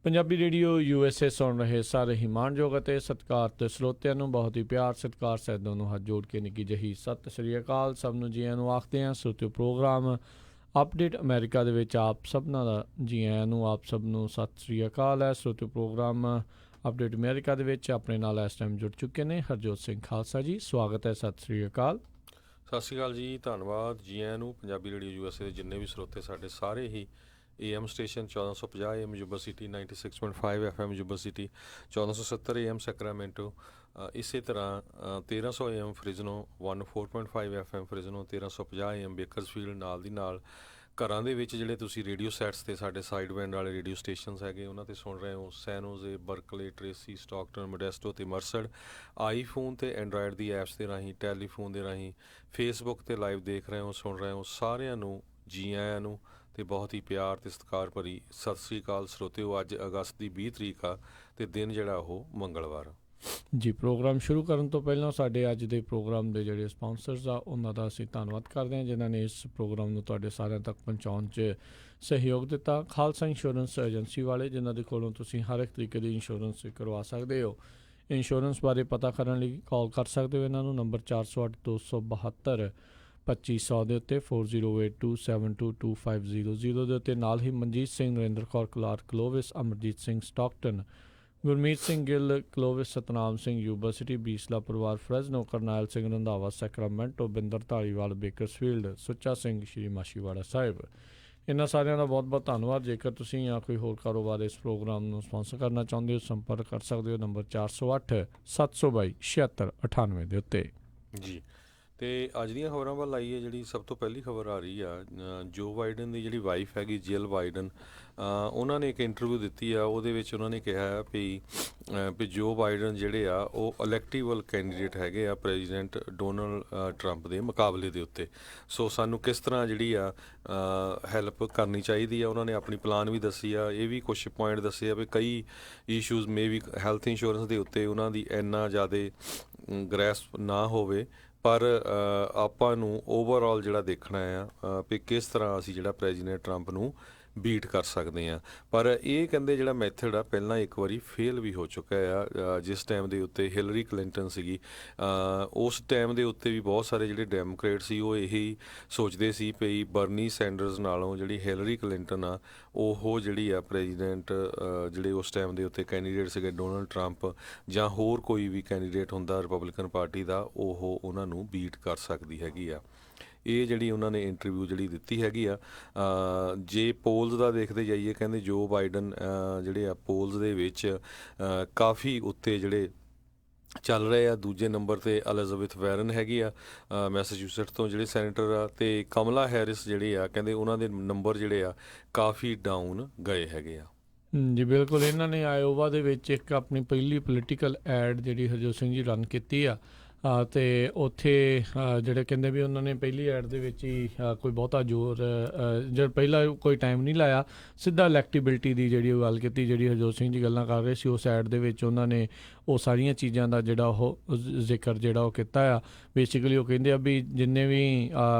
Punjabi radio USA ਸੁਣ ਰਹੇ ਸਾਰੇ ਹੀ ਮਾਣਯੋਗ ਅਤੇ ਸਤਿਕਾਰਤ ਸਰੋਤਿਆਂ ਨੂੰ ਬਹੁਤ ਹੀ ਪਿਆਰ ਸਤਿਕਾਰ ਸਹਿਤ ਨੂੰ ਹੱਥ ਜੋੜ ਕੇ ਨਿੱਕੀ ਜਿਹੀ ਸਤਿ ਸ਼੍ਰੀ ਅਕਾਲ। ਸਭ ਨੂੰ ਜੀ ਆਇਆਂ ਨੂੰ ਆਖਦੇ ਹਾਂ। ਸਰੋਤਿਓ ਪ੍ਰੋਗਰਾਮ ਅਪਡੇਟ ਅਮਰੀਕਾ ਦੇ ਵਿੱਚ ਆਪ ਸਭਨਾਂ ਦਾ ਜੀ ਆਇਆਂ ਨੂੰ, ਆਪ ਸਭ ਨੂੰ ਸਤਿ ਸ਼੍ਰੀ ਅਕਾਲ ਹੈ। ਸਰੋਤਿਓ ਪ੍ਰੋਗਰਾਮ ਅਪਡੇਟ ਅਮਰੀਕਾ ਦੇ ਵਿੱਚ ਆਪਣੇ ਨਾਲ ਇਸ ਟਾਈਮ ਜੁੜ ਚੁੱਕੇ ਨੇ ਹਰਜੋਤ ਸਿੰਘ ਖਾਲਸਾ ਜੀ। ਸਵਾਗਤ ਹੈ, ਸਤਿ ਸ਼੍ਰੀ ਅਕਾਲ। ਸਤਿ ਸ਼੍ਰੀ ਅਕਾਲ ਜੀ, ਧੰਨਵਾਦ ਜੀ ਆਇਆਂ ਨੂੰ। ਪੰਜਾਬੀ ਰੇਡੀਓ USA ਦੇ ਜਿੰਨੇ ਵੀ ਸਰੋਤੇ ਸਾਡੇ ਸਾਰੇ ਹੀ AM station 1450 AM Yuba city, 96.5 FM Yuba city, 1470 AM Sacramento, ਇਸੇ ਤਰ੍ਹਾਂ 1300 AM Fresno, 104.5 FM Fresno, 1350 AM Bakersfield. ਨਾਲ ਦੀ ਨਾਲ ਘਰਾਂ ਦੇ ਵਿੱਚ ਜਿਹੜੇ ਤੁਸੀਂ ਰੇਡੀਓ ਸੈਟਸ 'ਤੇ ਸਾਡੇ ਸਾਈਡ ਬੈਂਡ ਵਾਲੇ ਰੇਡੀਓ ਸਟੇਸ਼ਨਸ ਹੈਗੇ ਉਹਨਾਂ 'ਤੇ ਸੁਣ ਰਹੇ ਹੋ। ਸੈਨੋਜ਼ੇ, ਬਰਕਲੇ, ਟ੍ਰੇਸੀ, ਸਟਾਕਟਨ, ਮੋਡੈਸਟੋ ਅਤੇ ਮਰਸਡ। ਆਈਫੋਨ ਅਤੇ ਐਂਡਰਾਇਡ ਦੀ ਐਪਸ ਦੇ ਰਾਹੀਂ, ਟੈਲੀਫੋਨ ਦੇ ਰਾਹੀਂ, ਫੇਸਬੁੱਕ 'ਤੇ ਲਾਈਵ ਦੇਖ ਰਹੇ ਹੋ, ਸੁਣ ਰਹੇ ਹੋ। ਸਾਰਿਆਂ ਨੂੰ ਜੀ ਆਇਆਂ ਨੂੰ ਅਤੇ ਬਹੁਤ ਹੀ ਪਿਆਰ ਅਤੇ ਸਤਿਕਾਰ ਭਰੀ ਸਤਿ ਸ਼੍ਰੀ ਅਕਾਲ ਸਰੋਤਿਓ। ਅੱਜ ਅਗਸਤ ਦੀ 20 ਤਰੀਕ ਆ ਅਤੇ ਦਿਨ ਜਿਹੜਾ ਉਹ ਮੰਗਲਵਾਰ ਜੀ। ਪ੍ਰੋਗਰਾਮ ਸ਼ੁਰੂ ਕਰਨ ਤੋਂ ਪਹਿਲਾਂ ਸਾਡੇ ਅੱਜ ਦੇ ਪ੍ਰੋਗਰਾਮ ਦੇ ਜਿਹੜੇ ਸਪਾਂਸਰਸ ਆ ਉਹਨਾਂ ਦਾ ਅਸੀਂ ਧੰਨਵਾਦ ਕਰਦੇ ਹਾਂ, ਜਿਨ੍ਹਾਂ ਨੇ ਇਸ ਪ੍ਰੋਗਰਾਮ ਨੂੰ ਤੁਹਾਡੇ ਸਾਰਿਆਂ ਤੱਕ ਪਹੁੰਚਾਉਣ 'ਚ ਸਹਿਯੋਗ ਦਿੱਤਾ। ਖਾਲਸਾ ਇੰਸ਼ੋਰੈਂਸ ਏਜੰਸੀ ਵਾਲੇ, ਜਿਨ੍ਹਾਂ ਦੇ ਕੋਲੋਂ ਤੁਸੀਂ ਹਰ ਇੱਕ ਤਰੀਕੇ ਦੀ ਇੰਸ਼ੋਰੈਂਸ ਕਰਵਾ ਸਕਦੇ ਹੋ। ਇੰਸ਼ੋਰੈਂਸ ਬਾਰੇ ਪਤਾ ਕਰਨ ਲਈ ਕਾਲ ਕਰ ਸਕਦੇ ਹੋ ਇਹਨਾਂ ਨੂੰ, ਨੰਬਰ 408 272 2500 ਦੇ ਉੱਤੇ, 4082722500 ਦੇ ਉੱਤੇ। ਨਾਲ ਹੀ Manjit Singh, Narinder Kaur Kalar Clovis, Amarjit Singh Stockton, Gurmeet Singh Gill Clovis, Satnam Singh Yuba City, Bisla ਪਰਿਵਾਰ Fresno, Karnail Singh Randhawa Sacramento, Binder Dhaliwal Bakersfield, Sucha Singh Shri Machhiwara Sahib. ਇਹਨਾਂ ਸਾਰਿਆਂ ਦਾ ਬਹੁਤ ਬਹੁਤ ਧੰਨਵਾਦ। ਜੇਕਰ ਤੁਸੀਂ ਜਾਂ ਕੋਈ ਹੋਰ ਕਾਰੋਬਾਰ ਇਸ ਪ੍ਰੋਗਰਾਮ ਨੂੰ ਸਪਾਂਸਰ ਕਰਨਾ ਚਾਹੁੰਦੇ ਹੋ, ਸੰਪਰਕ ਕਰ ਸਕਦੇ ਹੋ ਨੰਬਰ 408 722 7698 ਦੇ ਉੱਤੇ ਜੀ। ਅਤੇ ਅੱਜ ਦੀਆਂ ਖਬਰਾਂ ਵੱਲ ਆਈਏ। ਜਿਹੜੀ ਸਭ ਤੋਂ ਪਹਿਲੀ ਖਬਰ ਆ ਰਹੀ ਆ, ਜੋ ਬਾਈਡਨ ਦੀ ਜਿਹੜੀ ਵਾਈਫ ਹੈਗੀ ਜਿਲ ਬਾਈਡਨ, ਉਹਨਾਂ ਨੇ ਇੱਕ ਇੰਟਰਵਿਊ ਦਿੱਤੀ ਆ। ਉਹਦੇ ਵਿੱਚ ਉਹਨਾਂ ਨੇ ਕਿਹਾ ਵੀ ਜੋ ਬਾਈਡਨ ਜਿਹੜੇ ਆ ਉਹ ਇਲੈਕਟੀਬਲ ਕੈਂਡੀਡੇਟ ਹੈਗੇ ਆ ਪ੍ਰੈਜ਼ੀਡੈਂਟ ਡੋਨਲਡ ਟਰੰਪ ਦੇ ਮੁਕਾਬਲੇ ਦੇ ਉੱਤੇ। ਸੋ ਸਾਨੂੰ ਕਿਸ ਤਰ੍ਹਾਂ ਜਿਹੜੀ ਆ ਹੈਲਪ ਕਰਨੀ ਚਾਹੀਦੀ ਆ। ਉਹਨਾਂ ਨੇ ਆਪਣੀ ਪਲਾਨ ਵੀ ਦੱਸੀ ਆ। ਇਹ ਵੀ ਕੁਛ ਪੁਆਇੰਟ ਦੱਸੇ ਆ ਵੀ ਕਈ ਇਸ਼ੂਜ਼ ਮੇ ਵੀ ਹੈਲਥ ਇੰਸ਼ੋਰੈਂਸ ਦੇ ਉੱਤੇ ਉਹਨਾਂ ਦੀ ਇੰਨਾ ਜ਼ਿਆਦਾ ਗ੍ਰੈਸਪ ਨਾ ਹੋਵੇ, ਪਰ ਆਪਾਂ ਨੂੰ ਓਵਰਆਲ ਜਿਹੜਾ ਦੇਖਣਾ ਆ ਵੀ ਕਿਸ ਤਰ੍ਹਾਂ ਅਸੀਂ ਜਿਹੜਾ ਪ੍ਰੈਜ਼ੀਡੈਂਟ ਟਰੰਪ ਨੂੰ ਬੀਟ ਕਰ ਸਕਦੇ ਹਾਂ। ਪਰ ਇਹ ਕਹਿੰਦੇ ਜਿਹੜਾ ਮੈਥਡ ਆ ਪਹਿਲਾਂ ਇੱਕ ਵਾਰੀ ਫੇਲ ਵੀ ਹੋ ਚੁੱਕਾ ਆ। ਜਿਸ ਟਾਈਮ ਦੇ ਉੱਤੇ ਹਿਲਰੀ ਕਲਿੰਟਨ ਸੀਗੀ, ਉਸ ਟਾਈਮ ਦੇ ਉੱਤੇ ਵੀ ਬਹੁਤ ਸਾਰੇ ਜਿਹੜੇ ਡੈਮੋਕ੍ਰੇਟ ਸੀ ਉਹ ਇਹੀ ਸੋਚਦੇ ਸੀ ਵੀ ਬਰਨੀ ਸੈਂਡਰਸ ਨਾਲੋਂ ਜਿਹੜੀ ਹਿਲਰੀ ਕਲਿੰਟਨ ਆ ਉਹ ਜਿਹੜੀ ਆ ਪ੍ਰੈਜ਼ੀਡੈਂਟ ਜਿਹੜੇ ਉਸ ਟਾਈਮ ਦੇ ਉੱਤੇ ਕੈਂਡੀਡੇਟ ਸੀਗੇ ਡੋਨਲਡ ਟਰੰਪ ਜਾਂ ਹੋਰ ਕੋਈ ਵੀ ਕੈਂਡੀਡੇਟ ਹੁੰਦਾ ਰਿਪਬਲਿਕਨ ਪਾਰਟੀ ਦਾ, ਉਹ ਉਹਨਾਂ ਨੂੰ ਬੀਟ ਕਰ ਸਕਦੀ ਹੈਗੀ ਆ। ਇਹ ਜਿਹੜੀ ਉਹਨਾਂ ਨੇ ਇੰਟਰਵਿਊ ਜਿਹੜੀ ਦਿੱਤੀ ਹੈਗੀ ਆ। ਜੇ ਪੋਲਸ ਦਾ ਦੇਖਦੇ ਜਾਈਏ, ਕਹਿੰਦੇ ਜੋ ਬਾਈਡਨ ਜਿਹੜੇ ਆ ਪੋਲਸ ਦੇ ਵਿੱਚ ਕਾਫੀ ਉੱਤੇ ਜਿਹੜੇ ਚੱਲ ਰਹੇ ਆ। ਦੂਜੇ ਨੰਬਰ 'ਤੇ ਐਲਿਜ਼ਾਬੈਥ ਵੈਰਨ ਹੈਗੀ ਆ ਮੈਸਾਚੂਸੇਟਸ ਤੋਂ ਜਿਹੜੇ ਸੈਨੇਟਰ ਆ, ਅਤੇ ਕਮਲਾ ਹੈਰਿਸ ਜਿਹੜੇ ਆ ਕਹਿੰਦੇ ਉਹਨਾਂ ਦੇ ਨੰਬਰ ਜਿਹੜੇ ਆ ਕਾਫੀ ਡਾਊਨ ਗਏ ਹੈਗੇ ਆ। ਜੀ ਬਿਲਕੁਲ। ਇਹਨਾਂ ਨੇ ਆਇਓਵਾ ਦੇ ਵਿੱਚ ਇੱਕ ਆਪਣੀ ਪਹਿਲੀ ਪੋਲੀਟੀਕਲ ਐਡ ਜਿਹੜੀ ਹਰਜੋਤ ਸਿੰਘ ਜੀ ਰਨ ਕੀਤੀ ਆ, ਅਤੇ ਉੱਥੇ ਜਿਹੜੇ ਕਹਿੰਦੇ ਵੀ ਉਹਨਾਂ ਨੇ ਪਹਿਲੀ ਐਡ ਦੇ ਵਿੱਚ ਹੀ ਕੋਈ ਬਹੁਤਾ ਜ਼ੋਰ ਜਦ ਪਹਿਲਾਂ ਕੋਈ ਟਾਈਮ ਨਹੀਂ ਲਾਇਆ, ਸਿੱਧਾ ਇਲੈਕਟੀਬਿਲਿਟੀ ਦੀ ਜਿਹੜੀ ਉਹ ਗੱਲ ਕੀਤੀ। ਜਿਹੜੀ ਹਰਜੋਤ ਸਿੰਘ ਜੀ ਗੱਲਾਂ ਕਰ ਰਹੇ ਸੀ ਉਸ ਐਡ ਦੇ ਵਿੱਚ ਉਹਨਾਂ ਨੇ ਉਹ ਸਾਰੀਆਂ ਚੀਜ਼ਾਂ ਦਾ ਜਿਹੜਾ ਉਹ ਜ਼ਿਕਰ ਜਿਹੜਾ ਉਹ ਕੀਤਾ ਆ। ਬੇਸਿਕਲੀ ਉਹ ਕਹਿੰਦੇ ਆ ਵੀ ਜਿੰਨੇ ਵੀ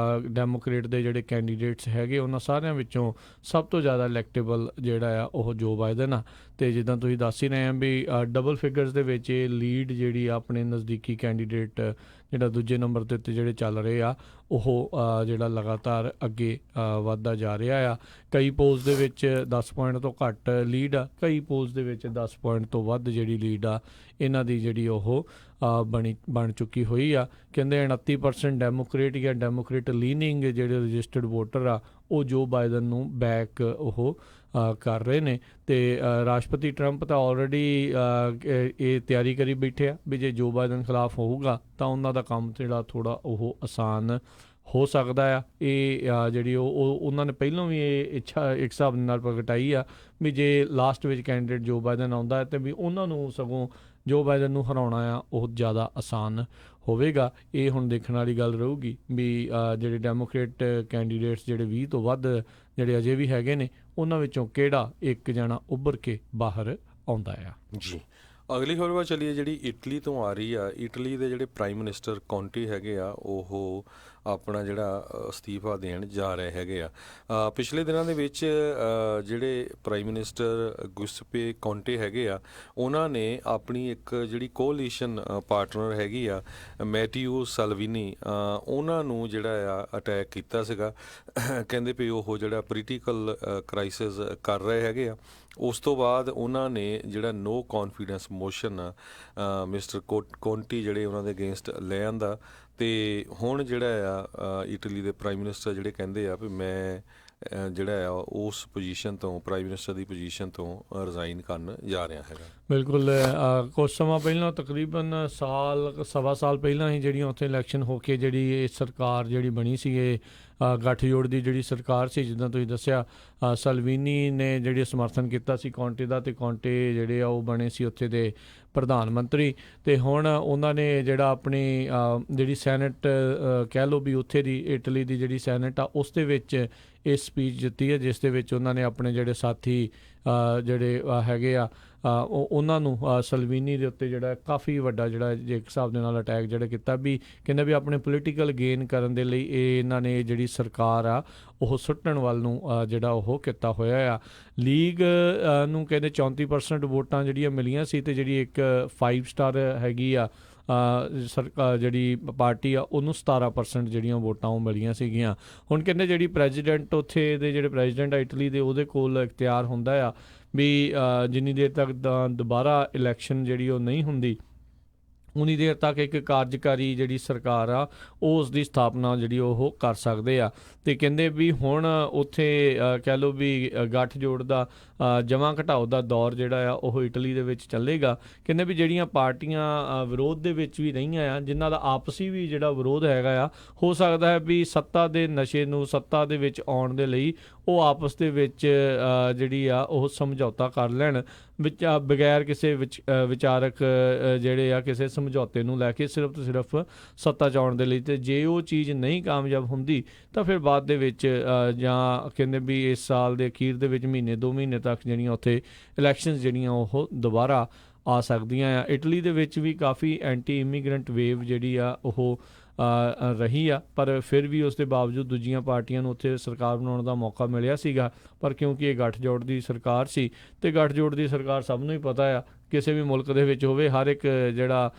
ਡੈਮੋਕ੍ਰੇਟ ਦੇ ਜਿਹੜੇ ਕੈਂਡੀਡੇਟਸ ਹੈਗੇ ਉਹਨਾਂ ਸਾਰਿਆਂ ਵਿੱਚੋਂ ਸਭ ਤੋਂ ਜ਼ਿਆਦਾ ਇਲੈਕਟੇਬਲ ਜਿਹੜਾ ਆ ਉਹ ਜੋ ਬਾਈਡਨ ਆ। ਅਤੇ ਜਿੱਦਾਂ ਤੁਸੀਂ ਦੱਸ ਹੀ ਰਹੇ ਆ ਵੀ ਡਬਲ ਫਿਗਰਸ ਦੇ ਵਿੱਚ ਇਹ ਲੀਡ ਜਿਹੜੀ ਆਪਣੇ ਨਜ਼ਦੀਕੀ ਕੈਂਡੀਡੇਟ ਜਿਹੜਾ ਦੂਜੇ ਨੰਬਰ ਦੇ ਉੱਤੇ ਜਿਹੜੇ ਚੱਲ ਰਹੇ ਆ ਉਹ ਜਿਹੜਾ ਲਗਾਤਾਰ ਅੱਗੇ ਵੱਧਦਾ ਜਾ ਰਿਹਾ ਆ। ਕਈ ਪੋਲਸ ਦੇ ਵਿੱਚ 10 ਪੁਆਇੰਟ ਤੋਂ ਘੱਟ ਲੀਡ ਆ, ਕਈ ਪੋਲਸ ਦੇ ਵਿੱਚ 10 ਪੁਆਇੰਟ ਤੋਂ ਵੱਧ ਜਿਹੜੀ ਲੀਡ ਆ ਇਹਨਾਂ ਦੀ ਜਿਹੜੀ ਉਹ ਬਣ ਚੁੱਕੀ ਹੋਈ ਆ। ਕਹਿੰਦੇ 29% ਡੈਮੋਕ੍ਰੇਟ ਜਾਂ ਡੈਮੋਕ੍ਰੇਟ ਲੀਨਿੰਗ ਜਿਹੜੇ ਰਜਿਸਟਰਡ ਵੋਟਰ ਆ ਉਹ ਜੋ ਬਾਈਡਨ ਨੂੰ ਬੈਕ ਉਹ ਕਰ ਰਹੇ ਨੇ। ਅਤੇ ਰਾਸ਼ਟਰਪਤੀ ਟਰੰਪ ਤਾਂ ਆਲਰੇਡੀ ਇਹ ਤਿਆਰੀ ਕਰੀ ਬੈਠੇ ਆ ਵੀ ਜੇ ਜੋ ਬਾਈਡਨ ਖਿਲਾਫ ਹੋਊਗਾ ਤਾਂ ਉਹਨਾਂ ਦਾ ਕੰਮ ਜਿਹੜਾ ਥੋੜ੍ਹਾ ਉਹ ਆਸਾਨ ਹੋ ਸਕਦਾ ਆ। ਇਹ ਜਿਹੜੀ ਉਹ ਉਹਨਾਂ ਨੇ ਪਹਿਲਾਂ ਵੀ ਇਹ ਇੱਛਾ ਇੱਕ ਹਿਸਾਬ ਨਾਲ ਪ੍ਰਗਟਾਈ ਆ ਵੀ ਜੇ ਲਾਸਟ ਵਿੱਚ ਕੈਂਡੀਡੇਟ ਜੋ ਬਾਈਡਨ ਆਉਂਦਾ ਹੈ ਤਾਂ ਵੀ ਉਹਨਾਂ ਨੂੰ ਸਗੋਂ ਜੋ ਬਾਈਡਨ ਨੂੰ ਹਰਾਉਣਾ ਆ ਉਹ ਜ਼ਿਆਦਾ ਆਸਾਨ ਹੋਵੇਗਾ। ਇਹ ਹੁਣ ਦੇਖਣ ਵਾਲੀ ਗੱਲ ਰਹੂਗੀ ਵੀ ਜਿਹੜੇ ਡੈਮੋਕ੍ਰੇਟ ਕੈਂਡੀਡੇਟਸ ਜਿਹੜੇ 20 ਤੋਂ ਵੱਧ ਜਿਹੜੇ ਅਜੇ ਵੀ ਹੈਗੇ ਨੇ ਉਹਨਾਂ ਵਿੱਚੋਂ ਕਿਹੜਾ ਇੱਕ ਜਣਾ ਉੱਭਰ ਕੇ ਬਾਹਰ ਆਉਂਦਾ ਆ। ਜੀ। ਅਗਲੀ ਖਬਰ ਵੱਲ ਚੱਲੀਏ ਜਿਹੜੀ ਇਟਲੀ ਤੋਂ ਆ ਰਹੀ ਆ। ਇਟਲੀ ਦੇ ਜਿਹੜੇ ਪ੍ਰਾਈਮ ਮਿਨਿਸਟਰ ਕੌਂਟੀ ਹੈਗੇ ਆ ਉਹ ਆਪਣਾ ਜਿਹੜਾ ਅਸਤੀਫਾ ਦੇਣ ਜਾ ਰਹੇ ਹੈਗੇ ਆ। ਪਿਛਲੇ ਦਿਨਾਂ ਦੇ ਵਿੱਚ ਜਿਹੜੇ ਪ੍ਰਾਈਮ ਮਿਨਿਸਟਰ ਗੁਸਪੇ ਕੋਂਟੇ ਹੈਗੇ ਆ, ਉਹਨਾਂ ਨੇ ਆਪਣੀ ਇੱਕ ਜਿਹੜੀ ਕੋਲੀਸ਼ਨ ਪਾਰਟਨਰ ਹੈਗੀ ਆ ਮੈਟੀਓ ਸਲਵੀਨੀ, ਉਹਨਾਂ ਨੂੰ ਜਿਹੜਾ ਆ ਅਟੈਕ ਕੀਤਾ ਸੀਗਾ। ਕਹਿੰਦੇ ਵੀ ਉਹ ਜਿਹੜਾ ਪੋਲੀਟੀਕਲ ਕ੍ਰਾਈਸਿਸ ਕਰ ਰਹੇ ਹੈਗੇ ਆ। ਉਸ ਤੋਂ ਬਾਅਦ ਉਹਨਾਂ ਨੇ ਜਿਹੜਾ ਨੋ ਕੌਨਫੀਡੈਂਸ ਮੋਸ਼ਨ ਆ ਮਿਸਟਰ ਕੋਂਟੀ ਜਿਹੜੇ ਉਹਨਾਂ ਦੇ ਅਗੇਂਸਟ ਲੈ ਆਂਦਾ, ਅਤੇ ਹੁਣ ਜਿਹੜਾ ਆ ਇਟਲੀ ਦੇ ਪ੍ਰਾਈਮ ਮਿਨਿਸਟਰ ਜਿਹੜੇ ਕਹਿੰਦੇ ਆ ਵੀ ਮੈਂ ਜਿਹੜਾ ਆ ਉਸ ਪੋਜੀਸ਼ਨ ਤੋਂ, ਪ੍ਰਾਈਮ ਮਿਨਿਸਟਰ ਦੀ ਪੋਜੀਸ਼ਨ ਤੋਂ ਰਿਜ਼ਾਈਨ ਕਰਨ ਜਾ ਰਿਹਾ ਹੈਗਾ। ਬਿਲਕੁਲ। ਕੁਛ ਸਮਾਂ ਪਹਿਲਾਂ, ਤਕਰੀਬਨ ਸਵਾ ਸਾਲ ਪਹਿਲਾਂ ਹੀ ਜਿਹੜੀਆਂ ਉੱਥੇ ਇਲੈਕਸ਼ਨ ਹੋ ਕੇ ਜਿਹੜੀ ਇਹ ਸਰਕਾਰ ਜਿਹੜੀ ਬਣੀ ਸੀ, ਇਹ ਗੱਠਜੋੜ ਦੀ ਜਿਹੜੀ ਸਰਕਾਰ ਸੀ, ਜਿੱਦਾਂ ਤੁਸੀਂ ਦੱਸਿਆ, ਸਲਵੀਨੀ ਨੇ ਜਿਹੜੀ ਸਮਰਥਨ ਕੀਤਾ ਸੀ ਕੋਂਟੇ ਦਾ, ਅਤੇ ਕੋਂਟੇ ਜਿਹੜੇ ਆ ਉਹ ਬਣੇ ਸੀ ਉੱਥੇ ਦੇ ਪ੍ਰਧਾਨ ਮੰਤਰੀ। ਅਤੇ ਹੁਣ ਉਹਨਾਂ ਨੇ ਜਿਹੜਾ ਆਪਣੀ ਜਿਹੜੀ ਸੈਨੇਟ ਕਹਿ ਲਓ ਵੀ ਉੱਥੇ ਦੀ ਇਟਲੀ ਦੀ ਜਿਹੜੀ ਸੈਨੇਟ ਆ, ਉਸ ਦੇ ਵਿੱਚ ਇਹ ਸਪੀਚ ਦਿੱਤੀ ਹੈ, ਜਿਸ ਦੇ ਵਿੱਚ ਉਹਨਾਂ ਨੇ ਆਪਣੇ ਜਿਹੜੇ ਸਾਥੀ ਜਿਹੜੇ ਹੈਗੇ ਆ ਉਹਨਾਂ ਨੂੰ ਸਲਵੀਨੀ ਦੇ ਉੱਤੇ ਜਿਹੜਾ ਕਾਫੀ ਵੱਡਾ ਜਿਹੜਾ ਜੇ ਇੱਕ ਹਿਸਾਬ ਦੇ ਨਾਲ ਅਟੈਕ ਜਿਹੜਾ ਕੀਤਾ, ਵੀ ਕਹਿੰਦਾ ਵੀ ਆਪਣੇ ਪੋਲੀਟੀਕਲ ਗੇਨ ਕਰਨ ਦੇ ਲਈ ਇਹਨਾਂ ਨੇ ਜਿਹੜੀ ਸਰਕਾਰ ਆ ਉਹ ਸੁੱਟਣ ਵੱਲ ਨੂੰ ਜਿਹੜਾ ਉਹ ਕੀਤਾ ਹੋਇਆ ਆ। ਲੀਗ ਨੂੰ ਕਹਿੰਦੇ 34% ਵੋਟਾਂ ਜਿਹੜੀਆਂ ਮਿਲੀਆਂ ਸੀ, ਅਤੇ ਜਿਹੜੀ ਇੱਕ 5 ਸਟਾਰ ਹੈਗੀ ਆ ਸਰਕਾਰ ਜਿਹੜੀ ਪਾਰਟੀ ਆ, ਉਹਨੂੰ 17% ਜਿਹੜੀਆਂ ਵੋਟਾਂ ਉਹ ਮਿਲੀਆਂ ਸੀਗੀਆਂ। ਹੁਣ ਕਹਿੰਦੇ ਜਿਹੜੀ ਪ੍ਰੈਜ਼ੀਡੈਂਟ ਉੱਥੇ ਦੇ ਜਿਹੜੇ ਪ੍ਰੈਜ਼ੀਡੈਂਟ ਆ ਇਟਲੀ ਦੇ, ਉਹਦੇ ਕੋਲ ਇਖਤਿਆਰ ਹੁੰਦਾ ਆ ਵੀ ਜਿੰਨੀ ਦੇਰ ਤੱਕ ਦੁਬਾਰਾ ਇਲੈਕਸ਼ਨ ਜਿਹੜੀ ਉਹ ਨਹੀਂ ਹੁੰਦੀ, ਉਨੀ ਦੇਰ ਤੱਕ ਇੱਕ ਕਾਰਜਕਾਰੀ ਜਿਹੜੀ ਸਰਕਾਰ ਆ ਉਹ ਉਸ ਦੀ ਸਥਾਪਨਾ ਜਿਹੜੀ ਉਹ ਕਰ ਸਕਦੇ ਆ। ਅਤੇ ਕਹਿੰਦੇ ਵੀ ਹੁਣ ਉੱਥੇ ਕਹਿ ਲਓ ਵੀ ਗੱਠਜੋੜ ਦਾ ਜਮ੍ਹਾਂ ਘਟਾਓ ਦਾ ਦੌਰ ਜਿਹੜਾ ਆ ਉਹ ਇਟਲੀ ਦੇ ਵਿੱਚ ਚੱਲੇਗਾ। ਕਹਿੰਦੇ ਵੀ ਜਿਹੜੀਆਂ ਪਾਰਟੀਆਂ ਵਿਰੋਧ ਦੇ ਵਿੱਚ ਵੀ ਰਹੀਆਂ ਆ, ਜਿਨ੍ਹਾਂ ਦਾ ਆਪਸੀ ਵੀ ਜਿਹੜਾ ਵਿਰੋਧ ਹੈਗਾ ਆ, ਹੋ ਸਕਦਾ ਹੈ ਵੀ ਸੱਤਾ ਦੇ ਨਸ਼ੇ ਨੂੰ ਸੱਤਾ ਦੇ ਵਿੱਚ ਆਉਣ ਦੇ ਲਈ ਉਹ ਆਪਸ ਦੇ ਵਿੱਚ ਜਿਹੜੀ ਆ ਉਹ ਸਮਝੌਤਾ ਕਰ ਲੈਣ, ਬਗੈਰ ਕਿਸੇ ਵਿਚਾਰਕ ਜਿਹੜੇ ਆ ਕਿਸੇ ਸਮਝੌਤੇ ਨੂੰ ਲੈ ਕੇ ਸਿਰਫ ਤੋਂ ਸਿਰਫ ਸੱਤਾ 'ਚ ਆਉਣ ਦੇ ਲਈ। ਅਤੇ ਜੇ ਉਹ ਚੀਜ਼ ਨਹੀਂ ਕਾਮਯਾਬ ਹੁੰਦੀ ਤਾਂ ਫਿਰ ਬਾਅਦ ਦੇ ਵਿੱਚ ਜਾਂ ਕਹਿੰਦੇ ਵੀ ਇਸ ਸਾਲ ਦੇ ਅਖੀਰ ਦੇ ਵਿੱਚ ਮਹੀਨੇ 2 ਮਹੀਨੇ ਤੱਕ ਜਿਹੜੀਆਂ ਉੱਥੇ ਇਲੈਕਸ਼ਨਸ ਜਿਹੜੀਆਂ ਉਹ ਦੁਬਾਰਾ ਆ ਸਕਦੀਆਂ ਆ। ਇਟਲੀ ਦੇ ਵਿੱਚ ਵੀ ਕਾਫੀ ਐਂਟੀ ਇਮੀਗ੍ਰੈਂਟ ਵੇਵ ਜਿਹੜੀ ਆ ਉਹ ਰਹੀ ਆ, ਪਰ ਫਿਰ ਵੀ ਉਸ ਦੇ ਬਾਵਜੂਦ ਦੂਜੀਆਂ ਪਾਰਟੀਆਂ ਨੂੰ ਉੱਥੇ ਸਰਕਾਰ ਬਣਾਉਣ ਦਾ ਮੌਕਾ ਮਿਲਿਆ ਸੀਗਾ। ਪਰ ਕਿਉਂਕਿ ਇਹ ਗੱਠਜੋੜ ਦੀ ਸਰਕਾਰ ਸੀ, ਅਤੇ ਗੱਠਜੋੜ ਦੀ ਸਰਕਾਰ ਸਭ ਨੂੰ ਹੀ ਪਤਾ ਆ, ਕਿਸੇ ਵੀ ਮੁਲਕ ਦੇ ਵਿੱਚ ਹੋਵੇ, ਹਰ ਇੱਕ ਜਿਹੜਾ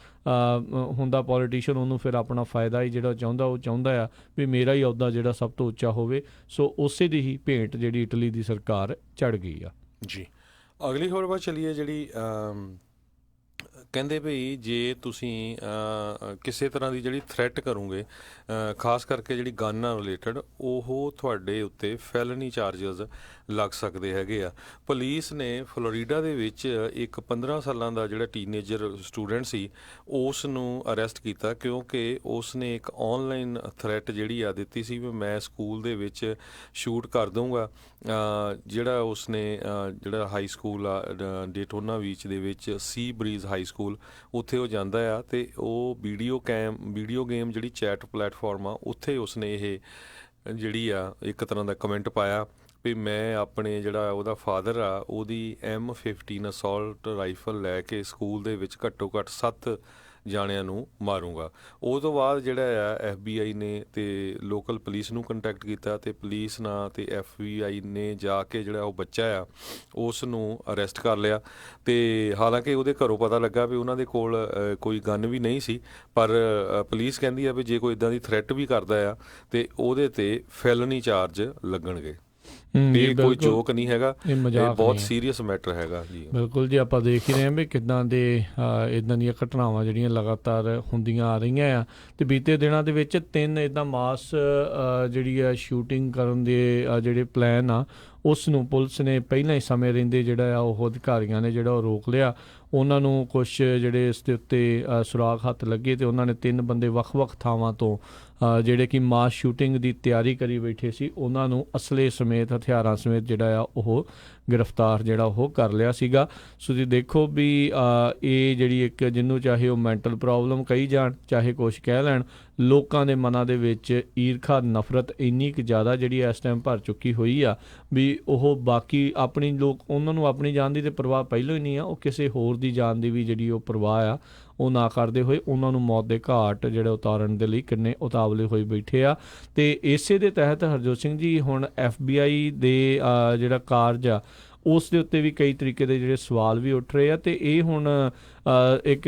ਹੁੰਦਾ ਪੋਲੀਟੀਸ਼ੀਅਨ, ਉਹਨੂੰ ਫਿਰ ਆਪਣਾ ਫਾਇਦਾ ਹੀ ਜਿਹੜਾ ਚਾਹੁੰਦਾ, ਉਹ ਚਾਹੁੰਦਾ ਆ ਵੀ ਮੇਰਾ ਹੀ ਅਹੁਦਾ ਜਿਹੜਾ ਸਭ ਤੋਂ ਉੱਚਾ ਹੋਵੇ। ਸੋ ਉਸੇ ਦੀ ਹੀ ਭੇਂਟ ਜਿਹੜੀ ਇਟਲੀ ਦੀ ਸਰਕਾਰ ਚੜ੍ਹ ਗਈ ਆ। ਜੀ, ਅਗਲੀ ਖਬਰ ਵੱਲ ਚੱਲੀਏ। ਜਿਹੜੀ ਕਹਿੰਦੇ ਭਈ ਜੇ ਤੁਸੀਂ ਕਿਸੇ ਤਰ੍ਹਾਂ ਦੀ ਜਿਹੜੀ ਥ੍ਰੈਟ ਕਰੋਗੇ, ਖਾਸ ਕਰਕੇ ਜਿਹੜੀ ਗਨ ਨਾਲ ਰਿਲੇਟਡ, ਉਹ ਤੁਹਾਡੇ ਉੱਤੇ ਫੈਲਨੀ ਚਾਰਜਸ ਲੱਗ ਸਕਦੇ ਹੈਗੇ ਆ। ਪੁਲਿਸ ਨੇ ਫਲੋਰੀਡਾ ਦੇ ਵਿੱਚ ਇੱਕ 15 ਸਾਲਾਂ ਦਾ ਜਿਹੜਾ ਟੀਨੇਜਰ ਸਟੂਡੈਂਟ ਸੀ, ਉਸ ਨੂੰ ਅਰੈਸਟ ਕੀਤਾ, ਕਿਉਂਕਿ ਉਸ ਨੇ ਇੱਕ ਔਨਲਾਈਨ ਥ੍ਰੈਟ ਜਿਹੜੀ ਆ ਦਿੱਤੀ ਸੀ ਵੀ ਮੈਂ ਸਕੂਲ ਦੇ ਵਿੱਚ ਸ਼ੂਟ ਕਰ ਦਊਂਗਾ। ਜਿਹੜਾ ਉਸਨੇ ਜਿਹੜਾ ਹਾਈ ਸਕੂਲ ਆ ਡੇਟੋਨਾ ਬੀਚ ਦੇ ਵਿੱਚ, ਸੀ ਬਰੀਜ਼ ਹਾਈ ਸਕੂਲ, ਉੱਥੇ ਉਹ ਜਾਂਦਾ ਆ, ਅਤੇ ਉਹ ਵੀਡੀਓ ਗੇਮ ਜਿਹੜੀ ਚੈਟ ਪਲੇਟਫਾਰਮ ਆ, ਉੱਥੇ ਉਸਨੇ ਇਹ ਜਿਹੜੀ ਆ ਇੱਕ ਤਰ੍ਹਾਂ ਦਾ ਕਮੈਂਟ ਪਾਇਆ ਵੀ ਮੈਂ ਆਪਣੇ ਜਿਹੜਾ ਉਹਦਾ ਫਾਦਰ ਆ, ਉਹਦੀ M15 ਅਸੌਲਟ ਰਾਈਫਲ ਲੈ ਕੇ ਸਕੂਲ ਦੇ ਵਿੱਚ ਘੱਟੋ ਘੱਟ 7 ਜਾਣਿਆਂ ਨੂੰ ਮਾਰੂੰਗਾ। ਉਹ ਤੋਂ ਬਾਅਦ ਜਿਹੜਾ ਆ FBI ਨੇ ਅਤੇ ਲੋਕਲ ਪੁਲਿਸ ਨੂੰ ਕੰਟੈਕਟ ਕੀਤਾ, ਅਤੇ ਪੁਲਿਸ ਨਾਲ ਅਤੇ FBI ਨੇ ਜਾ ਕੇ ਜਿਹੜਾ ਉਹ ਬੱਚਾ ਆ ਉਸ ਨੂੰ ਅਰੈਸਟ ਕਰ ਲਿਆ। ਅਤੇ ਹਾਲਾਂਕਿ ਉਹਦੇ ਘਰੋਂ ਪਤਾ ਲੱਗਾ ਵੀ ਉਹਨਾਂ ਦੇ ਕੋਲ ਕੋਈ ਗਨ ਵੀ ਨਹੀਂ ਸੀ, ਪਰ ਪੁਲਿਸ ਕਹਿੰਦੀ ਆ ਵੀ ਜੇ ਕੋਈ ਇੱਦਾਂ ਦੀ ਥ੍ਰੈਟ ਵੀ ਕਰਦਾ ਆ ਅਤੇ ਉਹਦੇ 'ਤੇ ਫੈਲਨੀ ਚਾਰਜ ਲੱਗਣਗੇ। ਇਹ ਕੋਈ ਜੋਕ ਨਹੀਂ ਹੈਗਾ, ਇਹ ਬਹੁਤ ਸੀਰੀਅਸ ਮੈਟਰ ਹੈਗਾ ਜੀ। ਬਿਲਕੁਲ ਜੀ, ਆਪਾਂ ਦੇਖ ਹੀ ਰਹੇ ਹਾਂ ਵੀ ਕਿੱਦਾਂ ਦੇ ਇੱਦਾਂ ਦੀਆਂ ਘਟਨਾਵਾਂ ਜਿਹੜੀਆਂ ਲਗਾਤਾਰ ਹੁੰਦੀਆਂ ਆ ਰਹੀਆਂ ਆ। ਅਤੇ ਬੀਤੇ ਦਿਨਾਂ ਦੇ ਵਿੱਚ 3 ਇੱਦਾਂ ਮਾਸ ਜਿਹੜੀ ਆ ਸ਼ੂਟਿੰਗ ਕਰਨ ਦੇ ਜਿਹੜੇ ਪਲਾਨ ਆ, ਉਸ ਨੂੰ ਪੁਲਿਸ ਨੇ ਪਹਿਲਾਂ ਹੀ ਸਮੇਂ ਰਹਿੰਦੇ ਜਿਹੜਾ ਆ ਉਹ ਅਧਿਕਾਰੀਆਂ ਨੇ ਜਿਹੜਾ ਉਹ ਰੋਕ ਲਿਆ। ਉਹਨਾਂ ਨੂੰ ਕੁਛ ਜਿਹੜੇ ਇਸ ਦੇ ਉੱਤੇ ਸੁਰਾਖ ਹੱਥ ਲੱਗੇ, ਅਤੇ ਉਹਨਾਂ ਨੇ 3 ਬੰਦੇ ਵੱਖ-ਵੱਖ ਥਾਵਾਂ ਤੋਂ ਜਿਹੜੇ ਕਿ ਮਾਸ ਸ਼ੂਟਿੰਗ ਦੀ ਤਿਆਰੀ ਕਰੀ ਬੈਠੇ ਸੀ, ਉਹਨਾਂ ਨੂੰ ਅਸਲੇ ਸਮੇਤ, ਹਥਿਆਰਾਂ ਸਮੇਤ ਜਿਹੜਾ ਆ ਉਹ ਗ੍ਰਿਫਤਾਰ ਜਿਹੜਾ ਉਹ ਕਰ ਲਿਆ ਸੀਗਾ। ਸੋ ਜੀ ਦੇਖੋ ਵੀ ਇਹ ਜਿਹੜੀ ਇੱਕ ਜਿਹਨੂੰ ਚਾਹੇ ਉਹ ਮੈਂਟਲ ਪ੍ਰੋਬਲਮ ਕਹੀ ਜਾਣ, ਚਾਹੇ ਕੁਛ ਕਹਿ ਲੈਣ, ਲੋਕਾਂ ਦੇ ਮਨਾਂ ਦੇ ਵਿੱਚ ਈਰਖਾ ਨਫ਼ਰਤ ਇੰਨੀ ਕੁ ਜ਼ਿਆਦਾ ਜਿਹੜੀ ਇਸ ਟਾਈਮ ਭਰ ਚੁੱਕੀ ਹੋਈ ਆ ਵੀ ਉਹ ਬਾਕੀ ਆਪਣੀ ਲੋਕ ਉਹਨਾਂ ਨੂੰ ਆਪਣੀ ਜਾਨ ਦੀ ਤਾਂ ਪਰਵਾਹ ਪਹਿਲਾਂ ਹੀ ਨਹੀਂ ਆ, ਉਹ ਕਿਸੇ ਹੋਰ ਦੀ ਜਾਨ ਦੀ ਵੀ ਜਿਹੜੀ ਉਹ ਪਰਵਾਹ ਆ ਉਹ ਨਾ ਕਰਦੇ ਹੋਏ ਉਹਨਾਂ ਨੂੰ ਮੌਤ ਦੇ ਘਾਟ ਜਿਹੜੇ ਉਤਾਰਨ ਦੇ ਲਈ ਕਿੰਨੇ ਉਤਾਵਲੇ ਹੋਏ ਬੈਠੇ ਆ। ਅਤੇ ਇਸੇ ਦੇ ਤਹਿਤ ਹਰਜੋਤ ਸਿੰਘ ਜੀ ਹੁਣ FBI ਦੇ ਜਿਹੜਾ ਕਾਰਜ ਆ ਉਸ ਦੇ ਉੱਤੇ ਵੀ ਕਈ ਤਰੀਕੇ ਦੇ ਜਿਹੜੇ ਸਵਾਲ ਵੀ ਉੱਠ ਰਹੇ ਆ। ਅਤੇ ਇਹ ਹੁਣ ਇੱਕ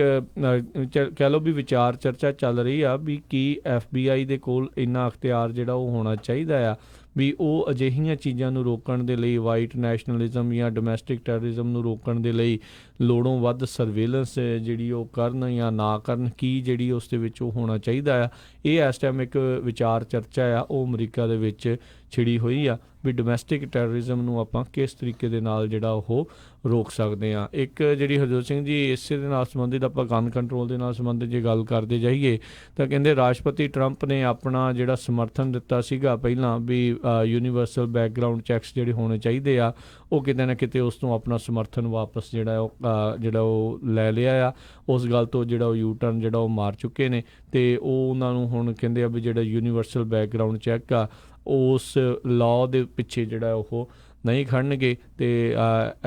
ਕਹਿ ਲਓ ਵੀ ਵਿਚਾਰ ਚਰਚਾ ਚੱਲ ਰਹੀ ਆ ਵੀ ਕੀ FBI ਦੇ ਕੋਲ ਇੰਨਾ ਅਖਤਿਆਰ ਜਿਹੜਾ ਉਹ ਹੋਣਾ ਚਾਹੀਦਾ ਆ ਵੀ ਉਹ ਅਜਿਹੀਆਂ ਚੀਜ਼ਾਂ ਨੂੰ ਰੋਕਣ ਦੇ ਲਈ, ਵਾਈਟ ਨੈਸ਼ਨਲਿਜ਼ਮ ਜਾਂ ਡੋਮੈਸਟਿਕ ਟੈਰਰਿਜ਼ਮ ਨੂੰ ਰੋਕਣ ਦੇ ਲਈ ਲੋੜੋਂ ਵੱਧ ਸਰਵੇਲੈਂਸ ਜਿਹੜੀ ਉਹ ਕਰਨ ਜਾਂ ਨਾ ਕਰਨ, ਕੀ ਜਿਹੜੀ ਉਸ ਦੇ ਵਿੱਚ ਉਹ ਹੋਣਾ ਚਾਹੀਦਾ ਆ। ਇਹ ਇਸ ਟਾਈਮ ਇੱਕ ਵਿਚਾਰ ਚਰਚਾ ਆ ਉਹ ਅਮਰੀਕਾ ਦੇ ਵਿੱਚ ਛਿੜੀ ਹੋਈ ਆ ਵੀ ਡੋਮੈਸਟਿਕ ਟੈਰਰਿਜ਼ਮ ਨੂੰ ਆਪਾਂ ਕਿਸ ਤਰੀਕੇ ਦੇ ਨਾਲ ਜਿਹੜਾ ਉਹ ਰੋਕ ਸਕਦੇ ਹਾਂ। ਇੱਕ ਜਿਹੜੀ ਹਰਜੋਤ ਸਿੰਘ ਜੀ ਇਸੇ ਦੇ ਨਾਲ ਸੰਬੰਧਿਤ ਆਪਾਂ ਗਨ ਕੰਟਰੋਲ ਦੇ ਨਾਲ ਸੰਬੰਧਿਤ ਜੇ ਗੱਲ ਕਰਦੇ ਜਾਈਏ ਤਾਂ ਕਹਿੰਦੇ ਰਾਸ਼ਟਰਪਤੀ ਟਰੰਪ ਨੇ ਆਪਣਾ ਜਿਹੜਾ ਸਮਰਥਨ ਦਿੱਤਾ ਸੀਗਾ ਪਹਿਲਾਂ ਵੀ ਯੂਨੀਵਰਸਲ ਬੈਕਗਰਾਊਂਡ ਚੈੱਕਸ ਜਿਹੜੇ ਹੋਣੇ ਚਾਹੀਦੇ ਆ, ਉਹ ਕਿਤੇ ਨਾ ਕਿਤੇ ਉਸ ਤੋਂ ਆਪਣਾ ਸਮਰਥਨ ਵਾਪਸ ਜਿਹੜਾ ਉਹ ਲੈ ਲਿਆ ਆ। ਉਸ ਗੱਲ ਤੋਂ ਜਿਹੜਾ ਉਹ ਯੂ ਟਰਨ ਜਿਹੜਾ ਉਹ ਮਾਰ ਚੁੱਕੇ ਨੇ ਅਤੇ ਉਹ ਉਹਨਾਂ ਨੂੰ ਹੁਣ ਕਹਿੰਦੇ ਆ ਵੀ ਜਿਹੜਾ ਯੂਨੀਵਰਸਲ ਬੈਕਗਰਾਊਂਡ ਚੈੱਕ ਆ ਉਸ ਲਾਅ ਦੇ ਪਿੱਛੇ ਜਿਹੜਾ ਉਹ ਨਹੀਂ ਖੜਨਗੇ। ਅਤੇ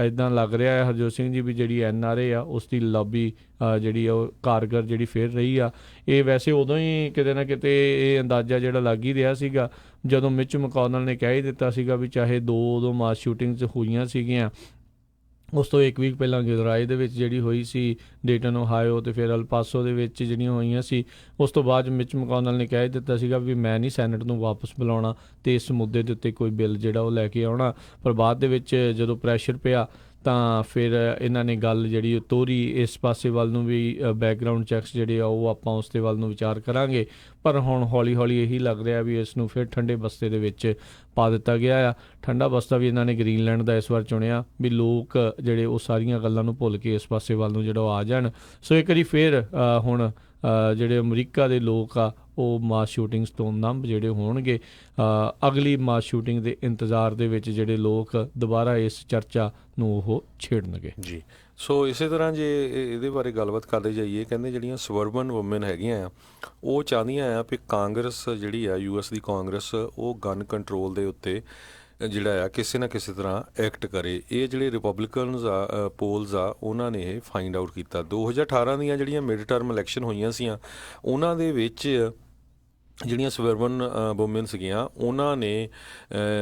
ਇੱਦਾਂ ਲੱਗ ਰਿਹਾ ਹੈ ਹਰਜੋਤ ਸਿੰਘ ਜੀ ਵੀ ਜਿਹੜੀ NRA ਆ ਉਸ ਦੀ ਲਾਬੀ ਜਿਹੜੀ ਉਹ ਕਾਰਗਰ ਜਿਹੜੀ ਫਿਰ ਰਹੀ ਆ। ਇਹ ਵੈਸੇ ਉਦੋਂ ਹੀ ਕਿਤੇ ਨਾ ਕਿਤੇ ਇਹ ਅੰਦਾਜ਼ਾ ਜਿਹੜਾ ਲੱਗ ਹੀ ਰਿਹਾ ਸੀਗਾ ਜਦੋਂ ਮਿਚ ਮਕੌਨਲ ਨੇ ਕਹਿ ਹੀ ਦਿੱਤਾ ਸੀਗਾ ਵੀ ਚਾਹੇ ਉਦੋਂ ਮਾਸ ਸ਼ੂਟਿੰਗਸ ਹੋਈਆਂ ਸੀਗੀਆਂ, ਉਸ ਤੋਂ ਇੱਕ ਵੀਕ ਪਹਿਲਾਂ ਗਿਜ਼ਰਾਏ ਦੇ ਵਿੱਚ ਜਿਹੜੀ ਹੋਈ ਸੀ ਡੇਟਨ ਓਹਾਇਓ ਅਤੇ ਫਿਰ ਅਲਪਾਸੋ ਦੇ ਵਿੱਚ ਜਿਹੜੀਆਂ ਹੋਈਆਂ ਸੀ, ਉਸ ਤੋਂ ਬਾਅਦ ਮਿਚ ਮਕੌਨਲ ਨੇ ਕਹਿ ਦਿੱਤਾ ਸੀਗਾ ਵੀ ਮੈਂ ਨਹੀਂ ਸੈਨੇਟ ਨੂੰ ਵਾਪਸ ਬੁਲਾਉਣਾ ਅਤੇ ਇਸ ਮੁੱਦੇ ਦੇ ਉੱਤੇ ਕੋਈ ਬਿੱਲ ਜਿਹੜਾ ਉਹ ਲੈ ਕੇ ਆਉਣਾ। ਪਰ ਬਾਅਦ ਦੇ ਵਿੱਚ ਜਦੋਂ ਪ੍ਰੈਸ਼ਰ ਪਿਆ ਤਾਂ ਫਿਰ ਇਹਨਾਂ ਨੇ ਗੱਲ ਜਿਹੜੀ ਤੋਰੀ ਇਸ ਪਾਸੇ ਵੱਲ ਨੂੰ ਵੀ ਬੈਕਗਰਾਊਂਡ ਚੈੱਕਸ ਜਿਹੜੇ ਆ ਉਹ ਆਪਾਂ ਉਸ ਦੇ ਵੱਲ ਨੂੰ ਵਿਚਾਰ ਕਰਾਂਗੇ। ਪਰ ਹੁਣ ਹੌਲੀ ਹੌਲੀ ਇਹੀ ਲੱਗ ਰਿਹਾ ਵੀ ਇਸ ਨੂੰ ਫਿਰ ਠੰਡੇ ਬਸਤੇ ਦੇ ਵਿੱਚ ਪਾ ਦਿੱਤਾ ਗਿਆ ਆ। ਠੰਡਾ ਬਸਤਾ ਵੀ ਇਹਨਾਂ ਨੇ ਗ੍ਰੀਨਲੈਂਡ ਦਾ ਇਸ ਵਾਰ ਚੁਣਿਆ ਵੀ ਲੋਕ ਜਿਹੜੇ ਉਹ ਸਾਰੀਆਂ ਗੱਲਾਂ ਨੂੰ ਭੁੱਲ ਕੇ ਇਸ ਪਾਸੇ ਵੱਲ ਨੂੰ ਜਿਹੜਾ ਉਹ ਆ ਜਾਣ। ਸੋ ਇੱਕ ਵਾਰੀ ਫਿਰ ਹੁਣ ਜਿਹੜੇ ਅਮਰੀਕਾ ਦੇ ਲੋਕ ਆ ਉਹ ਮਾਸ ਸ਼ੂਟਿੰਗਸ ਤੋਂ ਨੰਬ ਜਿਹੜੇ ਹੋਣਗੇ। ਅਗਲੀ ਮਾਸ ਸ਼ੂਟਿੰਗ ਦੇ ਇੰਤਜ਼ਾਰ ਦੇ ਵਿੱਚ ਜਿਹੜੇ ਲੋਕ ਦੁਬਾਰਾ ਇਸ ਚਰਚਾ ਨੂੰ ਉਹ ਛੇੜਨਗੇ ਜੀ। ਸੋ ਇਸੇ ਤਰ੍ਹਾਂ ਜੇ ਇਹਦੇ ਬਾਰੇ ਗੱਲਬਾਤ ਕਰਦੇ ਜਾਈਏ, ਕਹਿੰਦੇ ਜਿਹੜੀਆਂ ਸਵਰਬਨ ਵੂਮਨ ਹੈਗੀਆਂ ਆ ਉਹ ਚਾਹੁੰਦੀਆਂ ਆ ਵੀ ਕਾਂਗਰਸ ਜਿਹੜੀ ਆ US ਦੀ ਕਾਂਗਰਸ ਉਹ ਗਨ ਕੰਟਰੋਲ ਦੇ ਉੱਤੇ ਜਿਹੜਾ ਆ ਕਿਸੇ ਨਾ ਕਿਸੇ ਤਰ੍ਹਾਂ ਐਕਟ ਕਰੇ। ਇਹ ਜਿਹੜੇ ਰਿਪਬਲਿਕਨਸ ਆ ਪੋਲਸ ਆ ਉਹਨਾਂ ਨੇ ਇਹ ਫਾਈਂਡ ਆਊਟ ਕੀਤਾ। 2018 ਦੀਆਂ ਜਿਹੜੀਆਂ ਮਿਡ ਟਰਮ ਇਲੈਕਸ਼ਨ ਹੋਈਆਂ ਸੀਆਂ ਉਹਨਾਂ ਦੇ ਵਿੱਚ ਜਿਹੜੀਆਂ ਸਵਰਬਨ ਵੂਮਨ ਸੀਗੀਆਂ ਉਹਨਾਂ ਨੇ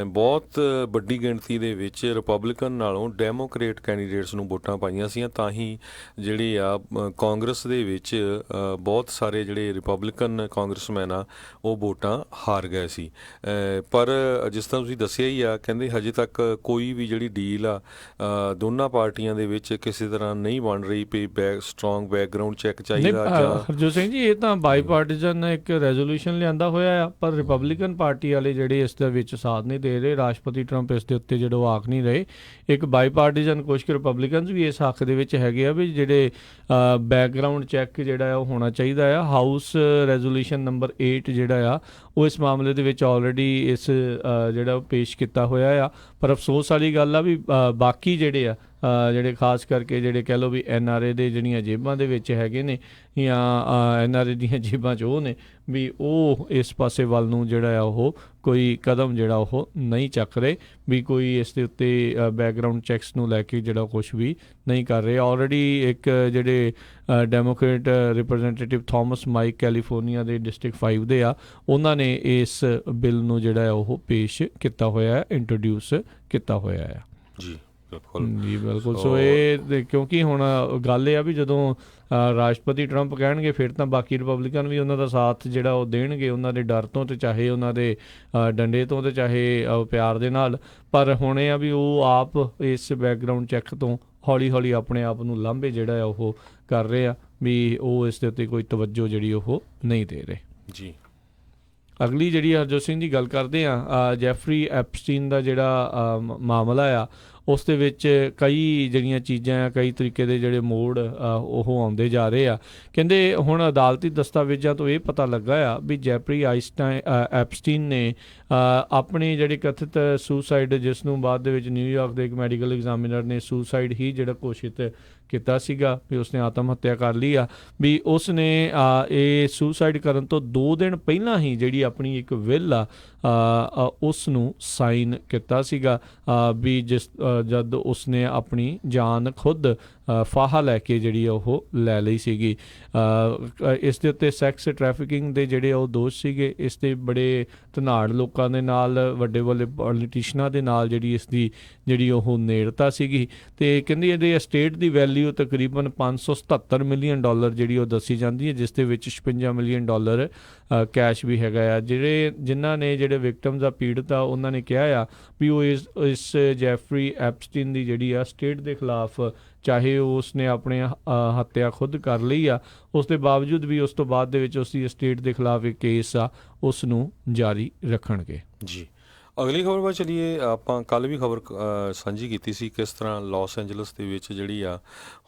ਬਹੁਤ ਵੱਡੀ ਗਿਣਤੀ ਦੇ ਵਿੱਚ ਰਿਪਬਲਿਕਨ ਨਾਲੋਂ ਡੈਮੋਕ੍ਰੇਟ ਕੈਂਡੀਡੇਟਸ ਨੂੰ ਵੋਟਾਂ ਪਾਈਆਂ ਸੀਆਂ, ਤਾਂ ਹੀ ਜਿਹੜੇ ਆ ਕਾਂਗਰਸ ਦੇ ਵਿੱਚ ਬਹੁਤ ਸਾਰੇ ਜਿਹੜੇ ਰਿਪਬਲਿਕਨ ਕਾਂਗਰਸਮੈਨ ਆ ਉਹ ਵੋਟਾਂ ਹਾਰ ਗਏ ਸੀ। ਪਰ ਜਿਸ ਤਰ੍ਹਾਂ ਤੁਸੀਂ ਦੱਸਿਆ ਹੀ ਆ, ਕਹਿੰਦੇ ਹਜੇ ਤੱਕ ਕੋਈ ਵੀ ਜਿਹੜੀ ਡੀਲ ਆ ਦੋਨਾਂ ਪਾਰਟੀਆਂ ਦੇ ਵਿੱਚ ਕਿਸੇ ਤਰ੍ਹਾਂ ਨਹੀਂ ਬਣ ਰਹੀ ਵੀ ਸਟਰੋਂਗ ਬੈਕਗਰਾਊਂਡ ਚੈੱਕ ਚਾਹੀਦਾ। ਹਰਜੋਤ ਸਿੰਘ ਜੀ ਇਹ ਤਾਂ ਬਾਈ ਪਾਰਟੀਜ਼ਨ ਇੱਕ ਰੈਜ਼ੋਲੂਸ਼ਨ ਲਿਆਂਦਾ ਹੋਇਆ ਆ, ਪਰ ਰਿਪਬਲਿਕਨ ਪਾਰਟੀ ਵਾਲੇ ਜਿਹੜੇ ਇਸ ਦੇ ਵਿੱਚ ਸਾਥ ਨਹੀਂ ਦੇ ਰਹੇ। ਰਾਸ਼ਟਰਪਤੀ ਟਰੰਪ ਇਸ ਦੇ ਉੱਤੇ ਜਿਹੜੇ ਉਹ ਆਖ ਨਹੀਂ ਰਹੇ। ਇੱਕ ਬਾਈ ਪਾਰਟੀਜ਼ਨ ਕੁਛ ਕੁ ਰਿਪਬਲਿਕਨਸ ਵੀ ਇਸ ਹੱਕ ਦੇ ਵਿੱਚ ਹੈਗੇ ਆ ਵੀ ਜਿਹੜੇ ਬੈਕਗਰਾਊਂਡ ਚੈੱਕ ਜਿਹੜਾ ਆ ਉਹ ਹੋਣਾ ਚਾਹੀਦਾ ਆ। ਹਾਊਸ ਰੈਜ਼ੋਲੂਸ਼ਨ ਨੰਬਰ 8 ਜਿਹੜਾ ਆ ਉਹ ਇਸ ਮਾਮਲੇ ਦੇ ਵਿੱਚ ਆਲਰੇਡੀ ਇਸ ਜਿਹੜਾ ਉਹ ਪੇਸ਼ ਕੀਤਾ ਹੋਇਆ ਆ। ਪਰ ਅਫਸੋਸ ਵਾਲੀ ਗੱਲ ਆ ਵੀ ਬਾਕੀ ਜਿਹੜੇ ਆ ਜਿਹੜੇ ਖਾਸ ਕਰਕੇ ਜਿਹੜੇ ਕਹਿ ਲਓ ਵੀ NRA ਦੇ ਜਿਹੜੀਆਂ ਜੇਬਾਂ ਦੇ ਵਿੱਚ ਹੈਗੇ ਨੇ ਜਾਂ NRA ਦੀਆਂ ਜੇਬਾਂ 'ਚ ਉਹ ਨੇ ਵੀ ਉਹ ਇਸ ਪਾਸੇ ਵੱਲ ਨੂੰ ਜਿਹੜਾ ਆ ਉਹ ਕੋਈ ਕਦਮ ਜਿਹੜਾ ਉਹ ਨਹੀਂ ਚੱਕ ਰਹੇ ਵੀ ਕੋਈ ਇਸ ਦੇ ਉੱਤੇ ਬੈਕਗਰਾਊਂਡ ਚੈੱਕਸ ਨੂੰ ਲੈ ਕੇ ਜਿਹੜਾ ਕੁਛ ਵੀ ਨਹੀਂ ਕਰ ਰਹੇ। ਆਲਰੇਡੀ ਇੱਕ ਜਿਹੜੇ Democrat representative Thomas Mike California ਦੇ ਡਿਸਟ੍ਰਿਕਟ 5 ਦੇ ਆ, ਉਹਨਾਂ ਨੇ ਇਸ ਬਿੱਲ ਨੂੰ ਜਿਹੜਾ ਉਹ ਪੇਸ਼ ਕੀਤਾ ਹੋਇਆ, ਇੰਟਰੋਡਿਊਸ ਕੀਤਾ ਹੋਇਆ ਆ ਜੀ। ਜੀ ਬਿਲਕੁਲ। ਸੋ ਇਹ ਕਿਉਂਕਿ ਹੁਣ ਗੱਲ ਇਹ ਆ ਵੀ ਜਦੋਂ ਰਾਸ਼ਟਰਪਤੀ ਟਰੰਪ ਕਹਿਣਗੇ ਫਿਰ ਤਾਂ ਬਾਕੀ ਰਿਪਬਲਿਕਨ ਵੀ ਉਹਨਾਂ ਦਾ ਸਾਥ ਜਿਹੜਾ ਉਹ ਦੇਣਗੇ, ਉਹਨਾਂ ਦੇ ਡਰ ਤੋਂ ਤੇ ਚਾਹੇ ਉਹਨਾਂ ਦੇ ਡੰਡੇ ਤੋਂ ਤੇ ਚਾਹੇ ਪਿਆਰ ਦੇ ਨਾਲ। ਪਰ ਹੁਣ ਇਹ ਆ ਵੀ ਉਹ ਆਪ ਇਸ ਬੈਕਗਰਾਊਂਡ ਚੈੱਕ ਤੋਂ ਹੌਲੀ ਹੌਲੀ ਆਪਣੇ ਆਪ ਨੂੰ ਲਾਂਭੇ ਜਿਹੜਾ ਆ ਉਹ ਕਰ ਰਹੇ ਆ ਵੀ ਉਹ ਇਸ ਦੇ ਉੱਤੇ ਕੋਈ ਤਵੱਜੋ ਜਿਹੜੀ ਉਹ ਨਹੀਂ ਦੇ ਰਹੇ ਜੀ। ਅਗਲੀ ਜਿਹੜੀ ਹਰਜੋਤ ਸਿੰਘ ਦੀ ਗੱਲ ਕਰਦੇ ਆ, ਜੈਫਰੀ ਐਪਸਟੀਨ ਦਾ ਜਿਹੜਾ ਮਾਮਲਾ ਆ ਉਸ ਦੇ ਵਿੱਚ ਕਈ ਜਿਹੜੀਆਂ ਚੀਜ਼ਾਂ ਆ, ਕਈ ਤਰੀਕੇ ਦੇ ਜਿਹੜੇ ਮੋੜ ਉਹ ਆਉਂਦੇ ਜਾ ਰਹੇ ਆ। ਕਹਿੰਦੇ ਹੁਣ ਅਦਾਲਤੀ ਦਸਤਾਵੇਜ਼ਾਂ ਤੋਂ ਇਹ ਪਤਾ ਲੱਗਾ ਆ ਵੀ ਜੈਫਰੀ ਐਪਸਟੀਨ ਨੇ ਆਪਣੀ ਜਿਹੜੀ ਕਥਿਤ ਸੁਸਾਈਡ, ਜਿਸ ਨੂੰ ਬਾਅਦ ਦੇ ਵਿੱਚ ਨਿਊਯਾਰਕ ਦੇ ਇੱਕ ਮੈਡੀਕਲ ਐਗਜ਼ਾਮੀਨਰ ਨੇ ਸੁਸਾਈਡ ਹੀ ਜਿਹੜਾ ਘੋਸ਼ਿਤ ਕੀਤਾ ਸੀਗਾ ਵੀ ਉਸਨੇ ਆਤਮ ਹੱਤਿਆ ਕਰ ਲਈ ਆ, ਵੀ ਉਸਨੇ ਇਹ ਸੁਸਾਈਡ ਕਰਨ ਤੋਂ 2 ਦਿਨ ਪਹਿਲਾਂ ਹੀ ਜਿਹੜੀ ਆਪਣੀ ਇੱਕ ਵਿਲ ਆ ਉਸ ਨੂੰ ਸਾਈਨ ਕੀਤਾ ਸੀਗਾ, ਵੀ ਜਦ ਉਸਨੇ ਆਪਣੀ ਜਾਨ ਖੁਦ ਫਾਹਾ ਲੈ ਕੇ ਜਿਹੜੀ ਉਹ ਲੈ ਲਈ ਸੀਗੀ। ਇਸ ਦੇ ਉੱਤੇ ਸੈਕਸ ਟ੍ਰੈਫਿਕਿੰਗ ਦੇ ਜਿਹੜੇ ਉਹ ਦੋਸ਼ ਸੀਗੇ, ਇਸ ਦੇ ਬੜੇ ਧਨਾੜ ਲੋਕਾਂ ਦੇ ਨਾਲ, ਵੱਡੇ ਵੱਡੇ ਪੋਲੀਟੀਸ਼ੀਅਨਾਂ ਦੇ ਨਾਲ ਜਿਹੜੀ ਇਸ ਦੀ ਜਿਹੜੀ ਉਹ ਨੇੜਤਾ ਸੀਗੀ। ਅਤੇ ਕਹਿੰਦੀ ਇਹਦੇ ਅਸਟੇਟ ਦੀ ਵੈਲਿਊ ਤਕਰੀਬਨ $577 ਮਿਲੀਅਨ ਜਿਹੜੀ ਉਹ ਦੱਸੀ ਜਾਂਦੀ ਹੈ, ਜਿਸ ਦੇ ਵਿੱਚ $56 ਮਿਲੀਅਨ ਕੈਸ਼ ਵੀ ਹੈਗਾ ਆ। ਜਿਨ੍ਹਾਂ ਨੇ ਜਿਹੜੇ ਵਿਕਟਮਸ ਆ, ਪੀੜਤ ਆ, ਉਹਨਾਂ ਨੇ ਕਿਹਾ ਆ ਵੀ ਉਹ ਇਸ ਜੈਫਰੀ ਐਪਸਟੀਨ ਦੀ ਜਿਹੜੀ ਆ ਸਟੇਟ ਦੇ ਖਿਲਾਫ, ਚਾਹੇ ਉਸਨੇ ਆਪਣੇ ਹੱਤਿਆ ਖੁਦ ਕਰ ਲਈ ਆ, ਉਸ ਦੇ ਬਾਵਜੂਦ ਵੀ ਉਸ ਤੋਂ ਬਾਅਦ ਦੇ ਵਿੱਚ ਉਸਦੀ ਸਟੇਟ ਦੇ ਖਿਲਾਫ ਇੱਕ ਕੇਸ ਆ ਉਸ ਨੂੰ ਜਾਰੀ ਰੱਖਣਗੇ। ਜੀ, ਅਗਲੀ ਖਬਰ ਵੱਲ ਚਲੀਏ। ਆਪਾਂ ਕੱਲ੍ਹ ਵੀ ਖਬਰ ਸਾਂਝੀ ਕੀਤੀ ਸੀ ਕਿਸ ਤਰ੍ਹਾਂ ਲਾਸ ਐਂਜਲਸ ਦੇ ਵਿੱਚ ਜਿਹੜੀ ਆ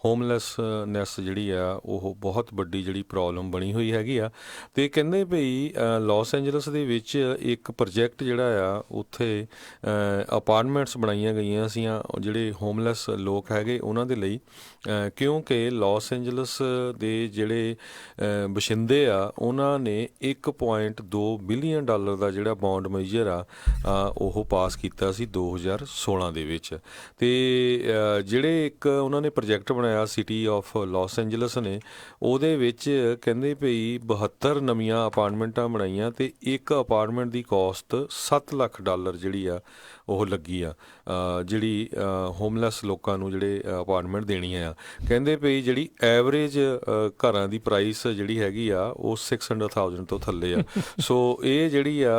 ਹੋਮਲੈਸਨੈਸ ਜਿਹੜੀ ਆ ਉਹ ਬਹੁਤ ਵੱਡੀ ਜਿਹੜੀ ਪ੍ਰੋਬਲਮ ਬਣੀ ਹੋਈ ਹੈਗੀ ਆ। ਅਤੇ ਕਹਿੰਦੇ ਭਈ ਲਾਸ ਐਂਜਲਸ ਦੇ ਵਿੱਚ ਇੱਕ ਪ੍ਰੋਜੈਕਟ ਜਿਹੜਾ ਆ ਉੱਥੇ ਅਪਾਰਟਮੈਂਟਸ ਬਣਾਈਆਂ ਗਈਆਂ ਸੀਆਂ ਜਿਹੜੇ ਹੋਮਲੈਸ ਲੋਕ ਹੈਗੇ ਉਹਨਾਂ ਦੇ ਲਈ, ਕਿਉਂਕਿ ਲਾਸ ਐਂਜਲਸ ਦੇ ਜਿਹੜੇ ਵਸਿੰਦੇ ਆ ਉਹਨਾਂ ਨੇ $1.2 ਬਿਲੀਅਨ ਦਾ ਜਿਹੜਾ ਬੌਂਡ ਮੇਜਰ ਆ ਉਹ ਪਾਸ ਕੀਤਾ ਸੀ 2016 ਦੇ ਵਿੱਚ। ਅਤੇ ਜਿਹੜੇ ਇੱਕ ਉਹਨਾਂ ਨੇ ਪ੍ਰੋਜੈਕਟ ਬਣਾਇਆ ਸਿਟੀ ਆਫ ਲਾਸ ਐਂਜਲਸ ਨੇ, ਉਹਦੇ ਵਿੱਚ ਕਹਿੰਦੇ ਭਈ 72 ਨਵੀਆਂ ਅਪਾਰਟਮੈਂਟਾਂ ਬਣਾਈਆਂ ਅਤੇ ਇੱਕ ਅਪਾਰਟਮੈਂਟ ਦੀ ਕੋਸਟ $7 ਲੱਖ ਜਿਹੜੀ ਆ ਉਹ ਲੱਗੀ ਆ, ਜਿਹੜੀ ਹੋਮਲੈਸ ਲੋਕਾਂ ਨੂੰ ਜਿਹੜੇ ਅਪਾਰਟਮੈਂਟ ਦੇਣੀਆਂ ਆ। ਕਹਿੰਦੇ ਭਈ ਜਿਹੜੀ ਐਵਰੇਜ ਘਰਾਂ ਦੀ ਪ੍ਰਾਈਸ ਜਿਹੜੀ ਹੈਗੀ ਆ ਉਹ 600,000 ਤੋਂ ਥੱਲੇ ਆ। ਸੋ ਇਹ ਜਿਹੜੀ ਆ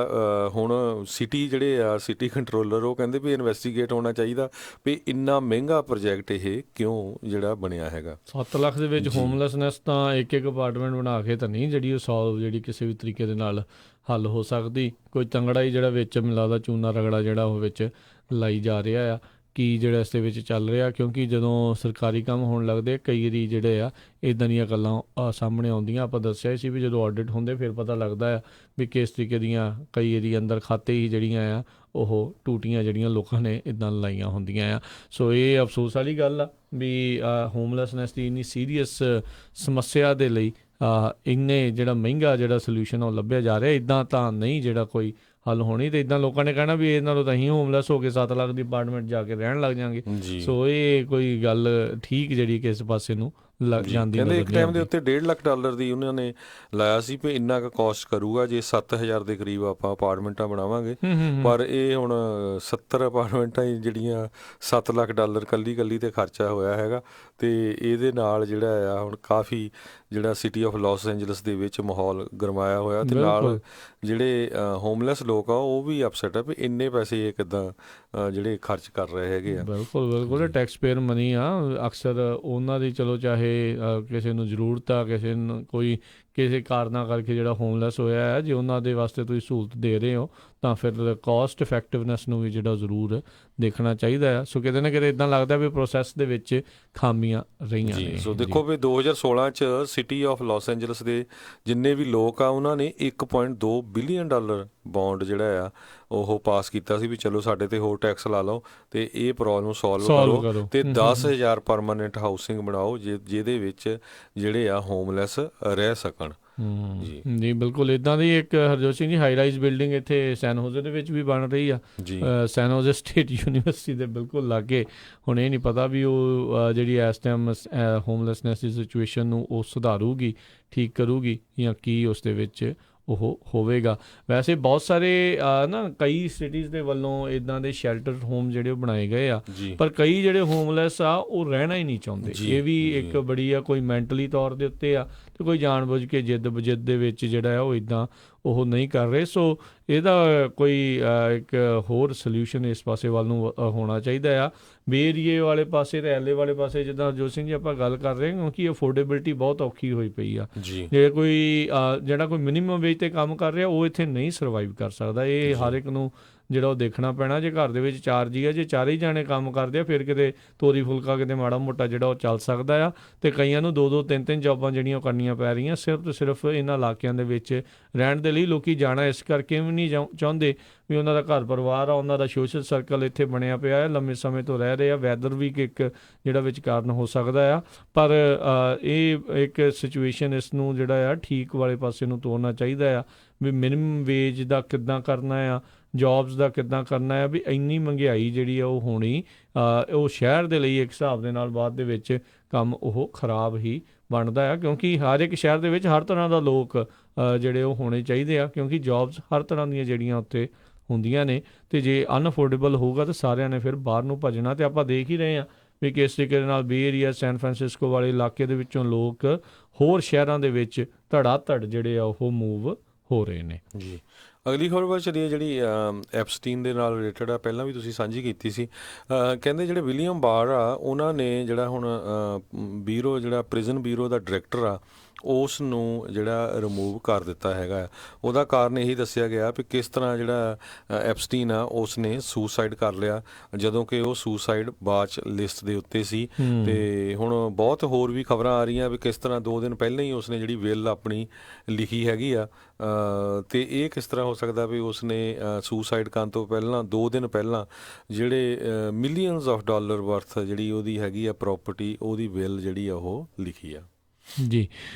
ਹੁਣ ਸਿਟੀ ਕੰਟਰੋਲਰ ਉਹ ਕਹਿੰਦੇ ਵੀ ਇਨਵੈਸਟੀਗੇਟ ਹੋਣਾ ਚਾਹੀਦਾ ਵੀ ਇੰਨਾ ਮਹਿੰਗਾ ਪ੍ਰੋਜੈਕਟ ਇਹ ਕਿਉਂ ਜਿਹੜਾ ਬਣਿਆ ਹੈਗਾ। 7 ਲੱਖ ਦੇ ਵਿੱਚ ਹੋਮਲੈਸਨੈਸ ਤਾਂ ਇੱਕ ਅਪਾਰਟਮੈਂਟ ਬਣਾ ਕੇ ਤਾਂ ਨਹੀਂ ਜਿਹੜੀ ਉਹ ਸੋਲਵ ਜਿਹੜੀ ਕਿਸੇ ਵੀ ਤਰੀਕੇ ਦੇ ਨਾਲ ਹੱਲ ਹੋ ਸਕਦੀ। ਕੋਈ ਤੰਗੜਾ ਹੀ ਜਿਹੜਾ ਵਿੱਚ ਮੈਨੂੰ ਲੱਗਦਾ ਚੂਨਾ ਰਗੜਾ ਜਿਹੜਾ ਉਹ ਵਿੱਚ ਲਾਈ ਜਾ ਰਿਹਾ ਆ ਕਿ ਜਿਹੜਾ ਇਸ ਦੇ ਵਿੱਚ ਚੱਲ ਰਿਹਾ, ਕਿਉਂਕਿ ਜਦੋਂ ਸਰਕਾਰੀ ਕੰਮ ਹੋਣ ਲੱਗਦੇ ਕਈ ਵਾਰੀ ਜਿਹੜੇ ਆ ਇੱਦਾਂ ਦੀਆਂ ਗੱਲਾਂ ਸਾਹਮਣੇ ਆਉਂਦੀਆਂ। ਆਪਾਂ ਦੱਸਿਆ ਸੀ ਵੀ ਜਦੋਂ ਆਡਿਟ ਹੁੰਦੇ ਫਿਰ ਪਤਾ ਲੱਗਦਾ ਆ ਵੀ ਕਿਸ ਤਰੀਕੇ ਦੀਆਂ ਕਈ ਵਾਰੀ ਅੰਦਰ ਖਾਤੇ ਹੀ ਜਿਹੜੀਆਂ ਆ ਉਹ ਟੂਟੀਆਂ ਜਿਹੜੀਆਂ ਲੋਕਾਂ ਨੇ ਇੱਦਾਂ ਲਾਈਆਂ ਹੁੰਦੀਆਂ ਆ। ਸੋ ਇਹ ਅਫਸੋਸ ਵਾਲੀ ਗੱਲ ਆ ਵੀ ਹੋਮਲੈਸਨੈਸ ਦੀ ਇੰਨੀ ਸੀਰੀਅਸ ਸਮੱਸਿਆ ਦੇ ਲਈ ਇੰਨੇ ਜਿਹੜਾ ਮਹਿੰਗਾ ਜਿਹੜਾ ਸੋਲਿਊਸ਼ਨ ਉਹ ਲੱਭਿਆ ਜਾ ਰਿਹਾ। ਇੱਦਾਂ ਤਾਂ ਨਹੀਂ ਜਿਹੜਾ ਕੋਈ ਹੱਲ ਹੋਣੀ, ਅਤੇ ਇੱਦਾਂ ਲੋਕਾਂ ਨੇ ਕਹਿਣਾ ਵੀ ਇਹਨਾਂ ਨੂੰ ਤਾਂ ਅਸੀਂ ਹੋਮਲੈਸ ਹੋ ਕੇ 7 ਲੱਖ ਦੀ ਅਪਾਰਟਮੈਂਟ ਜਾ ਕੇ ਰਹਿਣ ਲੱਗ ਜਾਂਗੇ। ਸੋ ਇਹ ਕੋਈ ਗੱਲ ਠੀਕ ਜਿਹੜੀ ਕਿ ਇਸ ਪਾਸੇ ਨੂੰ ਲੱਗ ਜਾਂਦੀ। ਕਹਿੰਦੇ ਇੱਕ ਟਾਈਮ ਦੇ ਉੱਤੇ $1.5 ਲੱਖ ਦੀ ਉਹਨਾਂ ਨੇ ਲਾਇਆ ਸੀ ਵੀ ਇੰਨਾ ਕੁ ਕੋਸਟ ਕਰੂਗਾ ਜੇ 7,000 ਦੇ ਕਰੀਬ ਆਪਾਂ ਅਪਾਰਟਮੈਂਟਾਂ ਬਣਾਵਾਂਗੇ, ਪਰ ਇਹ ਹੁਣ 70 ਅਪਾਰਟਮੈਂਟਾਂ ਹੀ ਜਿਹੜੀਆਂ $7 ਲੱਖ ਕੱਲੀ ਤੇ ਖਰਚਾ ਹੋਇਆ ਹੈਗਾ। ਅਤੇ ਇਹਦੇ ਨਾਲ ਜਿਹੜਾ ਆ ਹੁਣ ਕਾਫੀ ਜਿਹੜਾ ਸਿਟੀ ਆਫ ਲਾਸ ਐਂਜਲਸ ਦੇ ਵਿੱਚ ਮਾਹੌਲ ਗਰਮਾਇਆ ਹੋਇਆ, ਅਤੇ ਨਾਲ ਜਿਹੜੇ ਹੋਮਲੈਸ ਲੋਕ ਆ ਉਹ ਵੀ ਅਪਸੈਟ ਆ ਵੀ ਇੰਨੇ ਪੈਸੇ ਇਹ ਕਿੱਦਾਂ ਜਿਹੜੇ ਖਰਚ ਕਰ ਰਹੇ ਹੈਗੇ ਆ। ਬਿਲਕੁਲ ਟੈਕਸ ਪੇਅਰ ਮਨੀ ਆ ਅਕਸਰ ਉਹਨਾਂ ਦੀ, ਚਲੋ ਚਾਹੇ ਕਿਸੇ ਨੂੰ ਜ਼ਰੂਰਤ ਆ, ਕਿਸੇ ਕਾਰਨਾਂ ਕਰਕੇ ਜਿਹੜਾ ਹੋਮਲੈਸ ਹੋਇਆ ਹੈ, ਜੇ ਉਹਨਾਂ ਦੇ ਵਾਸਤੇ ਤੁਸੀਂ ਸਹੂਲਤ ਦੇ ਰਹੇ ਹੋ ਤਾਂ ਫਿਰ ਕਾਸਟ ਇਫੈਕਟਿਵਨੈਸ ਨੂੰ ਵੀ ਜਿਹੜਾ ਜ਼ਰੂਰ ਦੇਖਣਾ ਚਾਹੀਦਾ ਆ। ਸੋ ਕਿਤੇ ਨਾ ਕਿਤੇ ਇੱਦਾਂ ਲੱਗਦਾ ਵੀ ਪ੍ਰੋਸੈਸ ਦੇ ਵਿੱਚ ਖਾਮੀਆਂ ਰਹੀਆਂ ਨੇ। ਸੋ ਦੇਖੋ ਵੀ 2016 'ਚ ਸਿਟੀ ਆਫ ਲਾਸ ਐਂਜਲਸ ਦੇ ਜਿੰਨੇ ਵੀ ਲੋਕ ਆ ਉਹਨਾਂ ਨੇ $1.2 ਬਿਲੀਅਨ ਬੌਂਡ ਜਿਹੜਾ ਆ ਉਹ ਪਾਸ ਕੀਤਾ ਸੀ ਵੀ ਚਲੋ ਸਾਡੇ ਤੇ ਹੋਰ ਟੈਕਸ ਲਾ ਲਓ ਅਤੇ ਇਹ ਪ੍ਰੋਬਲਮ ਸੋਲਵ ਕਰੋ ਅਤੇ 10,000 ਪਰਮਾਨੈਂਟ ਹਾਊਸਿੰਗ ਬਣਾਓ ਜਿਹਦੇ ਵਿੱਚ ਜਿਹੜੇ ਆ ਹੋਮਲੈਸ ਰਹਿ ਸਕਣ। ਜੀ ਬਿਲਕੁਲ ਇੱਦਾਂ ਦੀ ਇੱਕ Harjot Singh ji high rise building ਇੱਥੇ ਸੈਨ ਹੋਜ਼ੇ ਦੇ ਵਿੱਚ ਵੀ ਬਣ ਰਹੀ ਆ, ਸੈਨ ਹੋਜ਼ੇ ਸਟੇਟ ਯੂਨੀਵਰਸਿਟੀ ਦੇ ਬਿਲਕੁਲ ਲਾਗੇ। ਹੁਣ ਇਹ ਨਹੀਂ ਪਤਾ ਵੀ ਉਹ ਜਿਹੜੀ ਇਸ ਟਾਈਮ ਹੋਮਲੈਸਨੈਸ ਦੀ ਸਿਚੁਏਸ਼ਨ ਨੂੰ ਉਹ ਸੁਧਾਰੂਗੀ, ਠੀਕ ਕਰੂਗੀ, ਜਾਂ ਕੀ ਉਸ ਦੇ ਵਿੱਚ ਉਹ ਹੋਵੇਗਾ। ਵੈਸੇ ਬਹੁਤ ਸਾਰੇ ਕਈ ਸਿਟੀਜ਼ ਦੇ ਵੱਲੋਂ ਇੱਦਾਂ ਦੇ ਸ਼ੈਲਟਰ ਹੋਮ ਜਿਹੜੇ ਉਹ ਬਣਾਏ ਗਏ ਆ, ਪਰ ਕਈ ਜਿਹੜੇ ਹੋਮਲੈਸ ਆ ਉਹ ਰਹਿਣਾ ਹੀ ਨਹੀਂ ਚਾਹੁੰਦੇ। ਇਹ ਵੀ ਇੱਕ ਬੜੀ ਆ, ਕੋਈ ਮੈਂਟਲੀ ਤੌਰ ਦੇ ਉੱਤੇ ਆ ਅਤੇ ਕੋਈ ਜਾਣ ਬੁੱਝ ਕੇ ਜਿੱਦ ਦੇ ਵਿੱਚ ਜਿਹੜਾ ਆ ਉਹ ਇੱਦਾਂ ਉਹ ਨਹੀਂ ਕਰ ਰਹੇ। ਸੋ ਇਹਦਾ ਕੋਈ ਇੱਕ ਹੋਰ ਸੋਲਿਊਸ਼ਨ ਇਸ ਪਾਸੇ ਵੱਲ ਨੂੰ ਹੋਣਾ ਚਾਹੀਦਾ ਆ। ਬੇ ਏਰੀਏ ਵਾਲੇ ਪਾਸੇ ਅਤੇ ਐਲੇ ਵਾਲੇ ਪਾਸੇ ਜਿੱਦਾਂ ਹਰਜੋਤ ਸਿੰਘ ਜੀ ਆਪਾਂ ਗੱਲ ਕਰ ਰਹੇ ਹਾਂ, ਕਿਉਂਕਿ ਅਫੋਰਡੇਬਿਲਿਟੀ ਬਹੁਤ ਔਖੀ ਹੋਈ ਪਈ ਆ। ਜੇ ਜਿਹੜਾ ਕੋਈ ਮਿਨੀਮਮ ਵੇਜ 'ਤੇ ਕੰਮ ਕਰ ਰਿਹਾ ਉਹ ਇੱਥੇ ਨਹੀਂ ਸਰਵਾਈਵ ਕਰ ਸਕਦਾ। ਇਹ ਹਰ ਇੱਕ ਨੂੰ ਜਿਹੜਾ ਉਹ ਦੇਖਣਾ ਪੈਣਾ। ਜੇ ਘਰ ਦੇ ਵਿੱਚ 4 ਜੀ ਆ, ਜੇ 4 ਹੀ ਜਾਣੇ ਕੰਮ ਕਰਦੇ ਆ, ਫਿਰ ਕਿਤੇ ਤੋਰੀ ਫੁਲਕਾ ਕਿਤੇ ਮਾੜਾ ਮੋਟਾ ਜਿਹੜਾ ਉਹ ਚੱਲ ਸਕਦਾ ਆ। ਅਤੇ ਕਈਆਂ ਨੂੰ 2-2 3-3 ਜੋਬਾਂ ਜਿਹੜੀਆਂ ਉਹ ਕਰਨੀਆਂ ਪੈ ਰਹੀਆਂ ਸਿਰਫ ਅਤੇ ਸਿਰਫ ਇਹਨਾਂ ਇਲਾਕਿਆਂ ਦੇ ਵਿੱਚ ਰਹਿਣ ਦੇ ਲਈ। ਲੋਕ ਜਾਣਾ ਇਸ ਕਰਕੇ ਵੀ ਨਹੀਂ ਚਾਹੁੰਦੇ ਵੀ ਉਹਨਾਂ ਦਾ ਘਰ ਪਰਿਵਾਰ ਆ, ਉਹਨਾਂ ਦਾ ਸੋਸ਼ਲ ਸਰਕਲ ਇੱਥੇ ਬਣਿਆ ਪਿਆ ਹੈ, ਲੰਮੇ ਸਮੇਂ ਤੋਂ ਰਹਿ ਰਹੇ ਆ। ਵੈਦਰ ਵੀ ਇੱਕ ਜਿਹੜਾ ਵਿੱਚ ਕਾਰਨ ਹੋ ਸਕਦਾ ਆ, ਪਰ ਇਹ ਇੱਕ ਸਿਚੁਏਸ਼ਨ ਇਸ ਨੂੰ ਜਿਹੜਾ ਆ ਠੀਕ ਵਾਲੇ ਪਾਸੇ ਨੂੰ ਤੋਰਨਾ ਚਾਹੀਦਾ ਆ ਵੀ ਮਿਨੀਮਮ ਵੇਜ ਦਾ ਕਿੱਦਾਂ ਕਰਨਾ ਆ, ਜੋਬਸ ਦਾ ਕਿੱਦਾਂ ਕਰਨਾ ਆ। ਵੀ ਇੰਨੀ ਮਹਿੰਗਾਈ ਜਿਹੜੀ ਆ ਉਹ ਹੋਣੀ, ਉਹ ਸ਼ਹਿਰ ਦੇ ਲਈ ਇੱਕ ਹਿਸਾਬ ਦੇ ਨਾਲ ਬਾਅਦ ਦੇ ਵਿੱਚ ਕੰਮ ਉਹ ਖਰਾਬ ਹੀ ਬਣਦਾ ਆ, ਕਿਉਂਕਿ ਹਰ ਇੱਕ ਸ਼ਹਿਰ ਦੇ ਵਿੱਚ ਹਰ ਤਰ੍ਹਾਂ ਦਾ ਲੋਕ ਜਿਹੜੇ ਉਹ ਹੋਣੇ ਚਾਹੀਦੇ ਆ, ਕਿਉਂਕਿ ਜੋਬਸ ਹਰ ਤਰ੍ਹਾਂ ਦੀਆਂ ਜਿਹੜੀਆਂ ਉੱਥੇ ਹੁੰਦੀਆਂ ਨੇ। ਅਤੇ ਜੇ ਅਨਅਫੋਰਡੇਬਲ ਹੋਊਗਾ ਤਾਂ ਸਾਰਿਆਂ ਨੇ ਫਿਰ ਬਾਹਰ ਨੂੰ ਭੱਜਣਾ। ਅਤੇ ਆਪਾਂ ਦੇਖ ਹੀ ਰਹੇ ਹਾਂ ਵੀ ਕਿਸ ਤਰੀਕੇ ਦੇ ਨਾਲ ਬੇ ਏਰੀਆ, ਸੈਨ ਫਰਾਂਸਿਸਕੋ ਵਾਲੇ ਇਲਾਕੇ ਦੇ ਵਿੱਚੋਂ ਲੋਕ ਹੋਰ ਸ਼ਹਿਰਾਂ ਦੇ ਵਿੱਚ ਧੜਾ ਧੜ ਜਿਹੜੇ ਆ ਉਹ ਮੂਵ ਹੋ ਰਹੇ ਨੇ ਜੀ। ਅਗਲੀ ਖਬਰ ਵੱਲ ਚੱਲੀਏ, ਜਿਹੜੀ ਐਪਸਟੀਨ ਦੇ ਨਾਲ ਰਿਲੇਟਡ ਆ, ਪਹਿਲਾਂ ਵੀ ਤੁਸੀਂ ਸਾਂਝੀ ਕੀਤੀ ਸੀ। ਕਹਿੰਦੇ ਜਿਹੜੇ ਵਿਲੀਅਮ ਬਾਰ ਆ, ਉਹਨਾਂ ਨੇ ਜਿਹੜਾ ਹੁਣ ਬਿਊਰੋ, ਜਿਹੜਾ ਪ੍ਰਿਜ਼ਨ ਬਿਊਰੋ ਦਾ ਡਾਇਰੈਕਟਰ ਆ, ਉਸ ਨੂੰ ਜਿਹੜਾ ਰਿਮੂਵ ਕਰ ਦਿੱਤਾ ਹੈਗਾ। ਉਹਦਾ ਕਾਰਨ ਇਹੀ ਦੱਸਿਆ ਗਿਆ ਵੀ ਕਿਸ ਤਰ੍ਹਾਂ ਜਿਹੜਾ ਐਪਸਟੀਨ ਆ ਉਸ ਨੇ ਸੁਸਾਈਡ ਕਰ ਲਿਆ, ਜਦੋਂ ਕਿ ਉਹ ਸੁਸਾਈਡ ਵਾਚ ਲਿਸਟ ਦੇ ਉੱਤੇ ਸੀ। ਅਤੇ ਹੁਣ ਬਹੁਤ ਹੋਰ ਵੀ ਖਬਰਾਂ ਆ ਰਹੀਆਂ ਵੀ ਕਿਸ ਤਰ੍ਹਾਂ 2 ਦਿਨ ਪਹਿਲਾਂ ਹੀ ਉਸਨੇ ਜਿਹੜੀ ਵਿਲ ਆਪਣੀ ਲਿਖੀ ਹੈਗੀ ਆ। ਅਤੇ ਇਹ ਕਿਸ ਤਰ੍ਹਾਂ ਹੋ ਸਕਦਾ ਵੀ ਉਸਨੇ ਸੁਸਾਈਡ ਕਰਨ ਤੋਂ ਪਹਿਲਾਂ 2 ਦਿਨ ਪਹਿਲਾਂ ਜਿਹੜੇ ਮਿਲੀਅਨਸ ਆਫ ਡਾਲਰ ਵਰਥ ਜਿਹੜੀ ਉਹਦੀ ਹੈਗੀ ਆ ਪ੍ਰੋਪਰਟੀ, ਉਹਦੀ ਵਿਲ ਜਿਹੜੀ ਆ ਉਹ ਲਿਖੀ ਆ। ਜੀ।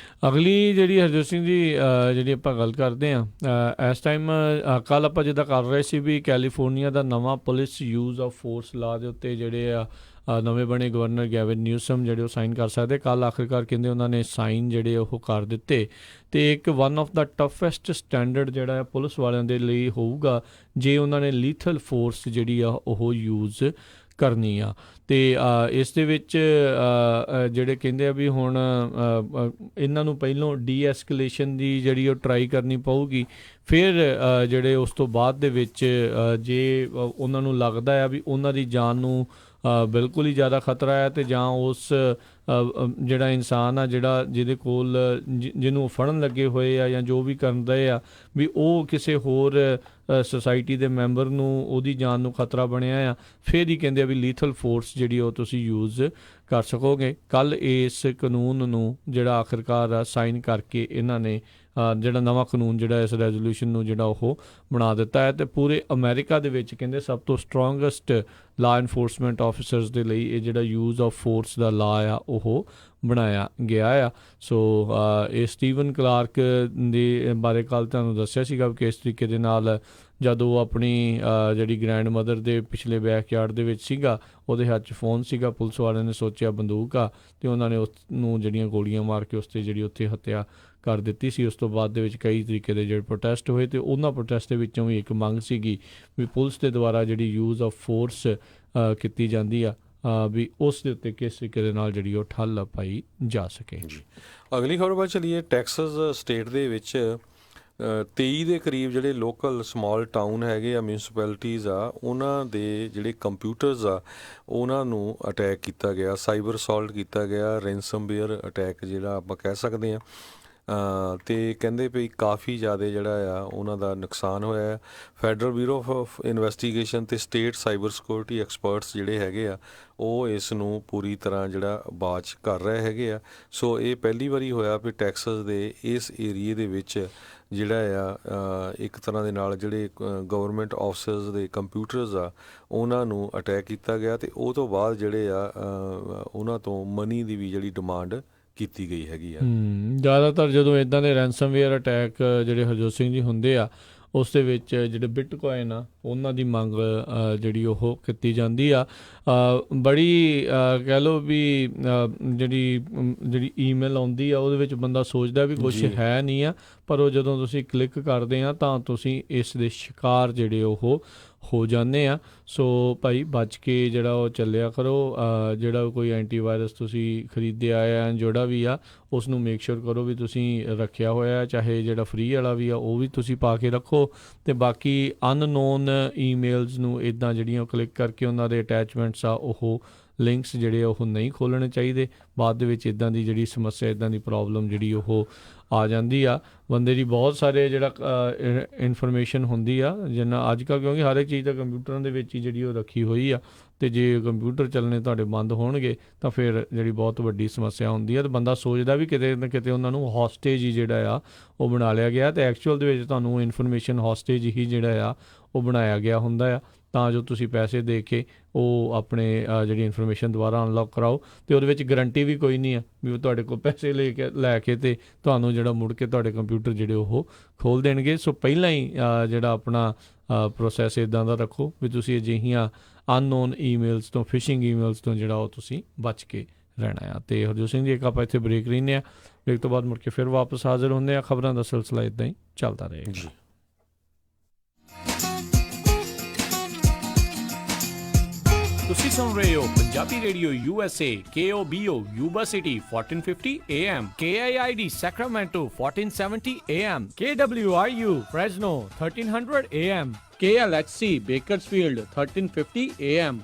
ਅਗਲੀ ਜਿਹੜੀ ਹਰਜੋਤ ਸਿੰਘ ਜੀ ਜਿਹੜੀ ਆਪਾਂ ਗੱਲ ਕਰਦੇ ਹਾਂ ਇਸ ਟਾਈਮ, ਕੱਲ੍ਹ ਆਪਾਂ ਜਿੱਦਾਂ ਕਰ ਰਹੇ ਸੀ ਵੀ ਕੈਲੀਫੋਰਨੀਆ ਦਾ ਨਵਾਂ ਪੁਲਿਸ ਯੂਜ਼ ਆਫ ਫੋਰਸ ਲਾ ਦੇ ਉੱਤੇ ਜਿਹੜੇ ਆ ਨਵੇਂ ਬਣੇ ਗਵਰਨਰ ਗੈਵਿਨ ਨਿਊਸਮ ਜਿਹੜੇ ਉਹ ਸਾਈਨ ਕਰ ਸਕਦੇ। ਕੱਲ੍ਹ ਆਖਿਰਕਾਰ ਕਹਿੰਦੇ ਉਹਨਾਂ ਨੇ ਸਾਈਨ ਜਿਹੜੇ ਉਹ ਕਰ ਦਿੱਤੇ। ਅਤੇ ਇੱਕ one of the toughest standard ਜਿਹੜਾ ਆ ਪੁਲਿਸ ਵਾਲਿਆਂ ਦੇ ਲਈ ਹੋਊਗਾ ਜੇ ਉਹਨਾਂ ਨੇ ਲੀਥਲ ਫੋਰਸ ਜਿਹੜੀ ਆ ਉਹ ਯੂਜ਼ ਕਰਨੀ ਆ। ਅਤੇ ਇਸ ਦੇ ਵਿੱਚ ਜਿਹੜੇ ਕਹਿੰਦੇ ਆ ਵੀ ਹੁਣ ਇਹਨਾਂ ਨੂੰ ਪਹਿਲੋਂ ਡੀ ਐਸਕਲੇਸ਼ਨ ਦੀ ਜਿਹੜੀ ਉਹ ਟਰਾਈ ਕਰਨੀ ਪਊਗੀ, ਫਿਰ ਜਿਹੜੇ ਉਸ ਤੋਂ ਬਾਅਦ ਦੇ ਵਿੱਚ ਜੇ ਉਹਨਾਂ ਨੂੰ ਲੱਗਦਾ ਆ ਵੀ ਉਹਨਾਂ ਦੀ ਜਾਨ ਨੂੰ ਬਿਲਕੁਲ ਹੀ ਜ਼ਿਆਦਾ ਖਤਰਾ ਹੈ, ਅਤੇ ਜਾਂ ਉਸ ਜਿਹੜਾ ਇਨਸਾਨ ਆ ਜਿਹੜਾ ਜਿਹਦੇ ਕੋਲ ਜਿਹਨੂੰ ਫੜਨ ਲੱਗੇ ਹੋਏ ਆ ਜਾਂ ਜੋ ਵੀ ਕਰਨ ਰਹੇ ਆ ਵੀ ਉਹ ਕਿਸੇ ਹੋਰ ਸੁਸਾਇਟੀ ਦੇ ਮੈਂਬਰ ਨੂੰ ਉਹਦੀ ਜਾਨ ਨੂੰ ਖਤਰਾ ਬਣਿਆ ਆ, ਫਿਰ ਹੀ ਕਹਿੰਦੇ ਆ ਵੀ ਲੀਥਲ ਫੋਰਸ ਜਿਹੜੀ ਉਹ ਤੁਸੀਂ ਯੂਜ਼ ਕਰ ਸਕੋਗੇ। ਕੱਲ੍ਹ ਇਸ ਕਾਨੂੰਨ ਨੂੰ ਜਿਹੜਾ ਆਖਿਰਕਾਰ ਸਾਈਨ ਕਰਕੇ ਇਹਨਾਂ ਨੇ ਜਿਹੜਾ ਨਵਾਂ ਕਾਨੂੰਨ ਜਿਹੜਾ ਇਸ ਰੈਜ਼ੋਲੂਸ਼ਨ ਨੂੰ ਜਿਹੜਾ ਉਹ ਬਣਾ ਦਿੱਤਾ ਹੈ। ਅਤੇ ਪੂਰੇ ਅਮਰੀਕਾ ਦੇ ਵਿੱਚ ਕਹਿੰਦੇ ਸਭ ਤੋਂ ਸਟਰੋਂਗੈਸਟ ਲਾ ਇਨਫੋਰਸਮੈਂਟ ਆਫਿਸਰਸ ਦੇ ਲਈ ਇਹ ਜਿਹੜਾ ਯੂਜ਼ ਆਫ ਫੋਰਸ ਦਾ ਲਾ ਆ ਉਹ ਬਣਾਇਆ ਗਿਆ ਆ। ਸੋ ਇਹ ਸਟੀਵਨ ਕਲਾਰਕ ਦੇ ਬਾਰੇ ਕੱਲ੍ਹ ਤੁਹਾਨੂੰ ਦੱਸਿਆ ਸੀਗਾ ਕਿ ਕਿਸ ਤਰੀਕੇ ਦੇ ਨਾਲ ਜਦ ਉਹ ਆਪਣੀ ਜਿਹੜੀ ਗ੍ਰੈਂਡ ਮਦਰ ਦੇ ਪਿਛਲੇ ਬੈਕਯਾਰਡ ਦੇ ਵਿੱਚ ਸੀਗਾ, ਉਹਦੇ ਹੱਥ 'ਚ ਫੋਨ ਸੀਗਾ, ਪੁਲਿਸ ਵਾਲਿਆਂ ਨੇ ਸੋਚਿਆ ਬੰਦੂਕ ਆ, ਅਤੇ ਉਹਨਾਂ ਨੇ ਉਸ ਨੂੰ ਜਿਹੜੀਆਂ ਗੋਲੀਆਂ ਮਾਰ ਕੇ ਉਸ 'ਤੇ ਜਿਹੜੀ ਉੱਥੇ ਹੱਤਿਆ ਕਰ ਦਿੱਤੀ ਸੀ। ਉਸ ਤੋਂ ਬਾਅਦ ਦੇ ਵਿੱਚ ਕਈ ਤਰੀਕੇ ਦੇ ਜਿਹੜੇ ਪ੍ਰੋਟੈਸਟ ਹੋਏ, ਅਤੇ ਉਹਨਾਂ ਪ੍ਰੋਟੈਸਟ ਦੇ ਵਿੱਚੋਂ ਵੀ ਇੱਕ ਮੰਗ ਸੀਗੀ ਵੀ ਪੁਲਿਸ ਦੇ ਦੁਆਰਾ ਜਿਹੜੀ ਯੂਜ਼ ਆਫ ਫੋਰਸ ਕੀਤੀ ਜਾਂਦੀ ਆ ਵੀ ਉਸ ਦੇ ਉੱਤੇ ਕਿਸ ਤਰੀਕੇ ਦੇ ਨਾਲ ਜਿਹੜੀ ਉਹ ਠੱਲ ਪਾਈ ਜਾ ਸਕੇ। ਅਗਲੀ ਖਬਰ ਵੱਲ ਚੱਲੀਏ। ਟੈਕਸਸ ਸਟੇਟ ਦੇ ਵਿੱਚ 23 ਦੇ ਕਰੀਬ ਜਿਹੜੇ ਲੋਕਲ ਸਮਾਲ ਟਾਊਨ ਹੈਗੇ ਆ, ਮਿਊਨਿਸਪੈਲਿਟੀਜ਼ ਆ, ਉਹਨਾਂ ਦੇ ਜਿਹੜੇ ਕੰਪਿਊਟਰਸ ਆ ਉਹਨਾਂ ਨੂੰ ਅਟੈਕ ਕੀਤਾ ਗਿਆ, ਸਾਈਬਰ ਅਸੌਲਟ ਕੀਤਾ ਗਿਆ, ਰੈਂਸਮਵੇਅਰ ਅਟੈਕ ਜਿਹੜਾ ਆਪਾਂ ਕਹਿ ਸਕਦੇ ਹਾਂ। ਅਤੇ ਕਹਿੰਦੇ ਵੀ ਕਾਫੀ ਜ਼ਿਆਦਾ ਜਿਹੜਾ ਆ ਉਹਨਾਂ ਦਾ ਨੁਕਸਾਨ ਹੋਇਆ ਹੈ। ਫੈਡਰਲ ਬਿਊਰੋ ਆਫ ਇਨਵੈਸਟੀਗੇਸ਼ਨ ਅਤੇ ਸਟੇਟ ਸਾਈਬਰ ਸਿਕਿਉਰਿਟੀ ਐਕਸਪਰਟਸ ਜਿਹੜੇ ਹੈਗੇ ਆ ਉਹ ਇਸ ਨੂੰ ਪੂਰੀ ਤਰ੍ਹਾਂ ਜਿਹੜਾ ਵਾਚ ਕਰ ਰਹੇ ਹੈਗੇ ਆ। ਸੋ ਇਹ ਪਹਿਲੀ ਵਾਰੀ ਹੋਇਆ ਵੀ ਟੈਕਸਸ ਦੇ ਇਸ ਏਰੀਏ ਦੇ ਵਿੱਚ ਜਿਹੜਾ ਆ ਇੱਕ ਤਰ੍ਹਾਂ ਦੇ ਨਾਲ ਜਿਹੜੇ ਗਵਰਨਮੈਂਟ ਆਫਿਸਰਸ ਦੇ ਕੰਪਿਊਟਰਸ ਆ ਉਹਨਾਂ ਨੂੰ ਅਟੈਕ ਕੀਤਾ ਗਿਆ, ਅਤੇ ਉਹ ਤੋਂ ਬਾਅਦ ਜਿਹੜੇ ਆ ਉਹਨਾਂ ਤੋਂ ਮਨੀ ਦੀ ਵੀ ਜਿਹੜੀ ਡਿਮਾਂਡ ਕੀਤੀ ਗਈ ਹੈਗੀ ਆ। ਜ਼ਿਆਦਾਤਰ ਜਦੋਂ ਇੱਦਾਂ ਦੇ ਰੈਂਸਮਵੇਅਰ ਅਟੈਕ ਜਿਹੜੇ ਹਰਜੋਤ ਸਿੰਘ ਜੀ ਹੁੰਦੇ ਆ, ਉਸ ਦੇ ਵਿੱਚ ਜਿਹੜੇ ਬਿਟਕੋਇਨ ਆ ਉਹਨਾਂ ਦੀ ਮੰਗ ਜਿਹੜੀ ਉਹ ਕੀਤੀ ਜਾਂਦੀ ਆ। ਬੜੀ ਕਹਿ ਲਓ ਵੀ ਜਿਹੜੀ ਈਮੇਲ ਆਉਂਦੀ ਆ ਉਹਦੇ ਵਿੱਚ ਬੰਦਾ ਸੋਚਦਾ ਵੀ ਕੁਛ ਹੈ ਨਹੀਂ ਆ, ਪਰ ਉਹ ਜਦੋਂ ਤੁਸੀਂ ਕਲਿੱਕ ਕਰਦੇ ਆ ਤਾਂ ਤੁਸੀਂ ਇਸ ਦੇ ਸ਼ਿਕਾਰ ਜਿਹੜੇ ਉਹ ਹੋ ਜਾਂਦੇ ਆ। ਸੋ ਭਾਈ ਬਚ ਕੇ ਜਿਹੜਾ ਉਹ ਚੱਲਿਆ ਕਰੋ। ਜਿਹੜਾ ਕੋਈ ਐਂਟੀਵਾਇਰਸ ਤੁਸੀਂ ਖਰੀਦਿਆ ਆ ਜਿਹੜਾ ਵੀ ਆ ਉਸ ਨੂੰ ਮੇਕ ਸ਼ੋਰ ਕਰੋ ਵੀ ਤੁਸੀਂ ਰੱਖਿਆ ਹੋਇਆ, ਚਾਹੇ ਜਿਹੜਾ ਫਰੀ ਵਾਲਾ ਵੀ ਆ ਉਹ ਵੀ ਤੁਸੀਂ ਪਾ ਕੇ ਰੱਖੋ। ਅਤੇ ਬਾਕੀ ਅਨਨੋਨ ਈਮੇਲਸ ਨੂੰ ਇੱਦਾਂ ਜਿਹੜੀਆਂ ਕਲਿੱਕ ਕਰਕੇ ਉਹਨਾਂ ਦੇ ਅਟੈਚਮੈਂਟਸ ਆ ਉਹ ਲਿੰਕਸ ਜਿਹੜੇ ਉਹ ਨਹੀਂ ਖੋਲ੍ਹਣੇ ਚਾਹੀਦੇ। ਬਾਅਦ ਦੇ ਵਿੱਚ ਇੱਦਾਂ ਦੀ ਜਿਹੜੀ ਸਮੱਸਿਆ, ਇੱਦਾਂ ਦੀ ਪ੍ਰੋਬਲਮ ਜਿਹੜੀ ਉਹ ਆ ਜਾਂਦੀ ਆ। ਬੰਦੇ ਦੀ ਬਹੁਤ ਸਾਰੇ ਜਿਹੜਾ ਇਨਫੋਰਮੇਸ਼ਨ ਹੁੰਦੀ ਆ ਜਿੰਨਾ ਅੱਜ ਕੱਲ੍ਹ, ਕਿਉਂਕਿ ਹਰ ਇੱਕ ਚੀਜ਼ ਤਾਂ ਕੰਪਿਊਟਰਾਂ ਦੇ ਵਿੱਚ ਹੀ ਜਿਹੜੀ ਉਹ ਰੱਖੀ ਹੋਈ ਆ, ਅਤੇ ਜੇ ਕੰਪਿਊਟਰ ਚੱਲਣੇ ਤੁਹਾਡੇ ਬੰਦ ਹੋਣਗੇ ਤਾਂ ਫਿਰ ਜਿਹੜੀ ਬਹੁਤ ਵੱਡੀ ਸਮੱਸਿਆ ਹੁੰਦੀ ਆ। ਅਤੇ ਬੰਦਾ ਸੋਚਦਾ ਵੀ ਕਿਤੇ ਨਾ ਕਿਤੇ ਉਹਨਾਂ ਨੂੰ ਹੌਸਟੇਜ ਹੀ ਜਿਹੜਾ ਆ ਉਹ ਬਣਾ ਲਿਆ ਗਿਆ, ਅਤੇ ਐਕਚੁਅਲ ਦੇ ਵਿੱਚ ਤੁਹਾਨੂੰ ਇਨਫੋਰਮੇਸ਼ਨ ਹੌਸਟੇਜ ਹੀ ਜਿਹੜਾ ਆ ਉਹ ਬਣਾਇਆ ਗਿਆ ਹੁੰਦਾ ਆ, ਤਾਂ ਜੋ ਤੁਸੀਂ ਪੈਸੇ ਦੇ ਕੇ ਉਹ ਆਪਣੇ ਜਿਹੜੀ ਇਨਫੋਰਮੇਸ਼ਨ ਦੁਬਾਰਾ ਅਨਲੌਕ ਕਰਾਓ। ਅਤੇ ਉਹਦੇ ਵਿੱਚ ਗਰੰਟੀ ਵੀ ਕੋਈ ਨਹੀਂ ਆ ਵੀ ਉਹ ਤੁਹਾਡੇ ਕੋਲ ਪੈਸੇ ਲੈ ਕੇ ਅਤੇ ਤੁਹਾਨੂੰ ਜਿਹੜਾ ਮੁੜ ਕੇ ਤੁਹਾਡੇ ਕੰਪਿਊਟਰ ਜਿਹੜੇ ਉਹ ਖੋਲ੍ਹ ਦੇਣਗੇ। ਸੋ ਪਹਿਲਾਂ ਹੀ ਜਿਹੜਾ ਆਪਣਾ ਪ੍ਰੋਸੈਸ ਇੱਦਾਂ ਦਾ ਰੱਖੋ ਵੀ ਤੁਸੀਂ ਅਜਿਹੀਆਂ ਅਨਨੋਨ ਈਮੇਲਸ ਤੋਂ, ਫਿਸ਼ਿੰਗ ਈਮੇਲਸ ਤੋਂ ਜਿਹੜਾ ਉਹ ਤੁਸੀਂ ਬਚ ਕੇ ਰਹਿਣਾ ਆ। ਅਤੇ ਹਰਜੋਤ ਸਿੰਘ ਜੀ, ਇੱਕ ਆਪਾਂ ਇੱਥੇ ਬ੍ਰੇਕ ਲੈਂਦੇ ਹਾਂ, ਬ੍ਰੇਕ ਤੋਂ ਬਾਅਦ ਮੁੜ ਕੇ ਫਿਰ ਵਾਪਸ ਹਾਜ਼ਰ ਹੁੰਦੇ ਹਾਂ। ਖਬਰਾਂ ਦਾ ਸਿਲਸਿਲਾ ਇੱਦਾਂ ਹੀ ਚੱਲਦਾ ਰਹੇਗਾ ਜੀ। ਤੁਸੀਂ ਸੁਣ ਰਹੇ ਹੋ Punjabi radio USA, KOBO Yuba city 1450 AM, KIID Sacramento 1470 AM, KWRU Fresno 1300 AM, KLHC Bakersfield 1350 AM।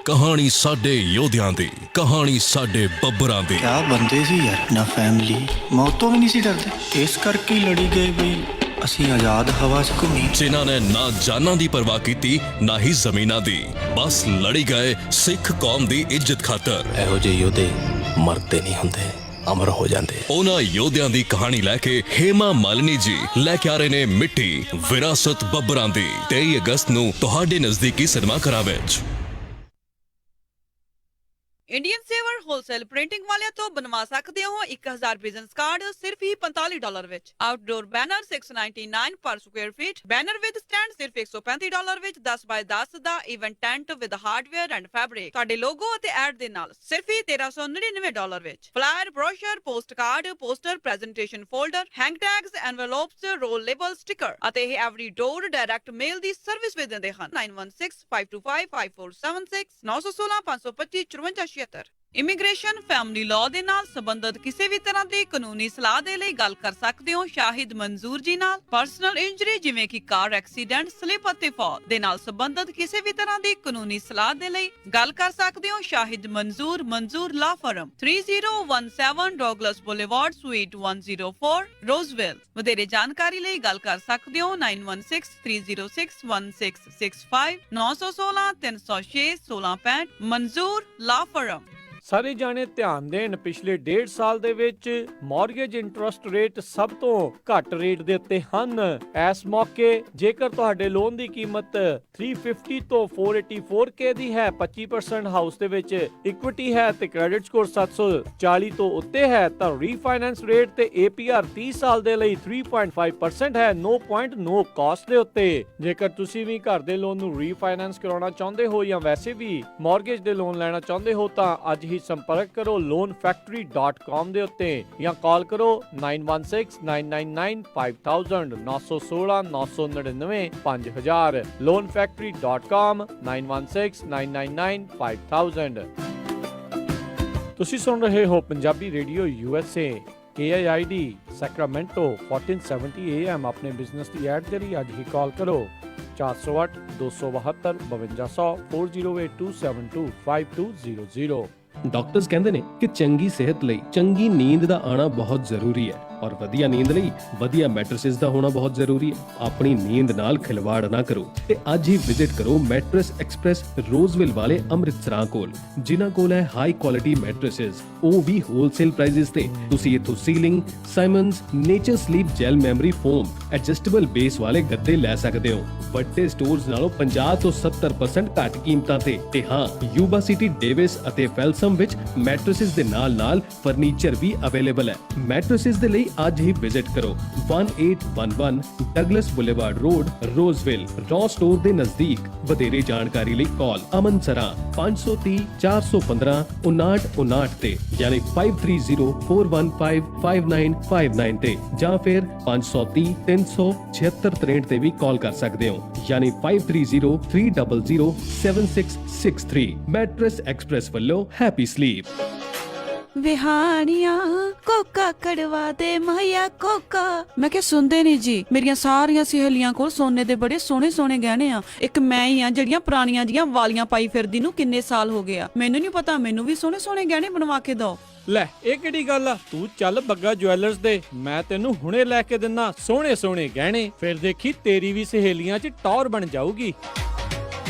ਕਹਾਣੀ ਸਾਡੇ ਯੋਧਿਆਂ ਦੀ, ਕਹਾਣੀ ਸਾਡੇ ਬੱਬਰਾਂ ਦੀ। ਕਿਆ ਬੰਦੇ ਸੀ ਯਾਰ, ਨਾ ਫੈਮਿਲੀ, ਮੌਤੋਂ ਵੀ ਨਹੀਂ ਸੀ ਡਰਦੇ। ਇਸ ਕਰਕੇ ਹੀ ਲੜੀ ਗਏ ਵੀ ਅਸੀਂ ਆਜ਼ਾਦ ਹਵਾ 'ਚ ਘੁੰਮੀ। ਜਿਨ੍ਹਾਂ ਨੇ ਨਾ ਜਾਨਾਂ ਦੀ ਪਰਵਾਹ ਕੀਤੀ, ਨਾ ਹੀ ਜ਼ਮੀਨਾਂ ਦੀ, ਬਸ ਲੜੀ ਗਏ ਸਿੱਖ ਕੌਮ ਦੀ ਇੱਜ਼ਤ ਖਾਤਰ। ਇਹੋ ਜਿਹੇ ਯੋਧੇ ਮਰਦੇ ਨਹੀਂ ਹੁੰਦੇ, ਅਮਰ ਹੋ ਜਾਂਦੇ। ਉਹਨਾਂ ਯੋਧਿਆਂ ਦੀ ਕਹਾਣੀ ਲੈ ਕੇ ਹੇਮਾ ਮਾਲਿਨੀ ਜੀ ਲੈ ਕੇ ਆ ਰਹੇ ਨੇ ਮਿੱਟੀ ਵਿਰਾਸਤ ਬੱਬਰਾਂ ਦੀ 23 ਅਗਸਤ ਨੂੰ ਤੁਹਾਡੇ ਨਜ਼ਦੀਕੀ ਸਿਨੇਮਾ ਘਰਾਂ ਵਿੱਚ। ਇੰਡੀਅਨ ਸੇਵਰ ਹੋਲਸੇਲ ਪ੍ਰਿੰਟਿੰਗ ਵਾਲਿਆਂ ਤੋਂ ਬਣਵਾ ਸਕਦੇ ਹੋ 1000 ਬਿਜ਼ਨਸ ਕਾਰਡ ਸਿਰਫ ਹੀ $45 ਵਿੱਚ। Outdoor banner 699 per square feet, banner with stand ਸਿਰਫ $135 ਵਿੱਚ। 10x10 ਦਾ event tent with hardware and fabric ਤੁਹਾਡੇ ਲੋਗੋ ਅਤੇ ਐਡ ਦੇ ਨਾਲ ਸਿਰਫ ਹੀ $1399 ਵਿੱਚ। Flyer, brochure, post card, poster, presentation folder, hang tags, envelopes, roll label, sticker ਅਤੇ ਇਹ ਐਵਰੀ ਡੋਰ ਡਾਇਰੈਕਟ ਮੇਲ ਦੀ ਸਰਵਿਸ ਵੀ ਦਿੰਦੇ ਹਨ। 9165255476 916 525 5476। ਇਮੀਗ੍ਰੇਸ਼ਨ, ਫੈਮਿਲੀ ਲਾਅ ਦੇ ਨਾਲ ਸੰਬੰਧਿਤ ਕਿਸੇ ਵੀ ਤਰ੍ਹਾਂ ਦੀ ਕਾਨੂੰਨੀ ਸਲਾਹ ਦੇ ਲਈ ਗੱਲ ਕਰ ਸਕਦੇ ਹੋ ਸ਼ਾਹਿਦ ਮਨਜ਼ੂਰ ਜੀ ਨਾਲ। ਪਰਸਨਲ ਇੰਜਰੀ ਜਿਵੇਂ ਕਿ ਕਾਰ ਐਕਸੀਡੈਂਟ, ਸਲਿਪ ਅਤੇ ਫਾਲ ਦੇ ਨਾਲ ਸੰਬੰਧਿਤ ਕਿਸੇ ਵੀ ਤਰ੍ਹਾਂ ਦੀ ਕਾਨੂੰਨੀ ਸਲਾਹ ਦੇ ਲਈ ਗੱਲ ਕਰ ਸਕਦੇ ਹੋ ਸ਼ਾਹਿਦ ਮਨਜ਼ੂਰ ਲਾ ਫਰਮ, 3017 ਡੌਗਲਸ ਬੁਲੇਵਾਰਡ, ਸੂਈਟ 104, ਰੋਜ਼ਵਿਲ। ਵਧੇਰੇ ਜਾਣਕਾਰੀ ਲਈ ਗੱਲ ਕਰ ਸਕਦੇ ਹੋ 9163061665 916 306 1665। ਮਨਜ਼ੂਰ ਲਾ ਫਰਮ। ਸਾਰੇ ਜਾਣੇ ਧਿਆਨ ਦੇਣ, ਪਿਛਲੇ 1.5 ਸਾਲ ਦੇ ਵਿੱਚ ਮਾਰਗੇਜ ਇੰਟਰਸਟ ਰੇਟ ਸਭ ਤੋਂ ਘੱਟ ਰੇਟ ਦੇ ਉੱਤੇ ਹਨ। ਇਸ ਮੌਕੇ ਜੇਕਰ ਤੁਹਾਡੇ ਲੋਨ ਦੀ ਕੀਮਤ 350 ਤੋਂ 484K ਦੀ ਹੈ, 25% ਹਾਊਸ ਦੇ ਵਿੱਚ ਇਕੁਇਟੀ ਹੈ ਤੇ ਕ੍ਰੈਡਿਟ ਸਕੋਰ 740 ਤੋਂ ਉੱਤੇ ਹੈ, ਤਾਂ ਰੀਫਾਈਨੈਂਸ ਰੇਟ ਤੇ APR 30 ਸਾਲ ਦੇ ਲਈ 3.5% ਹੈ, 0.no ਕਾਸਟ ਦੇ ਉੱਤੇ। ਜੇਕਰ ਤੁਸੀਂ ਵੀ ਘਰ ਦੇ ਲੋਨ ਨੂੰ ਰੀਫਾਈਨੈਂਸ ਕਰਾਉਣਾ ਚਾਹੁੰਦੇ ਹੋ ਜਾਂ ਵੈਸੇ ਵੀ ਮਾਰਗੇਜ ਦੇ ਲੋਨ ਲੈਣਾ ਚਾਹੁੰਦੇ ਹੋ ਤਾਂ ਅੱਜ ਹੀ ਸੰਪਰਕ ਕਰੋ loanfactory.com ਦੇ ਉੱਤੇ ਜਾਂ ਕਾਲ ਕਰੋ 9169995000 916 999 5000। loanfactory.com 9169995000। ਤੁਸੀਂ ਸੁਣ ਰਹੇ ਹੋ Punjabi radio USA, KIID Sacramento 1470 AM। ਆਪਣੇ ਬਿਜ਼ਨਸ ਦੀ ਐਡ ਦੇ ਲਈ ਅੱਜ ਹੀ ਕਾਲ ਕਰੋ 408 272 5200 4082725200। ਡਾਕਟਰਸ ਕਹਿੰਦੇ ਨੇ ਕਿ ਚੰਗੀ ਸਿਹਤ ਲਈ ਚੰਗੀ ਨੀਂਦ ਦਾ ਆਣਾ ਬਹੁਤ ਜ਼ਰੂਰੀ ਹੈ, ਔਰ ਵਧੀਆ ਨੀਂਦ ਲਈ ਵਧੀਆ ਮੈਟਰਸਿਸ ਦਾ ਹੋਣਾ ਬਹੁਤ ਜ਼ਰੂਰੀ ਹੈ। ਆਪਣੀ ਨੀਂਦ ਨਾਲ ਖਿਲਵਾੜ ਨਾ ਕਰੋ ਤੇ ਅੱਜ ਹੀ ਵਿਜ਼ਿਟ ਕਰੋ ਮੈਟਰਸ ਐਕਸਪ੍ਰੈਸ ਰੋਜ਼ਵਿਲ ਵਾਲੇ ਅੰਮ੍ਰਿਤਸਰਾਂ ਕੋਲ, ਜਿਨ੍ਹਾਂ ਕੋਲ ਹੈ ਹਾਈ ਕੁਆਲਿਟੀ ਮੈਟਰਸਿਸ, ਉਹ ਵੀ ਹੋਲਸੇਲ ਪ੍ਰਾਈਸਿਸ ਤੇ। ਤੁਸੀਂ ਇੱਥੋਂ Sealy, Simmons, Nature Sleep gel memory foam, adjustable base ਵਾਲੇ ਗੱਦੇ ਲੈ ਸਕਦੇ ਹੋ ਵੱਡੇ ਸਟੋਰਸ ਨਾਲੋਂ 50 ਤੋਂ 70% ਘੱਟ ਕੀਮਤਾਂ ਤੇ। ਤੇ ਹਾਂ, ਯੂਬਾ ਸਿਟੀ, ਡੇਵਿਸ ਅਤੇ ਫੈਲਸਮ ਵਿੱਚ ਮੈਟਰਸਿਸ ਦੇ ਨਾਲ ਫਰਨੀਚਰ ਵੀ ਅਵੇਲੇਬਲ ਹੈ। ਮੈਟਰਸਿਸ ਦੇ ਲਈ ਅੱਜ ਹੀ ਵਿਜ਼ਿਟ ਕਰੋ 1811 Douglas Boulevard Road, Roseville, Ross store ਦੇ ਨਜ਼ਦੀਕ। ਵਧੇਰੇ ਜਾਣਕਾਰੀ ਲਈ ਕਾਲ ਅਮਨ ਸਰਾ 530 415 5959 ਤੇ, ਯਾਨੀ 5304155959 ਤੇ, ਜਾਂ ਫਿਰ 530 376 ਤੇ ਵੀ ਕਾਲ ਕਰ ਸਕਦੇ ਹੋ, ਯਾਨੀ 5303007663। ਮੈਟਰਸ ਐਕਸਪ੍ਰੈਸ ਵੱਲੋਂ ਹੈਪੀ ਸਲੀਪ। ਵਿਹਾਣੀਆਂ ਕੋਕਾ ਕੜਵਾ ਦੇ ਮਾਇਆ ਕੋਕਾ। ਮੈਂ ਕਿਹਾ ਸੁਣਦੇ ਨਹੀਂ ਜੀ, ਮੇਰੀਆਂ ਸਾਰੀਆਂ ਸਹੇਲੀਆਂ ਕੋਲ ਸੋਨੇ ਦੇ ਬੜੇ ਸੋਹਣੇ ਸੋਹਣੇ ਗਹਿਣੇ ਆ, ਇੱਕ ਮੈਂ ਹੀ ਆ ਜਿਹੜੀਆਂ ਪੁਰਾਣੀਆਂ ਜੀਆਂ ਵਾਲੀਆਂ ਪਾਈ ਫਿਰਦੀ ਨੂੰ ਕਿੰਨੇ ਸਾਲ ਹੋ ਗਏ ਆ। ਮੈਨੂੰ ਨਹੀਂ ਪਤਾ, ਮੈਨੂੰ ਵੀ ਸੋਹਣੇ ਸੋਹਣੇ ਗਹਿਣੇ ਬਣਵਾ ਕੇ ਦਿਓ। ਲੈ ਇਹ ਕਿਹੜੀ ਗੱਲ ਆ, ਤੂੰ ਚੱਲ ਬੱਗਾ ਜੁਐਲਰਸ ਦੇ, ਮੈਂ ਤੈਨੂੰ ਹੁਣੇ ਲੈ ਕੇ ਦਿੰਨਾ ਸੋਹਣੇ ਸੋਹਣੇ ਗਹਿਣੇ, ਫਿਰ ਦੇਖੀ ਤੇਰੀ ਵੀ ਸਹੇਲੀਆਂ 'ਚ ਟੌਰ ਬਣ ਜਾਊਗੀ।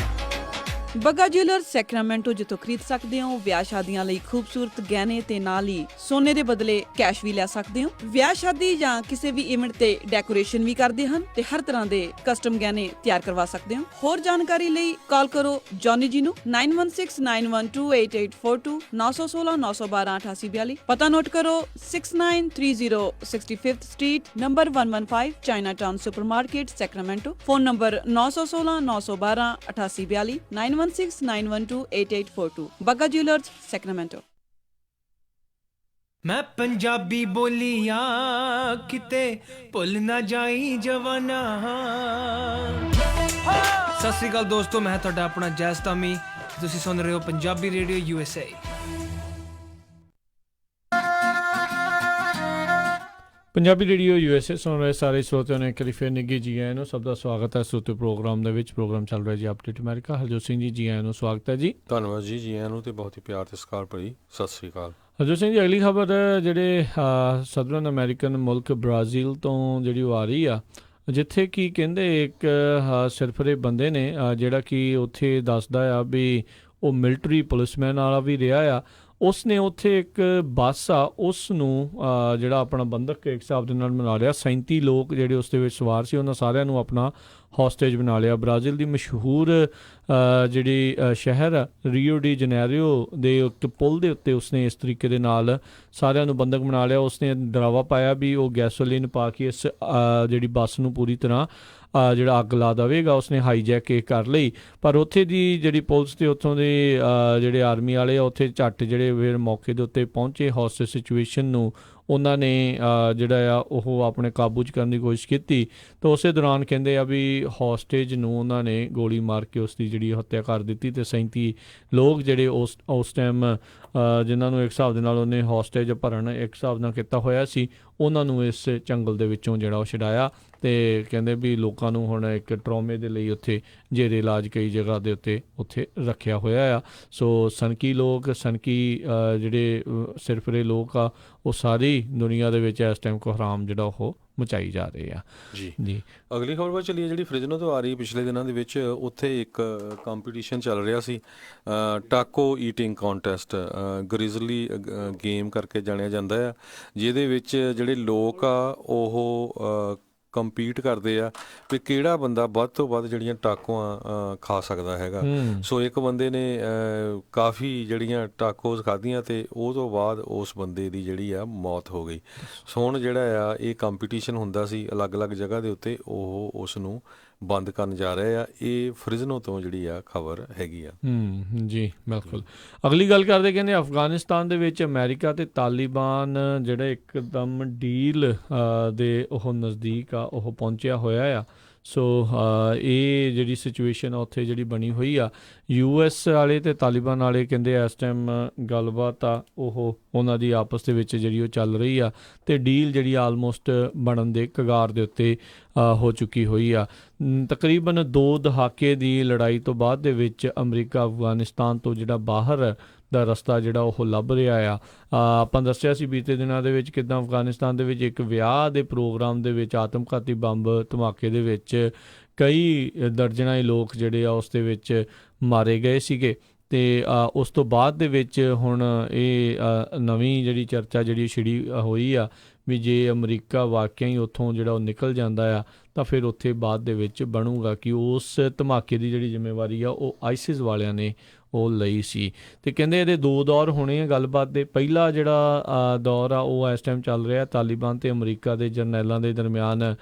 ਬੱਗਾ ਜੁਐਲਰਸ ਸੈਕਰਾਮੈਂਟੋ, ਜਿੱਥੋਂ ਖਰੀਦ ਸਕਦੇ ਹੋ ਵਿਆਹ ਸ਼ਾਦੀਆਂ ਲਈ ਖੂਬਸੂਰਤ ਗਹਿਣੇ ਤੇ ਨਾਲ ਹੀ ਸੋਨੇ ਦੇ ਬਦਲੇ ਕੈਸ਼ ਵੀ ਲੈ ਸਕਦੇ ਹੋ। ਵਿਆਹ ਸ਼ਾਦੀ ਜਾਂ ਕਿਸੇ ਵੀ ਇਵੈਂਟ ਤੇ ਡੈਕੋਰੇਸ਼ਨ ਵੀ ਕਰਦੇ ਹਨ ਤੇ ਹਰ ਤਰ੍ਹਾਂ ਦੇ ਕਸਟਮ ਗਹਿਣੇ ਤਿਆਰ ਕਰਵਾ ਸਕਦੇ ਹੋ। ਹੋਰ ਜਾਣਕਾਰੀ ਲਈ ਕਾਲ ਕਰੋ ਜੌਨੀ ਜੀ ਨੂੰ 9169128842 916 912 8842। ਪਤਾ ਨੋਟ ਕਰੋ 6930 65th street number 115 Chinatown supermarket Sacramento. Phone number 916 912 8842 9169128842। Bagga jewellers Sacramento. ਮੈਂ ਪੰਜਾਬੀ ਬੋਲੀਆਂ ਕਿਤੇ ਭੁੱਲ ਨਾ ਜਾਈ ਜਵਾਨਾ। ਸਤਿ ਸ੍ਰੀ ਅਕਾਲ ਦੋਸਤੋ, ਮੈਂ ਤੁਹਾਡਾ ਆਪਣਾ ਜੈਸ ਤਾਮੀ, ਤੁਸੀਂ ਸੁਣ ਰਹੇ ਹੋ Punjabi radio USA। Punjabi radio USA ਸੁਣ ਰਹੇ ਸਾਰੇ ਸਰੋਤਿਆਂ ਨੂੰ ਇੱਕ ਵਾਰੀ ਫਿਰ ਨਿੱਘੀ ਜੀ ਆਇਆਂ ਨੂੰ, ਸਭ ਦਾ ਸਵਾਗਤ ਹੈ ਸਰੋਤੇ ਪ੍ਰੋਗਰਾਮ ਦੇ ਵਿੱਚ। ਪ੍ਰੋਗਰਾਮ ਚੱਲ ਰਿਹਾ ਜੀ ਅਪਡੇਟ ਅਮਰੀਕਾ। ਹਰਜੋਤ ਸਿੰਘ ਜੀ ਆਇਆਂ ਨੂੰ ਸਵਾਗਤ ਹੈ ਜੀ। ਧੰਨਵਾਦ ਜੀ, ਜੀ ਆਇਆਂ ਨੂੰ ਤੇ ਬਹੁਤ ਹੀ ਪਿਆਰ ਤੇ ਸਤਿਕਾਰ ਭਰੀ ਸਤਿ ਸ੍ਰੀ ਅਕਾਲ। ਹਰਜੋਤ ਸਿੰਘ ਜੀ, ਅਗਲੀ ਖਬਰ ਜਿਹੜੇ ਸਦਰਨ ਅਮਰੀਕਨ ਮੁਲਕ ਬ੍ਰਾਜ਼ੀਲ ਤੋਂ ਜਿਹੜੀ ਉਹ ਆ ਰਹੀ ਆ, ਜਿੱਥੇ ਕਿ ਕਹਿੰਦੇ ਇੱਕ ਸਿਰਫਰੇ ਬੰਦੇ ਨੇ ਜਿਹੜਾ ਕਿ ਉੱਥੇ ਦੱਸਦਾ ਆ ਵੀ ਉਹ ਮਿਲਟਰੀ ਪੁਲਿਸਮੈਨ ਵਾਲਾ ਵੀ ਰਿਹਾ ਆ। ਉਸ ਨੇ ਉੱਥੇ ਇੱਕ ਬੱਸ ਆ, ਉਸ ਨੂੰ ਜਿਹੜਾ ਆਪਣਾ ਬੰਦਕ ਇੱਕ ਹਿਸਾਬ ਦੇ ਨਾਲ ਬਣਾ ਲਿਆ। 37 ਲੋਕ ਜਿਹੜੇ ਉਸ ਦੇ ਵਿੱਚ ਸਵਾਰ ਸੀ, ਉਹਨਾਂ ਸਾਰਿਆਂ ਨੂੰ ਆਪਣਾ ਹੌਸਟੇਜ ਬਣਾ ਲਿਆ। ਬ੍ਰਾਜ਼ੀਲ ਦੀ ਮਸ਼ਹੂਰ ਜਿਹੜੀ ਸ਼ਹਿਰ ਆ ਰੀਓ ਡੀ ਜਨੈਰੀਓ ਦੇ ਇੱਕ ਪੁਲ ਦੇ ਉੱਤੇ ਉਸਨੇ ਇਸ ਤਰੀਕੇ ਦੇ ਨਾਲ ਸਾਰਿਆਂ ਨੂੰ ਬੰਦਕ ਬਣਾ ਲਿਆ। ਉਸਨੇ ਡਰਾਵਾ ਪਾਇਆ ਵੀ ਉਹ ਗੈਸੋਲੀਨ ਪਾ ਕੇ ਇਸ ਜਿਹੜੀ ਬੱਸ ਨੂੰ ਪੂਰੀ ਤਰ੍ਹਾਂ ਜਿਹੜਾ ਅੱਗ ਲਾ ਦੇਵੇਗਾ। ਉਸਨੇ ਹਾਈਜੈਕ ਕਰ ਲਈ, ਪਰ ਉੱਥੇ ਦੀ ਜਿਹੜੀ ਪੁਲਿਸ ਤੇ ਉੱਥੋਂ ਦੇ ਜਿਹੜੇ ਆਰਮੀ ਵਾਲੇ ਆ ਉੱਥੇ ਝੱਟ ਜਿਹੜੇ ਫਿਰ ਮੌਕੇ ਦੇ ਉੱਤੇ ਪਹੁੰਚੇ। ਹੌਸਟੇਜ ਸਿਚੁਏਸ਼ਨ ਨੂੰ ਉਹਨਾਂ ਨੇ ਜਿਹੜਾ ਆ ਉਹ ਆਪਣੇ ਕਾਬੂ 'ਚ ਕਰਨ ਦੀ ਕੋਸ਼ਿਸ਼ ਕੀਤੀ, ਤਾਂ ਉਸੇ ਦੌਰਾਨ ਕਹਿੰਦੇ ਆ ਵੀ ਹੌਸਟੇਜ ਨੂੰ ਉਹਨਾਂ ਨੇ ਗੋਲੀ ਮਾਰ ਕੇ ਉਸ ਦੀ ਜਿਹੜੀ ਹੱਤਿਆ ਕਰ ਦਿੱਤੀ। ਅਤੇ 37 ਲੋਕ ਜਿਹੜੇ ਉਸ ਟਾਈਮ ਜਿਨ੍ਹਾਂ ਨੂੰ ਇੱਕ ਹਿਸਾਬ ਦੇ ਨਾਲ ਉਹਨੇ ਹੌਸਟੇਜ ਭਰਨ ਇੱਕ ਹਿਸਾਬ ਨਾਲ ਕੀਤਾ ਹੋਇਆ ਸੀ, ਉਹਨਾਂ ਨੂੰ ਇਸ ਜੰਗਲ ਦੇ ਵਿੱਚੋਂ ਜਿਹੜਾ ਉਹ ਛਡਾਇਆ। ਅਤੇ ਕਹਿੰਦੇ ਵੀ ਲੋਕਾਂ ਨੂੰ ਹੁਣ ਇੱਕ ਟਰੋਮੇ ਦੇ ਲਈ ਉੱਥੇ ਜੇਰੇ ਇਲਾਜ ਕਈ ਜਗ੍ਹਾ ਦੇ ਉੱਥੇ ਰੱਖਿਆ ਹੋਇਆ ਆ। ਸੋ ਸਨਕੀ ਲੋਕ, ਸਨਕੀ ਜਿਹੜੇ ਸਿਰਫਰੇ ਲੋਕ ਆ, ਉਹ ਸਾਰੀ ਦੁਨੀਆ ਦੇ ਵਿੱਚ ਇਸ ਟਾਈਮ ਕੋਹਰਾਮ ਜਿਹੜਾ ਉਹ ਮਚਾਈ ਜਾ ਰਹੇ ਆ ਜੀ। ਜੀ ਅਗਲੀ ਖਬਰ ਚੱਲੀਏ ਜਿਹੜੀ ਫ੍ਰਿਜਨੋ ਤੋਂ ਆ ਰਹੀ। ਪਿਛਲੇ ਦਿਨਾਂ ਦੇ ਵਿੱਚ ਉੱਥੇ ਇੱਕ ਕੰਪੀਟੀਸ਼ਨ ਚੱਲ ਰਿਹਾ ਸੀ, ਟਾਕੋ ਈਟਿੰਗ ਕੰਟੈਸਟ, ਗ੍ਰਿਜ਼ਲੀ ਗੇਮ ਕਰਕੇ ਜਾਣਿਆ ਜਾਂਦਾ ਆ, ਜਿਹਦੇ ਵਿੱਚ ਜਿਹੜੇ ਲੋਕ ਆ ਉਹ ਕੰਪੀਟ ਕਰਦੇ ਆ ਵੀ ਕਿਹੜਾ ਬੰਦਾ ਵੱਧ ਤੋਂ ਵੱਧ ਜਿਹੜੀਆਂ ਟਾਕੋਆਂ ਖਾ ਸਕਦਾ ਹੈਗਾ। ਸੋ ਇੱਕ ਬੰਦੇ ਨੇ ਕਾਫੀ ਜਿਹੜੀਆਂ ਟਾਕੋਸ ਖਾਧੀਆਂ ਅਤੇ ਉਹ ਤੋਂ ਬਾਅਦ ਉਸ ਬੰਦੇ ਦੀ ਜਿਹੜੀ ਆ ਮੌਤ ਹੋ ਗਈ। ਸੋ ਹੁਣ ਜਿਹੜਾ ਆ ਇਹ ਕੰਪੀਟੀਸ਼ਨ ਹੁੰਦਾ ਸੀ ਅਲੱਗ-ਅਲੱਗ ਜਗ੍ਹਾ ਦੇ ਉੱਤੇ, ਉਹ ਉਸ ਨੂੰ ਬੰਦ ਕਰਨ ਜਾ ਰਹੇ ਆ। ਇਹ ਫ੍ਰਿਜਨੋ ਤੋਂ ਜਿਹੜੀ ਆ ਖਬਰ ਹੈਗੀ ਆ। ਜੀ ਬਿਲਕੁਲ। ਅਗਲੀ ਗੱਲ ਕਰਦੇ, ਕਹਿੰਦੇ ਅਫਗਾਨਿਸਤਾਨ ਦੇ ਵਿੱਚ ਅਮਰੀਕਾ ਅਤੇ ਤਾਲਿਬਾਨ ਜਿਹੜਾ ਇੱਕਦਮ ਡੀਲ ਦੇ ਉਹ ਨਜ਼ਦੀਕ ਆ ਉਹ ਪਹੁੰਚਿਆ ਹੋਇਆ ਆ। ਸੋ ਇਹ ਜਿਹੜੀ ਸਿਚੁਏਸ਼ਨ ਆ ਉੱਥੇ ਜਿਹੜੀ ਬਣੀ ਹੋਈ ਆ, US ਵਾਲੇ ਅਤੇ ਤਾਲਿਬਾਨ ਵਾਲੇ ਕਹਿੰਦੇ ਇਸ ਟਾਈਮ ਗੱਲਬਾਤ ਆ ਉਹ ਉਹਨਾਂ ਦੀ ਆਪਸ ਦੇ ਵਿੱਚ ਜਿਹੜੀ ਉਹ ਚੱਲ ਰਹੀ ਆ, ਅਤੇ ਡੀਲ ਜਿਹੜੀ ਆਲਮੋਸਟ ਬਣਨ ਦੇ ਕਗਾਰ ਦੇ ਉੱਤੇ ਹੋ ਚੁੱਕੀ ਹੋਈ ਆ। ਤਕਰੀਬਨ 2 ਦਹਾਕੇ ਦੀ ਲੜਾਈ ਤੋਂ ਬਾਅਦ ਦੇ ਵਿੱਚ ਅਮਰੀਕਾ ਅਫਗਾਨਿਸਤਾਨ ਤੋਂ ਜਿਹੜਾ ਬਾਹਰ ਦਾ ਰਸਤਾ ਜਿਹੜਾ ਉਹ ਲੱਭ ਰਿਹਾ ਆ। ਆਪਾਂ ਦੱਸਿਆ ਸੀ ਬੀਤੇ ਦਿਨਾਂ ਦੇ ਵਿੱਚ ਕਿੱਦਾਂ ਅਫਗਾਨਿਸਤਾਨ ਦੇ ਵਿੱਚ ਇੱਕ ਵਿਆਹ ਦੇ ਪ੍ਰੋਗਰਾਮ ਦੇ ਵਿੱਚ ਆਤਮਘਾਤੀ ਬੰਬ ਧਮਾਕੇ ਦੇ ਵਿੱਚ ਕਈ ਦਰਜਨਾਂ ਹੀ ਲੋਕ ਜਿਹੜੇ ਆ ਉਸ ਦੇ ਵਿੱਚ ਮਾਰੇ ਗਏ ਸੀਗੇ। ਅਤੇ ਉਸ ਤੋਂ ਬਾਅਦ ਦੇ ਵਿੱਚ ਹੁਣ ਇਹ ਨਵੀਂ ਜਿਹੜੀ ਚਰਚਾ ਜਿਹੜੀ ਛਿੜੀ ਹੋਈ ਆ ਵੀ ਜੇ ਅਮਰੀਕਾ ਵਾਕਿਆ ਹੀ ਉੱਥੋਂ ਜਿਹੜਾ ਉਹ ਨਿਕਲ ਜਾਂਦਾ ਆ ਤਾਂ ਫਿਰ ਉੱਥੇ ਬਾਅਦ ਦੇ ਵਿੱਚ ਬਣੂਗਾ ਕਿ ਉਸ ਧਮਾਕੇ ਦੀ ਜਿਹੜੀ ਜ਼ਿੰਮੇਵਾਰੀ ਆ ਉਹ ਆਈਸਿਸ ਵਾਲਿਆਂ ਨੇ ਉਹ ਲਈ ਸੀ। ਅਤੇ ਕਹਿੰਦੇ ਇਹਦੇ 2 ਦੌਰ ਹੋਣੇ ਆ ਗੱਲਬਾਤ ਦੇ। ਪਹਿਲਾ ਜਿਹੜਾ ਦੌਰ ਆ ਉਹ ਇਸ ਟਾਈਮ ਚੱਲ ਰਿਹਾ ਤਾਲਿਬਾਨ ਅਤੇ ਅਮਰੀਕਾ ਦੇ ਜਰਨੈਲਾਂ ਦੇ ਦਰਮਿਆਨ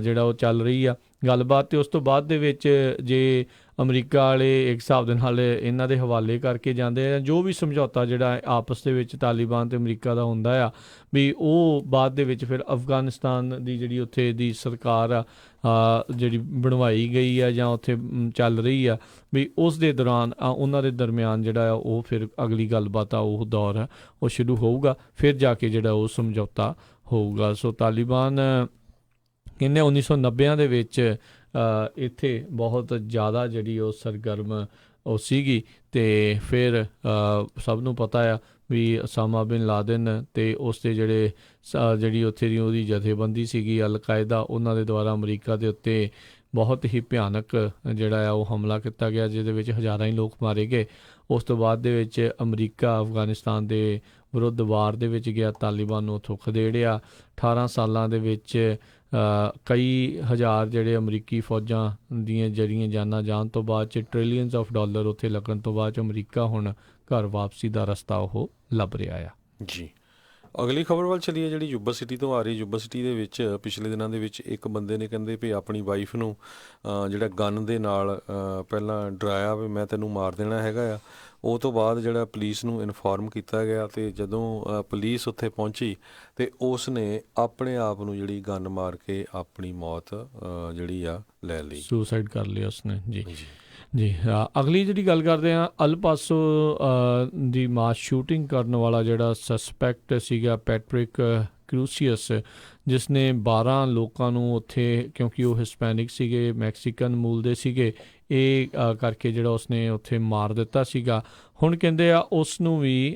ਜਿਹੜਾ ਉਹ ਚੱਲ ਰਹੀ ਆ ਗੱਲਬਾਤ। ਅਤੇ ਉਸ ਤੋਂ ਬਾਅਦ ਦੇ ਵਿੱਚ ਜੇ ਅਮਰੀਕਾ ਵਾਲੇ ਇੱਕ ਹਿਸਾਬ ਦੇ ਨਾਲ ਇਹਨਾਂ ਦੇ ਹਵਾਲੇ ਕਰਕੇ ਜਾਂਦੇ ਆ। ਜੋ ਵੀ ਸਮਝੌਤਾ ਜਿਹੜਾ ਆਪਸ ਦੇ ਵਿੱਚ ਤਾਲਿਬਾਨ ਤੇ ਅਮਰੀਕਾ ਦਾ ਹੁੰਦਾ ਆ ਵੀ ਉਹ ਬਾਅਦ ਦੇ ਵਿੱਚ ਫਿਰ ਅਫਗਾਨਿਸਤਾਨ ਦੀ ਜਿਹੜੀ ਉੱਥੇ ਦੀ ਸਰਕਾਰ ਆ ਜਿਹੜੀ ਬਣਵਾਈ ਗਈ ਆ ਜਾਂ ਉੱਥੇ ਚੱਲ ਰਹੀ ਆ ਵੀ ਉਸ ਦੇ ਦੌਰਾਨ ਉਹਨਾਂ ਦੇ ਦਰਮਿਆਨ ਜਿਹੜਾ ਆ ਉਹ ਫਿਰ ਅਗਲੀ ਗੱਲਬਾਤ ਆ ਉਹ ਦੌਰ ਆ ਉਹ ਸ਼ੁਰੂ ਹੋਊਗਾ, ਫਿਰ ਜਾ ਕੇ ਜਿਹੜਾ ਉਹ ਸਮਝੌਤਾ ਹੋਊਗਾ। ਸੋ ਤਾਲਿਬਾਨ ਕਹਿੰਦੇ 1990 ਦੇ ਵਿੱਚ ਇੱਥੇ ਬਹੁਤ ਜ਼ਿਆਦਾ ਜਿਹੜੀ ਉਹ ਸਰਗਰਮ ਉਹ ਸੀਗੀ ਅਤੇ ਫਿਰ ਸਭ ਨੂੰ ਪਤਾ ਆ ਵੀ ਉਸਾਮਾ ਬਿਨ ਲਾਦਨ ਅਤੇ ਉਸ ਦੇ ਜਿਹੜੀ ਉੱਥੇ ਦੀ ਉਹਦੀ ਜਥੇਬੰਦੀ ਸੀਗੀ ਅਲ-ਕਾਇਦਾ, ਉਹਨਾਂ ਦੇ ਦੁਆਰਾ ਅਮਰੀਕਾ ਦੇ ਉੱਤੇ ਬਹੁਤ ਹੀ ਭਿਆਨਕ ਜਿਹੜਾ ਆ ਉਹ ਹਮਲਾ ਕੀਤਾ ਗਿਆ, ਜਿਹਦੇ ਵਿੱਚ ਹਜ਼ਾਰਾਂ ਹੀ ਲੋਕ ਮਾਰੇ ਗਏ। ਉਸ ਤੋਂ ਬਾਅਦ ਦੇ ਵਿੱਚ ਅਮਰੀਕਾ ਅਫਗਾਨਿਸਤਾਨ ਦੇ ਵਿਰੁੱਧ ਵਾਰ ਦੇ ਵਿੱਚ ਗਿਆ, ਤਾਲਿਬਾਨ ਨੂੰ ਉੱਥੋਂ ਖਦੇੜਿਆ। 18 ਸਾਲਾਂ ਦੇ ਵਿੱਚ ਕਈ ਹਜ਼ਾਰ ਜਿਹੜੇ ਅਮਰੀਕੀ ਫੌਜਾਂ ਦੀਆਂ ਜਿਹੜੀਆਂ ਜਾਨਾਂ ਜਾਣ ਤੋਂ ਬਾਅਦ 'ਚ ਟ੍ਰਿਲੀਅਨਸ ਆਫ ਡਾਲਰ ਉੱਥੇ ਲੱਗਣ ਤੋਂ ਬਾਅਦ 'ਚ ਅਮਰੀਕਾ ਹੁਣ ਘਰ ਵਾਪਸੀ ਦਾ ਰਸਤਾ ਉਹ ਲੱਭ ਰਿਹਾ ਆ। ਜੀ, ਅਗਲੀ ਖਬਰ ਵੱਲ ਚੱਲੀਏ ਜਿਹੜੀ ਯੂਬਾ ਸਿਟੀ ਤੋਂ ਆ ਰਹੀ। ਯੂਬਾ ਸਿਟੀ ਦੇ ਵਿੱਚ ਪਿਛਲੇ ਦਿਨਾਂ ਦੇ ਵਿੱਚ ਇੱਕ ਬੰਦੇ ਨੇ ਕਹਿੰਦੇ ਵੀ ਆਪਣੀ ਵਾਈਫ ਨੂੰ ਜਿਹੜਾ ਗਨ ਦੇ ਨਾਲ ਪਹਿਲਾਂ ਡਰਾਇਆ ਵੀ ਮੈਂ ਤੈਨੂੰ ਮਾਰ ਦੇਣਾ ਹੈਗਾ ਆ। ਉਹ ਤੋਂ ਬਾਅਦ ਜਿਹੜਾ ਪੁਲਿਸ ਨੂੰ ਇਨਫੋਰਮ ਕੀਤਾ ਗਿਆ ਅਤੇ ਜਦੋਂ ਪੁਲਿਸ ਉੱਥੇ ਪਹੁੰਚੀ ਅਤੇ ਉਸ ਨੇ ਆਪਣੇ ਆਪ ਨੂੰ ਜਿਹੜੀ ਗਨ ਮਾਰ ਕੇ ਆਪਣੀ ਮੌਤ ਜਿਹੜੀ ਆ ਲੈ ਲਈ, ਸੁਸਾਈਡ ਕਰ ਲਿਆ ਉਸਨੇ। ਜੀ ਜੀ ਅਗਲੀ ਜਿਹੜੀ ਗੱਲ ਕਰਦੇ ਹਾਂ, ਅਲ ਪਾਸੋ ਦੀ ਮਾਸ ਸ਼ੂਟਿੰਗ ਕਰਨ ਵਾਲਾ ਜਿਹੜਾ ਸਸਪੈਕਟ ਸੀਗਾ ਪੈਟਰਿਕ ਕਰੂਸੀਅਸ, ਜਿਸ ਨੇ 12 ਲੋਕਾਂ ਨੂੰ ਉੱਥੇ, ਕਿਉਂਕਿ ਉਹ ਹਿਸਪੈਨਿਕ ਸੀਗੇ, ਮੈਕਸੀਕਨ ਮੂਲ ਦੇ ਸੀਗੇ, ਇਹ ਕਰਕੇ ਜਿਹੜਾ ਉਸਨੇ ਉੱਥੇ ਮਾਰ ਦਿੱਤਾ ਸੀਗਾ। ਹੁਣ ਕਹਿੰਦੇ ਆ ਉਸ ਨੂੰ ਵੀ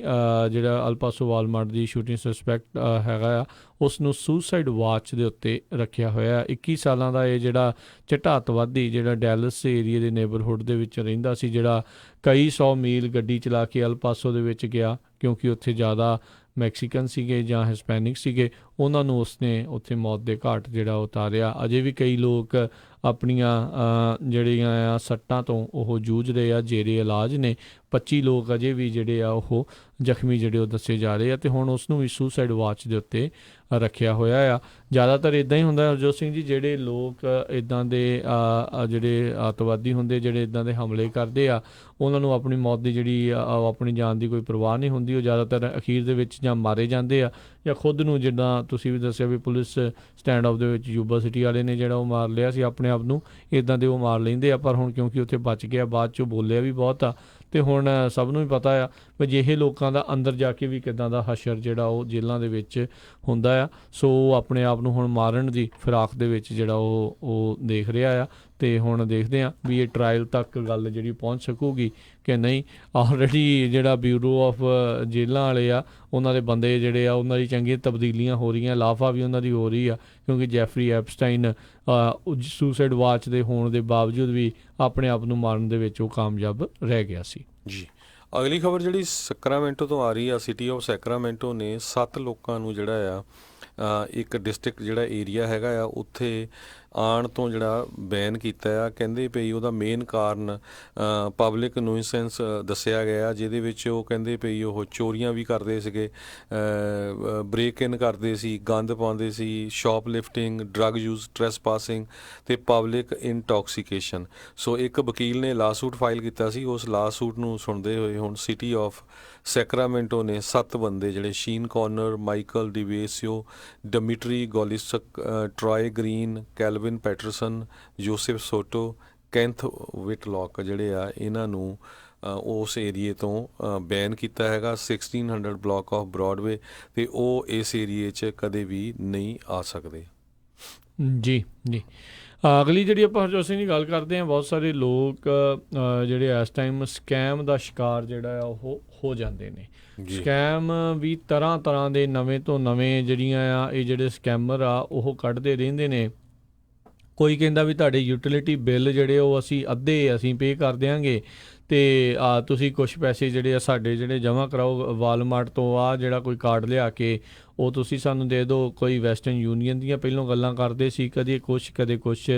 ਜਿਹੜਾ ਅਲ ਪਾਸੋ ਵਾਲਮਾਰਟ ਦੀ ਸ਼ੂਟਿੰਗ ਸਸਪੈਕਟ ਹੈਗਾ ਆ, ਉਸ ਨੂੰ ਸੁਸਾਈਡ ਵਾਚ ਦੇ ਉੱਤੇ ਰੱਖਿਆ ਹੋਇਆ। 21 ਸਾਲਾਂ ਦਾ ਇਹ ਜਿਹੜਾ ਚਿੱਟਾ ਅੱਤਵਾਦੀ ਜਿਹੜਾ ਡੈਲਸ ਏਰੀਏ ਦੇ ਨੇਬਰਹੁੱਡ ਦੇ ਵਿੱਚ ਰਹਿੰਦਾ ਸੀ, ਜਿਹੜਾ ਕਈ 100 ਮੀਲ ਗੱਡੀ ਚਲਾ ਕੇ ਅਲ ਪਾਸੋ ਦੇ ਵਿੱਚ ਗਿਆ, ਕਿਉਂਕਿ ਉੱਥੇ ਜ਼ਿਆਦਾ ਮੈਕਸੀਕਨ ਸੀਗੇ ਜਾਂ ਹਿਸਪੈਨਿਕ ਸੀਗੇ, ਉਹਨਾਂ ਨੂੰ ਉਸਨੇ ਉੱਥੇ ਮੌਤ ਦੇ ਘਾਟ ਜਿਹੜਾ ਉਤਾਰਿਆ। ਅਜੇ ਵੀ ਕਈ ਲੋਕ ਆਪਣੀਆਂ ਜਿਹੜੀਆਂ ਆ ਸੱਟਾਂ ਤੋਂ ਉਹ ਜੂਝ ਰਹੇ ਆ, ਜੇਰੇ ਇਲਾਜ ਨੇ। 25 ਲੋਕ ਅਜੇ ਵੀ ਜਿਹੜੇ ਆ ਉਹ ਜ਼ਖਮੀ ਜਿਹੜੇ ਉਹ ਦੱਸੇ ਜਾ ਰਹੇ ਆ, ਅਤੇ ਹੁਣ ਉਸ ਨੂੰ ਵੀ ਸੁਸਾਈਡ ਵਾਚ ਦੇ ਉੱਤੇ ਰੱਖਿਆ ਹੋਇਆ ਆ। ਜ਼ਿਆਦਾਤਰ ਇੱਦਾਂ ਹੀ ਹੁੰਦਾ ਹਰਜੋਤ ਸਿੰਘ ਜੀ, ਜਿਹੜੇ ਲੋਕ ਇੱਦਾਂ ਦੇ ਜਿਹੜੇ ਅੱਤਵਾਦੀ ਹੁੰਦੇ, ਜਿਹੜੇ ਇੱਦਾਂ ਦੇ ਹਮਲੇ ਕਰਦੇ ਆ, ਉਹਨਾਂ ਨੂੰ ਆਪਣੀ ਮੌਤ ਦੀ ਜਿਹੜੀ ਆਪਣੀ ਜਾਨ ਦੀ ਕੋਈ ਪਰਵਾਹ ਨਹੀਂ ਹੁੰਦੀ। ਉਹ ਜ਼ਿਆਦਾਤਰ ਅਖੀਰ ਦੇ ਵਿੱਚ ਜਾਂ ਮਾਰੇ ਜਾਂਦੇ ਆ ਜਾਂ ਖੁਦ ਨੂੰ, ਜਿੱਦਾਂ ਤੁਸੀਂ ਵੀ ਦੱਸਿਆ ਵੀ ਪੁਲਿਸ ਸਟੈਂਡ ਆਫ ਦੇ ਵਿੱਚ ਯੂਬਾ ਸਿਟੀ ਵਾਲੇ ਨੇ ਜਿਹੜਾ ਉਹ ਮਾਰ ਲਿਆ ਸੀ ਆਪਣੇ ਆਪ ਨੂੰ, ਇੱਦਾਂ ਦੇ ਉਹ ਮਾਰ ਲੈਂਦੇ ਆ। ਪਰ ਹੁਣ ਕਿਉਂਕਿ ਉੱਥੇ ਬਚ ਗਿਆ, ਬਾਅਦ 'ਚੋਂ ਬੋਲਿਆ ਵੀ ਬਹੁਤ ਆ, ਅਤੇ ਹੁਣ ਸਭ ਨੂੰ ਵੀ ਪਤਾ ਆ ਵੀ ਅਜਿਹੇ ਲੋਕਾਂ ਦਾ ਅੰਦਰ ਜਾ ਕੇ ਵੀ ਕਿੱਦਾਂ ਦਾ ਹਸ਼ਰ ਜਿਹੜਾ ਉਹ ਜੇਲ੍ਹਾਂ ਦੇ ਵਿੱਚ ਹੁੰਦਾ ਆ। ਸੋ ਉਹ ਆਪਣੇ ਆਪ ਨੂੰ ਹੁਣ ਮਾਰਨ ਦੀ ਫਿਰਾਕ ਦੇ ਵਿੱਚ ਜਿਹੜਾ ਉਹ ਦੇਖ ਰਿਹਾ ਆ, ਅਤੇ ਹੁਣ ਦੇਖਦੇ ਹਾਂ ਵੀ ਇਹ ਟਰਾਇਲ ਤੱਕ ਗੱਲ ਜਿਹੜੀ ਪਹੁੰਚ ਸਕੂਗੀ ਕਿ ਨਹੀਂ। ਆਲਰੇਡੀ ਜਿਹੜਾ ਬਿਊਰੋ ਆਫ ਜੇਲ੍ਹਾਂ ਵਾਲੇ ਆ, ਉਹਨਾਂ ਦੇ ਬੰਦੇ ਜਿਹੜੇ ਆ, ਉਹਨਾਂ ਦੀ ਚੰਗੀਆਂ ਤਬਦੀਲੀਆਂ ਹੋ ਰਹੀਆਂ, ਲਾਫਾ ਵੀ ਉਹਨਾਂ ਦੀ ਹੋ ਰਹੀ ਆ, ਕਿਉਂਕਿ ਜੈਫਰੀ ਐਪਸਟਾਈਨ ਸੁਸਾਈਡ ਵਾਚ ਦੇ ਹੋਣ ਦੇ ਬਾਵਜੂਦ ਵੀ ਆਪਣੇ ਆਪ ਨੂੰ ਮਾਰਨ ਦੇ ਵਿੱਚ ਉਹ ਕਾਮਯਾਬ ਰਹਿ ਗਿਆ ਸੀ। ਜੀ, ਅਗਲੀ ਖਬਰ ਜਿਹੜੀ ਸੈਕਰਾਮੈਂਟੋ ਤੋਂ ਆ ਰਹੀ ਆ। ਸਿਟੀ ਆਫ ਸੈਕਰਾਮੈਂਟੋ ਨੇ 7 ਲੋਕਾਂ ਨੂੰ ਜਿਹੜਾ ਆ ਇੱਕ ਡਿਸਟ੍ਰਿਕਟ ਜਿਹੜਾ ਏਰੀਆ ਹੈਗਾ ਆ ਉੱਥੇ ਆਉਣ ਤੋਂ ਜਿਹੜਾ ਬੈਨ ਕੀਤਾ ਆ। ਕਹਿੰਦੇ ਪਈ ਉਹਦਾ ਮੇਨ ਕਾਰਨ ਪਬਲਿਕ ਨੂਇਸੈਂਸ ਦੱਸਿਆ ਗਿਆ, ਜਿਹਦੇ ਵਿੱਚ ਉਹ ਕਹਿੰਦੇ ਪਈ ਉਹ ਚੋਰੀਆਂ ਵੀ ਕਰਦੇ ਸੀਗੇ, ਬ੍ਰੇਕ ਇਨ ਕਰਦੇ ਸੀ, ਗੰਦ ਪਾਉਂਦੇ ਸੀ, ਸ਼ਾਪ ਲਿਫਟਿੰਗ, ਡਰੱਗ ਯੂਜ਼, ਟ੍ਰੈਸਪਾਸਿੰਗ ਅਤੇ ਪਬਲਿਕ ਇੰਟੌਕਸੀਕੇਸ਼ਨ। ਸੋ ਇੱਕ ਵਕੀਲ ਨੇ ਲਾਸੂਟ ਫਾਈਲ ਕੀਤਾ ਸੀ। ਉਸ ਲਾਸੂਟ ਨੂੰ ਸੁਣਦੇ ਹੋਏ ਹੁਣ ਸਿਟੀ ਆਫ ਸੈਕਰਾਮੈਂਟੋ ਨੇ 7 ਬੰਦੇ ਜਿਹੜੇ Sean Connor, Michael Devesio, Dmitry Golisk, Troy Green, Calvin Patterson, Joseph Soto, Kenneth Whitlock ਜਿਹੜੇ ਆ, ਇਹਨਾਂ ਨੂੰ ਉਸ ਏਰੀਏ ਤੋਂ ਬੈਨ ਕੀਤਾ ਹੈਗਾ। 1600 ਬਲਾਕ ਆਫ ਬਰੋਡਵੇ, ਅਤੇ ਉਹ ਇਸ ਏਰੀਏ 'ਚ ਕਦੇ ਵੀ ਨਹੀਂ ਆ ਸਕਦੇ। ਜੀ ਜੀ, ਅਗਲੀ ਜਿਹੜੀ ਆਪਾਂ ਹਰਜੋਤ ਸਿੰਘ ਦੀ ਗੱਲ ਕਰਦੇ ਹਾਂ, ਬਹੁਤ ਸਾਰੇ ਲੋਕ ਜਿਹੜੇ ਇਸ ਟਾਈਮ ਸਕੈਮ ਦਾ ਸ਼ਿਕਾਰ ਜਿਹੜਾ ਆ ਉਹ ਹੋ ਜਾਂਦੇ ਨੇ। ਸਕੈਮ ਵੀ ਤਰ੍ਹਾਂ ਦੇ ਨਵੇਂ ਤੋਂ ਨਵੇਂ ਜਿਹੜੀਆਂ ਆ ਇਹ ਜਿਹੜੇ ਸਕੈਮਰ ਆ ਉਹ ਕੱਢਦੇ ਰਹਿੰਦੇ ਨੇ। ਕੋਈ ਕਹਿੰਦਾ ਵੀ ਤੁਹਾਡੇ ਯੂਟਿਲਿਟੀ ਬਿੱਲ ਜਿਹੜੇ ਉਹ ਅਸੀਂ ਪੇ ਕਰ ਦਿਆਂਗੇ, ਅਤੇ ਤੁਸੀਂ ਕੁਛ ਪੈਸੇ ਜਿਹੜੇ ਆ ਸਾਡੇ ਜਿਹੜੇ ਜਮ੍ਹਾਂ ਕਰਾਓ ਵਾਲਮਾਰਟ ਤੋਂ, ਆ ਜਿਹੜਾ ਕੋਈ ਕਾਰਡ ਲਿਆ ਕੇ ਉਹ ਤੁਸੀਂ ਸਾਨੂੰ ਦੇ ਦਿਓ। ਕੋਈ ਵੈਸਟਰਨ ਯੂਨੀਅਨ ਦੀਆਂ ਪਹਿਲੋਂ ਗੱਲਾਂ ਕਰਦੇ ਸੀ, ਕਦੇ ਕੁਛ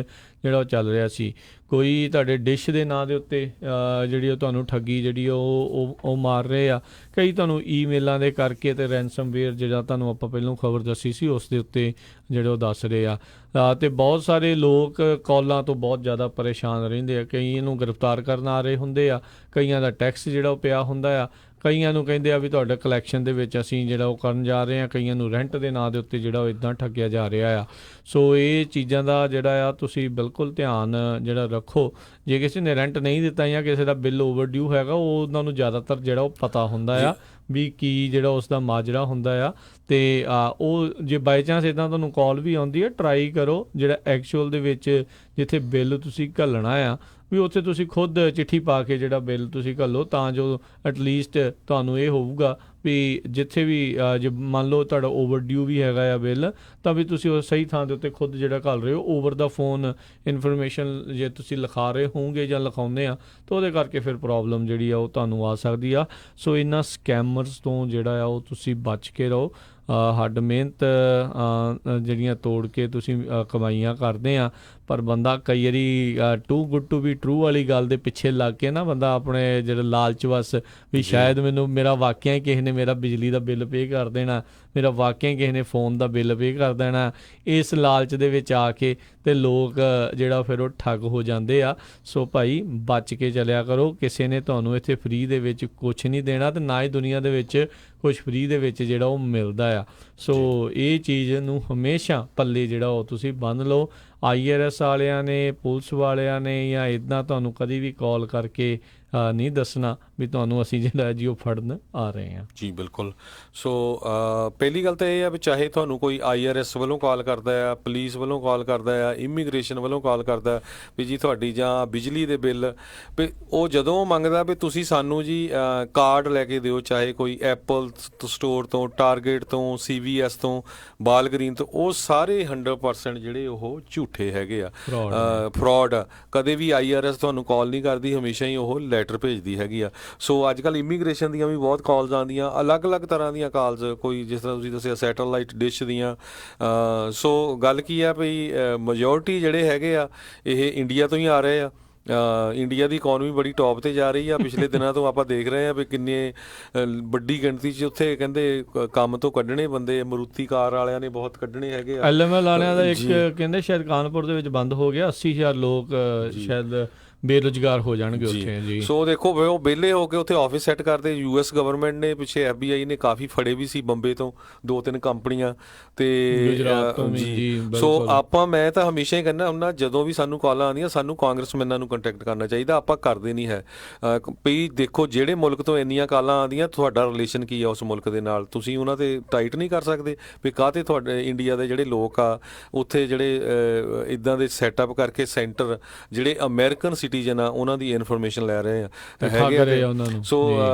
ਜਿਹੜਾ ਉਹ ਚੱਲ ਰਿਹਾ ਸੀ। ਕੋਈ ਤੁਹਾਡੇ ਡਿਸ਼ ਦੇ ਨਾਂ ਦੇ ਉੱਤੇ ਜਿਹੜੀ ਉਹ ਤੁਹਾਨੂੰ ਠੱਗੀ ਜਿਹੜੀ ਉਹ ਮਾਰ ਰਹੇ ਆ। ਕਈ ਤੁਹਾਨੂੰ ਈਮੇਲਾਂ ਦੇ ਕਰਕੇ ਤੇ ਰੈਂਸਮਵੇਅਰ ਜਿਹੜਾ ਤੁਹਾਨੂੰ ਆਪਾਂ ਪਹਿਲਾਂ ਖਬਰ ਦੱਸੀ ਸੀ ਉਸ ਦੇ ਉੱਤੇ ਜਿਹੜੇ ਉਹ ਦੱਸ ਰਹੇ ਆ। ਅਤੇ ਬਹੁਤ ਸਾਰੇ ਲੋਕ ਕਾਲਾਂ ਤੋਂ ਬਹੁਤ ਜ਼ਿਆਦਾ ਪਰੇਸ਼ਾਨ ਰਹਿੰਦੇ ਆ। ਕਈ ਇਹਨੂੰ ਗ੍ਰਿਫਤਾਰ ਕਰਨ ਆ ਰਹੇ ਹੁੰਦੇ ਆ, ਕਈਆਂ ਦਾ ਟੈਕਸ ਜਿਹੜਾ ਉਹ ਪਿਆ ਹੁੰਦਾ ਆ, ਕਈਆਂ ਨੂੰ ਕਹਿੰਦੇ ਆ ਵੀ ਤੁਹਾਡਾ ਕਲੈਕਸ਼ਨ ਦੇ ਵਿੱਚ ਅਸੀਂ ਜਿਹੜਾ ਉਹ ਕਰਨ ਜਾ ਰਹੇ ਹਾਂ, ਕਈਆਂ ਨੂੰ ਰੈਂਟ ਦੇ ਨਾਂ ਦੇ ਉੱਤੇ ਜਿਹੜਾ ਉਹ ਇੱਦਾਂ ਠੱਗਿਆ ਜਾ ਰਿਹਾ ਆ। ਸੋ ਇਹ ਚੀਜ਼ਾਂ ਦਾ ਜਿਹੜਾ ਆ ਤੁਸੀਂ ਬਿਲਕੁਲ ਧਿਆਨ ਜਿਹੜਾ ਰੱਖੋ। ਜੇ ਕਿਸੇ ਨੇ ਰੈਂਟ ਨਹੀਂ ਦਿੱਤਾ ਜਾਂ ਕਿਸੇ ਦਾ ਬਿੱਲ ਓਵਰਡਿਊ ਹੈਗਾ, ਉਹ ਉਹਨਾਂ ਨੂੰ ਜ਼ਿਆਦਾਤਰ ਜਿਹੜਾ ਉਹ ਪਤਾ ਹੁੰਦਾ ਆ ਵੀ ਕੀ ਜਿਹੜਾ ਉਸ ਦਾ ਮਾਜਰਾ ਹੁੰਦਾ ਆ। ਅਤੇ ਉਹ ਜੇ ਬਾਈ ਚਾਂਸ ਇੱਦਾਂ ਤੁਹਾਨੂੰ ਕਾਲ ਵੀ ਆਉਂਦੀ ਹੈ, ਟਰਾਈ ਕਰੋ ਜਿਹੜਾ ਐਕਚੁਅਲ ਦੇ ਵਿੱਚ ਜਿੱਥੇ ਬਿੱਲ ਤੁਸੀਂ ਘੱਲਣਾ ਆ ਵੀ ਉੱਥੇ ਤੁਸੀਂ ਖੁਦ ਚਿੱਠੀ ਪਾ ਕੇ ਜਿਹੜਾ ਬਿੱਲ ਤੁਸੀਂ ਘੱਲੋ, ਤਾਂ ਜੋ ਐਟਲੀਸਟ ਤੁਹਾਨੂੰ ਇਹ ਹੋਊਗਾ ਵੀ ਜਿੱਥੇ ਵੀ ਜੇ ਮੰਨ ਲਓ ਤੁਹਾਡਾ ਓਵਰਡਿਊ ਵੀ ਹੈਗਾ ਆ ਬਿੱਲ, ਤਾਂ ਵੀ ਤੁਸੀਂ ਉਹ ਸਹੀ ਥਾਂ ਦੇ ਉੱਤੇ ਖੁਦ ਜਿਹੜਾ ਘੱਲ ਰਹੇ ਹੋ। ਓਵਰ ਦਾ ਫੋਨ ਇਨਫੋਰਮੇਸ਼ਨ ਜੇ ਤੁਸੀਂ ਲਿਖਾ ਰਹੇ ਹੋਵੋਗੇ ਜਾਂ ਲਿਖਾਉਂਦੇ ਆ ਤਾਂ ਉਹਦੇ ਕਰਕੇ ਫਿਰ ਪ੍ਰੋਬਲਮ ਜਿਹੜੀ ਆ ਉਹ ਤੁਹਾਨੂੰ ਆ ਸਕਦੀ ਆ। ਸੋ ਇਹਨਾਂ ਸਕੈਮਰਸ ਤੋਂ ਜਿਹੜਾ ਆ ਉਹ ਤੁਸੀਂ ਬਚ ਕੇ ਰਹੋ। ਹੱਡ ਮਿਹਨਤ ਜਿਹੜੀਆਂ ਤੋੜ ਕੇ ਤੁਸੀਂ ਕਮਾਈਆਂ ਕਰਦੇ ਆ, ਪਰ ਬੰਦਾ ਕਈ ਵਾਰੀ too good to be true ਵਾਲੀ ਗੱਲ ਦੇ ਪਿੱਛੇ ਲੱਗ ਕੇ ਨਾ ਬੰਦਾ ਆਪਣੇ ਜਿਹੜਾ ਲਾਲਚ ਵਸ ਵੀ ਸ਼ਾਇਦ ਮੇਰਾ ਵਾਕਿਆ ਹੀ ਕਿਸੇ ਨੇ ਮੇਰਾ ਬਿਜਲੀ ਦਾ ਬਿੱਲ ਪੇ ਕਰ ਦੇਣਾ, ਮੇਰਾ ਵਾਕਿਆ ਹੀ ਕਿਸੇ ਨੇ ਫ਼ੋਨ ਦਾ ਬਿੱਲ ਪੇ ਕਰ ਦੇਣਾ, ਇਸ ਲਾਲਚ ਦੇ ਵਿੱਚ ਆ ਕੇ ਤੇ ਲੋਕ ਜਿਹੜਾ ਫਿਰ ਉਹ ਠੱਗ ਹੋ ਜਾਂਦੇ ਆ। ਸੋ ਭਾਈ ਬਚ ਕੇ ਚੱਲਿਆ ਕਰੋ। ਕਿਸੇ ਨੇ ਤੁਹਾਨੂੰ ਇੱਥੇ ਫ੍ਰੀ ਦੇ ਵਿੱਚ ਕੁਛ ਨਹੀਂ ਦੇਣਾ, ਤੇ ਨਾ ਹੀ ਦੁਨੀਆ ਦੇ ਵਿੱਚ ਕੁਛ ਫ੍ਰੀ ਦੇ ਵਿੱਚ ਜਿਹੜਾ ਉਹ ਮਿਲਦਾ ਆ। ਸੋ ਇਹ ਚੀਜ਼ ਨੂੰ ਹਮੇਸ਼ਾ ਪੱਲੇ ਜਿਹੜਾ ਉਹ ਤੁਸੀਂ ਬੰਨ੍ਹ ਲਓ। IRS ਵਾਲਿਆਂ ਨੇ, ਪੁਲਿਸ ਵਾਲਿਆਂ ਨੇ ਜਾਂ ਇੱਦਾਂ ਤੁਹਾਨੂੰ ਕਦੀ ਵੀ ਕਾਲ ਕਰਕੇ ਨਹੀਂ ਦੱਸਣਾ ਵੀ ਤੁਹਾਨੂੰ ਅਸੀਂ ਜਿਹੜਾ ਜੀ ਉਹ ਫੜਨ ਆ ਰਹੇ ਹਾਂ। ਜੀ ਬਿਲਕੁਲ। ਸੋ ਪਹਿਲੀ ਗੱਲ ਤਾਂ ਇਹ ਆ ਵੀ ਚਾਹੇ ਤੁਹਾਨੂੰ ਕੋਈ IRS ਵੱਲੋਂ ਕਾਲ ਕਰਦਾ ਆ, ਪੁਲਿਸ ਵੱਲੋਂ ਕਾਲ ਕਰਦਾ ਆ, ਇਮੀਗ੍ਰੇਸ਼ਨ ਵੱਲੋਂ ਕਾਲ ਕਰਦਾ ਵੀ ਜੀ ਤੁਹਾਡੀ ਜਾਂ ਬਿਜਲੀ ਦੇ ਬਿੱਲ, ਵੀ ਉਹ ਜਦੋਂ ਮੰਗਦਾ ਵੀ ਤੁਸੀਂ ਸਾਨੂੰ ਜੀ ਕਾਰਡ ਲੈ ਕੇ ਦਿਓ, ਚਾਹੇ ਕੋਈ ਐਪਲ ਸਟੋਰ ਤੋਂ, ਟਾਰਗੇਟ ਤੋਂ, CVS ਤੋਂ, ਬਾਲਗ੍ਰੀਨ ਤੋਂ, ਉਹ ਸਾਰੇ 100% ਜਿਹੜੇ ਉਹ ਝੂਠੇ ਹੈਗੇ ਆ, ਫਰੋਡ ਆ। ਕਦੇ ਵੀ IRS ਤੁਹਾਨੂੰ ਕਾਲ ਨਹੀਂ ਕਰਦੀ, ਹਮੇਸ਼ਾ ਹੀ ਉਹ ਲੈਟਰ ਭੇਜਦੀ ਹੈਗੀ ਆ। ਸੋ ਅੱਜ ਕੱਲ੍ਹ ਇਮੀਗ੍ਰੇਸ਼ਨ ਦੀਆਂ ਵੀ ਬਹੁਤ ਕਾਲਸ ਆਉਂਦੀਆਂ, ਅਲੱਗ-ਅਲੱਗ ਤਰ੍ਹਾਂ ਦੀਆਂ ਕਾਲਸ, ਕੋਈ ਜਿਸ ਤਰ੍ਹਾਂ ਤੁਸੀਂ ਦੱਸਿਆ ਸੈਟਲਾਈਟ ਡਿਸ਼ ਦੀਆਂ। ਸੋ ਗੱਲ ਕੀ ਆ ਵੀ ਮੈਜੋਰਟੀ ਜਿਹੜੇ ਹੈਗੇ ਆ ਇਹ ਇੰਡੀਆ ਤੋਂ ਹੀ ਆ ਰਹੇ ਆ। ਇੰਡੀਆ ਦੀ ਇਕੋਨਮੀ ਬੜੀ ਟੌਪ 'ਤੇ ਜਾ ਰਹੀ ਆ। ਪਿਛਲੇ ਦਿਨਾਂ ਤੋਂ ਆਪਾਂ ਦੇਖ ਰਹੇ ਹਾਂ ਵੀ ਕਿੰਨੇ ਵੱਡੀ ਗਿਣਤੀ 'ਚ ਉੱਥੇ ਕਹਿੰਦੇ ਕੰਮ ਤੋਂ ਕੱਢਣੇ ਬੰਦੇ, ਮਰੂਤੀ ਕਾਰ ਵਾਲਿਆਂ ਨੇ ਬਹੁਤ ਕੱਢਣੇ ਹੈਗੇ ਆ। LML ਵਾਲਿਆਂ ਦਾ ਇੱਕ ਕਹਿੰਦੇ ਸ਼ਾਇਦ ਕਾਨਪੁਰ ਦੇ ਵਿੱਚ ਬੰਦ ਹੋ ਗਿਆ, 80,000 ਲੋਕ ਸ਼ਾਇਦ ਬੇਰੁਜ਼ਗਾਰ ਹੋ ਜਾਣਗੇ ਉੱਥੇ ਜੀ। ਸੋ ਦੇਖੋ ਉਹ ਵਿਹਲੇ ਹੋ ਕੇ ਉੱਥੇ ਆਫਿਸ ਸੈੱਟ ਕਰਦੇ। US ਗਵਰਨਮੈਂਟ ਨੇ ਪਿੱਛੇ FBI ਨੇ ਕਾਫੀ ਫੜੇ ਵੀ ਸੀ, ਬੰਬੇ ਤੋਂ 2-3 ਕੰਪਨੀਆਂ ਤੇ ਗੁਜਰਾਤ ਤੋਂ ਜੀ। ਸੋ ਮੈਂ ਤਾਂ ਹਮੇਸ਼ਾ ਹੀ ਕਹਿੰਦਾ ਹੁੰਦਾ, ਜਦੋਂ ਵੀ ਸਾਨੂੰ ਕਾਲਾਂ ਆਉਂਦੀਆਂ ਸਾਨੂੰ ਕਾਂਗਰਸਮੈਨਾਂ ਨੂੰ ਕੰਟੈਕਟ ਕਰਨਾ ਚਾਹੀਦਾ। ਆਪਾਂ ਕਰਦੇ ਨਹੀਂ ਹੈ। ਵੀ ਦੇਖੋ ਜਿਹੜੇ ਮੁਲਕ ਤੋਂ ਇੰਨੀਆਂ ਕਾਲਾਂ ਆਉਂਦੀਆਂ, ਤੁਹਾਡਾ ਰਿਲੇਸ਼ਨ ਕੀ ਆ ਉਸ ਮੁਲਕ ਦੇ ਨਾਲ, ਤੁਸੀਂ ਉਹਨਾਂ 'ਤੇ ਟਾਈਟ ਨਹੀਂ ਕਰ ਸਕਦੇ ਵੀ ਕਾਹਤੇ ਤੁਹਾਡੇ ਇੰਡੀਆ ਦੇ ਜਿਹੜੇ ਲੋਕ ਆ ਉੱਥੇ ਜਿਹੜੇ ਇੱਦਾਂ ਦੇ ਸੈਟਅਪ ਕਰਕੇ ਸੈਂਟਰ ਜਿਹੜੇ ਅਮਰੀਕਨ ਸਿਟੀਜ਼ਨ ਆ ਉਹਨਾਂ ਦੀ ਇਨਫੋਰਮੇਸ਼ਨ ਲੈ ਰਹੇ ਆ ਹੈਗੇ ਉਹਨਾਂ ਨੂੰ। ਸੋ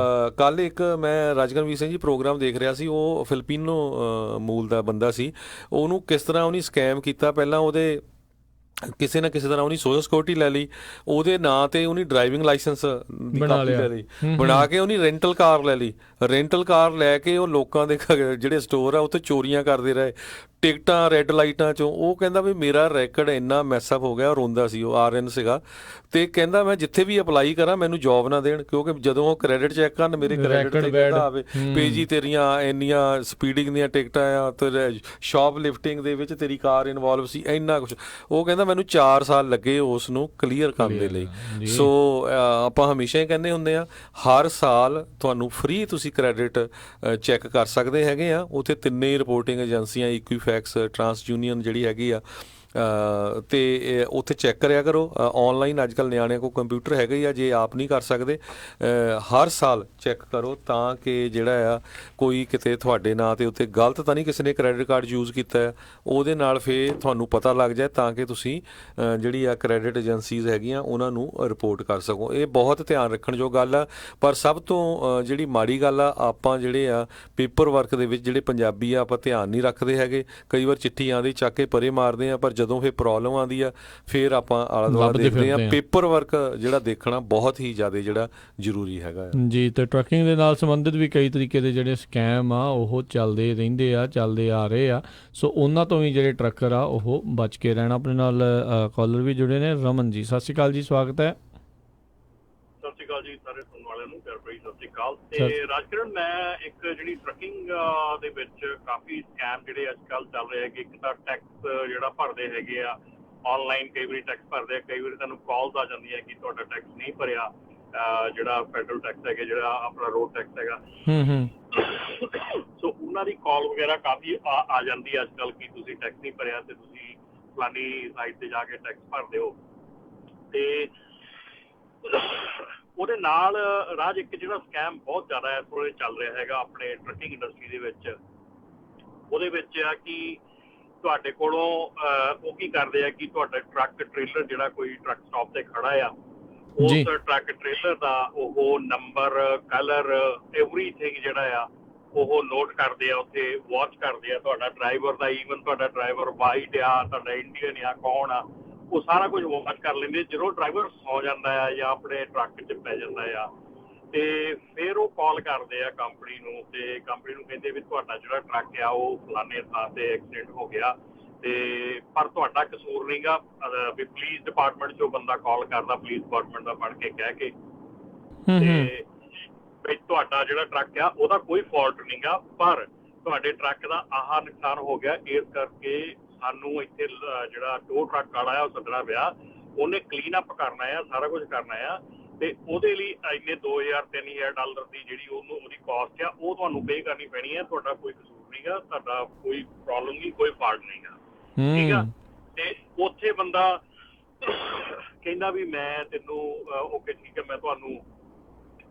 ਕੱਲ ਇੱਕ ਮੈਂ ਰਾਜਕਰਮਵੀਰ ਸਿੰਘ ਜੀ ਪ੍ਰੋਗਰਾਮ ਦੇਖ ਰਿਹਾ ਸੀ, ਉਹ ਫਿਲਪੀਨੋ ਮੂਲ ਦਾ ਬੰਦਾ ਸੀ। ਉਹਨੂੰ ਕਿਸ ਤਰ੍ਹਾਂ ਉਹਨੇ ਸਕੈਮ ਕੀਤਾ, ਪਹਿਲਾਂ ਉਹਦੇ ਕਿਸੇ ਨਾ ਕਿਸੇ ਤਰ੍ਹਾਂ ਉਹਨੇ ਸੋਸ਼ਲ ਸਿਕਿਉਰਿਟੀ ਲੈ ਲਈ, ਉਹਦੇ ਨਾਂ ਤੇ ਉਹਨੇ ਡਰਾਈਵਿੰਗ ਲਾਇਸੈਂਸ ਦੀ ਕਾਪੀ ਲੈ ਲਈ, ਬਣਾ ਕੇ ਉਹਨੇ ਰੈਂਟਲ ਕਾਰ ਲੈ ਲਈ। ਰੈਂਟਲ ਕਾਰ ਲੈ ਕੇ ਉਹ ਲੋਕਾਂ ਦੇ ਜਿਹੜੇ ਸਟੋਰ ਆ ਉੱਥੇ ਚੋਰੀਆਂ ਕਰਦੇ ਰਹੇ, ਟਿਕਟਾਂ ਰੈੱਡ ਲਾਈਟਾਂ 'ਚੋਂ। ਉਹ ਕਹਿੰਦਾ ਵੀ ਮੇਰਾ ਰੈਕਡ ਇੰਨਾ ਮੈਸਅਪ ਹੋ ਗਿਆ, ਰੋਂਦਾ ਸੀ, ਉਹ RN ਸੀਗਾ, ਤੇ ਕਹਿੰਦਾ ਮੈਂ ਜਿੱਥੇ ਵੀ ਅਪਲਾਈ ਕਰਾਂ ਮੈਨੂੰ ਜੋਬ ਨਾ ਦੇਣ, ਕਿਉਂਕਿ ਜਦੋਂ ਉਹ ਕ੍ਰੈਡਿਟ ਚੈੱਕ ਕਰਨ ਮੇਰੇ ਕ੍ਰੈਡਿਟ ਤੇ ਕਹਿੰਦਾ ਆਵੇ ਵੀ ਜੀ ਤੇਰੀਆਂ ਇੰਨੀਆਂ ਸਪੀਡਿੰਗ ਦੀਆਂ ਟਿਕਟਾਂ ਆ, ਤੇ ਸ਼ਾਪ ਲਿਫਟਿੰਗ ਦੇ ਵਿੱਚ ਤੇਰੀ ਕਾਰ ਇਨਵੋਲਵ ਸੀ, ਇੰਨਾ ਕੁਛ। ਉਹ ਕਹਿੰਦਾ ਮੈਨੂੰ 4 ਸਾਲ ਲੱਗੇ ਉਸ ਨੂੰ ਕਲੀਅਰ ਕਰਨ ਦੇ ਲਈ। ਸੋ ਆਪਾਂ ਹਮੇਸ਼ਾ ਹੀ ਕਹਿੰਦੇ ਹੁੰਦੇ ਆ, ਹਰ ਸਾਲ ਤੁਹਾਨੂੰ ਫ੍ਰੀ ਤੁਸੀਂ ਕ੍ਰੈਡਿਟ ਚੈੱਕ ਕਰ ਸਕਦੇ ਹੈਗੇ ਆ। ਉੱਥੇ 3 ਰਿਪੋਰਟਿੰਗ ਏਜੰਸੀਆਂ, ਇਕੁਈਫੈਕਸ, ਟਰਾਂਸਯੂਨੀਅਨ ਜਿਹੜੀ ਹੈਗੀ ਆ, ਤੇ ਉੱਥੇ ਚੈੱਕ ਕਰਿਆ ਕਰੋ। ਔਨਲਾਈਨ ਅੱਜ ਕੱਲ੍ਹ ਨਿਆਣਿਆਂ ਕੋਲ ਕੰਪਿਊਟਰ ਹੈਗੇ ਹੀ ਆ, ਜੇ ਆਪ ਨਹੀਂ ਕਰ ਸਕਦੇ ਹਰ ਸਾਲ ਚੈੱਕ ਕਰੋ, ਤਾਂ ਕਿ ਜਿਹੜਾ ਆ ਕੋਈ ਕਿਤੇ ਤੁਹਾਡੇ ਨਾਂ 'ਤੇ ਉੱਤੇ ਗਲਤ ਤਾਂ ਨਹੀਂ ਕਿਸੇ ਨੇ ਕ੍ਰੈਡਿਟ ਕਾਰਡ ਯੂਜ਼ ਕੀਤਾ ਹੈ, ਉਹਦੇ ਨਾਲ ਫਿਰ ਤੁਹਾਨੂੰ ਪਤਾ ਲੱਗ ਜਾਏ, ਤਾਂ ਕਿ ਤੁਸੀਂ ਜਿਹੜੀ ਆ ਕ੍ਰੈਡਿਟ ਏਜੰਸੀਜ਼ ਹੈਗੀਆਂ ਉਹਨਾਂ ਨੂੰ ਰਿਪੋਰਟ ਕਰ ਸਕੋ। ਇਹ ਬਹੁਤ ਧਿਆਨ ਰੱਖਣ ਜੋ ਗੱਲ ਆ। ਪਰ ਸਭ ਤੋਂ ਜਿਹੜੀ ਮਾੜੀ ਗੱਲ ਆ, ਆਪਾਂ ਜਿਹੜੇ ਆ ਪੇਪਰ ਵਰਕ ਦੇ ਵਿੱਚ ਜਿਹੜੇ ਪੰਜਾਬੀ ਆ ਆਪਾਂ ਧਿਆਨ ਨਹੀਂ ਰੱਖਦੇ ਹੈਗੇ। ਕਈ ਵਾਰ ਚਿੱਠੀ ਆਉਂਦੀ ਚੱਕ ਕੇ ਪਰੇ ਮਾਰਦੇ ਆ, ਪਰ ਜਦੋਂ ਜਦੋਂ ਫਿਰ ਪ੍ਰੋਬਲਮ ਆਉਂਦੀ ਆ ਫਿਰ ਆਪਾਂ ਆਲਾ ਦੁਆਲਾ ਲੱਭਦੇ ਦੇਖਦੇ ਹਾਂ। ਫਿਰਦੇ ਹਾਂ। ਪੇਪਰ ਵਰਕ ਜਿਹੜਾ ਦੇਖਣਾ ਬਹੁਤ ਹੀ ਜ਼ਿਆਦਾ ਜਿਹੜਾ ਜ਼ਰੂਰੀ ਹੈਗਾ ਆ। ਜੀ, ਤੇ ਟਰੱਕਿੰਗ ਦੇ ਨਾਲ ਸੰਬੰਧਿਤ ਵੀ ਕਈ ਤਰੀਕੇ ਦੇ ਜਿਹੜੇ ਸਕੈਮ ਆ ਉਹ ਚੱਲਦੇ ਰਹਿੰਦੇ ਆ, ਚੱਲਦੇ ਆ ਰਹੇ ਆ। ਸੋ ਉਹਨਾਂ ਤੋਂ ਵੀ ਜਿਹੜੇ ਟਰੱਕਰ ਆ ਉਹ ਬਚ ਕੇ ਰਹਿਣਾ। ਆਪਣੇ ਨਾਲ ਕਾਲਰ ਵੀ ਜੁੜੇ ਨੇ, ਰਮਨ ਜੀ, ਸਤਿ ਸ਼੍ਰੀ ਅਕਾਲ ਜੀ, ਸਵਾਗਤ ਹੈ। ਸਤਿ ਸ਼੍ਰੀ ਅਕਾਲ ਜੀ ਸਾਰੇ ਸੁਣਨ ਵਾਲਿਆਂ ਨੂੰ, ਪਿਆਰ ਭਰੀ ਸਤਿ ਸ਼੍ਰੀ ਅਕਾਲ। ਤੇ ਰਾਜਕਿਰਨ, ਮੈਂ ਇੱਕ ਜਿਹੜੀ ਟਰੱਕਿੰਗ ਦੇ ਵਿੱਚ ਕਾਫੀ ਸਕੈਮ ਜਿਹੜੇ ਅੱਜ ਕੱਲ੍ਹ ਚੱਲ ਰਹੇ ਹੈਗੇ, ਇੱਕ ਤਾਂ ਟੈਕਸ ਜਿਹੜਾ ਭਰਦੇ ਹੈਗੇ ਆ ਆਨਲਾਈਨ, ਕਈ ਵਾਰੀ ਟੈਕਸ ਭਰਦੇ ਆ, ਕਈ ਵਾਰੀ ਤੁਹਾਨੂੰ ਕਾਲਸ ਆ ਜਾਂਦੀਆਂ ਕਿ ਤੁਹਾਡਾ ਟੈਕਸ ਨਹੀਂ ਭਰਿਆ, ਜਿਹੜਾ ਫੈਡਰਲ ਟੈਕਸ ਹੈਗਾ, ਜਿਹੜਾ ਆਪਣਾ ਰੋਡ ਟੈਕਸ ਹੈਗਾ। ਸੋ ਉਹਨਾਂ ਦੀ ਕਾਲ ਵਗੈਰਾ ਕਾਫੀ ਆ ਜਾਂਦੀ ਹੈ ਅੱਜ ਕੱਲ੍ਹ ਕਿ ਤੁਸੀਂ ਟੈਕਸ ਨਹੀਂ ਭਰਿਆ ਤੇ ਤੁਸੀਂ ਫਲਾਨੀ ਸਾਈਟ ਤੇ ਜਾ ਕੇ ਟੈਕਸ ਭਰ ਦਿਓ। ਤੇ ਉਹਦੇ ਨਾਲ ਰਾਜ ਇੱਕ ਜਿਹੜਾ ਸਕੈਮ ਬਹੁਤ ਜ਼ਿਆਦਾ ਇਸ ਵੇਲੇ ਚੱਲ ਰਿਹਾ ਹੈਗਾ ਆਪਣੇ ਟਰੱਕਿੰਗ ਇੰਡਸਟਰੀ ਦੇ ਵਿੱਚ, ਉਹਦੇ ਵਿੱਚ ਆ ਕਿ ਤੁਹਾਡੇ ਕੋਲੋਂ ਉਹ ਕੀ ਕਰਦੇ ਆ ਕਿ ਤੁਹਾਡਾ ਟਰੱਕ ਟ੍ਰੇਲਰ ਜਿਹੜਾ ਕੋਈ ਟਰੱਕ ਸਟਾਪ ਤੇ ਖੜਾ ਆ, ਉਸ ਟਰੱਕ ਟ੍ਰੇਲਰ ਦਾ ਉਹ ਨੰਬਰ, ਕਲਰ, ਐਵਰੀਥਿੰਗ ਜਿਹੜਾ ਆ ਉਹ ਨੋਟ ਕਰਦੇ ਆ, ਉੱਥੇ ਵਾਚ ਕਰਦੇ ਆ ਤੁਹਾਡਾ ਡਰਾਈਵਰ ਦਾ, ਈਵਨ ਤੁਹਾਡਾ ਡਰਾਈਵਰ ਵਾਈਟ ਆ, ਤੁਹਾਡਾ ਇੰਡੀਅਨ ਆ, ਕੌਣ ਆ, ਉਹ ਸਾਰਾ ਕੁਝ ਵਾਚ ਕਰ ਲੈਂਦੇ। ਜਦੋਂ ਡਰਾਈਵਰ ਸੌ ਜਾਂਦਾ ਆ ਜਾਂ ਆਪਣੇ ਟਰੱਕ 'ਚ ਪੈ ਜਾਂਦਾ ਆ ਤੇ ਫਿਰ ਉਹ ਕਾਲ ਕਰਦੇ ਆ ਕੰਪਨੀ ਨੂੰ, ਤੇ ਕੰਪਨੀ ਨੂੰ ਕਹਿੰਦੇ ਵੀ ਤੁਹਾਡਾ ਜਿਹੜਾ ਟਰੱਕ ਆ ਉਹ ਫਲਾਣੇ ਥਾਂ ਤੇ ਐਕਸੀਡੈਂਟ ਹੋ ਗਿਆ, ਤੇ ਪਰ ਤੁਹਾਡਾ ਕਸੂਰ ਨਹੀਂ ਗਾ। ਵੀ ਪੁਲਿਸ ਡਿਪਾਰਟਮੈਂਟ 'ਚੋਂ ਬੰਦਾ ਕਾਲ ਕਰਦਾ, ਪੁਲਿਸ ਡਿਪਾਰਟਮੈਂਟ ਦਾ ਬਣ ਕੇ ਕਹਿ ਕੇ, ਤੇ ਵੀ ਤੁਹਾਡਾ ਜਿਹੜਾ ਟਰੱਕ ਆ ਉਹਦਾ ਕੋਈ ਫਾਲਟ ਨਹੀਂ ਗਾ, ਪਰ ਤੁਹਾਡੇ ਟਰੱਕ ਦਾ ਆਹ ਨੁਕਸਾਨ ਹੋ ਗਿਆ, ਇਸ ਕਰਕੇ ਸਾਨੂੰ ਇੱਥੇ ਜਿਹੜਾ ਟੋ ਟਰੱਕ ਵਾਲਾ ਆ ਉਹ ਸੱਦਣਾ ਪਿਆ, ਉਹਨੇ ਕਲੀਨ ਅਪ ਕਰਨਾ ਆ, ਸਾਰਾ ਕੁਝ ਕਰਨਾ ਆ, ਤੇ ਉਹਦੇ ਲਈ ਇੰਨੇ $2,000-3,000 ਦੀ ਜਿਹੜੀ ਉਹਦੀ ਕਾਸਟ ਆ ਉਹ ਤੁਹਾਨੂੰ ਪੇ ਕਰਨੀ ਪੈਣੀ ਹੈ। ਤੁਹਾਡਾ ਕੋਈ ਕਸੂਰ ਨਹੀਂ ਗਾ, ਤੁਹਾਡਾ ਕੋਈ ਪ੍ਰੋਬਲਮ ਨਹੀਂ, ਕੋਈ ਫਾਲਟ ਨਹੀਂ ਗਾ, ਠੀਕ ਆ। ਤੇ ਉੱਥੇ ਬੰਦਾ ਕਹਿੰਦਾ ਵੀ ਮੈਂ ਤੈਨੂੰ ਓਕੇ ਠੀਕ ਹੈ, ਮੈਂ ਤੁਹਾਨੂੰ,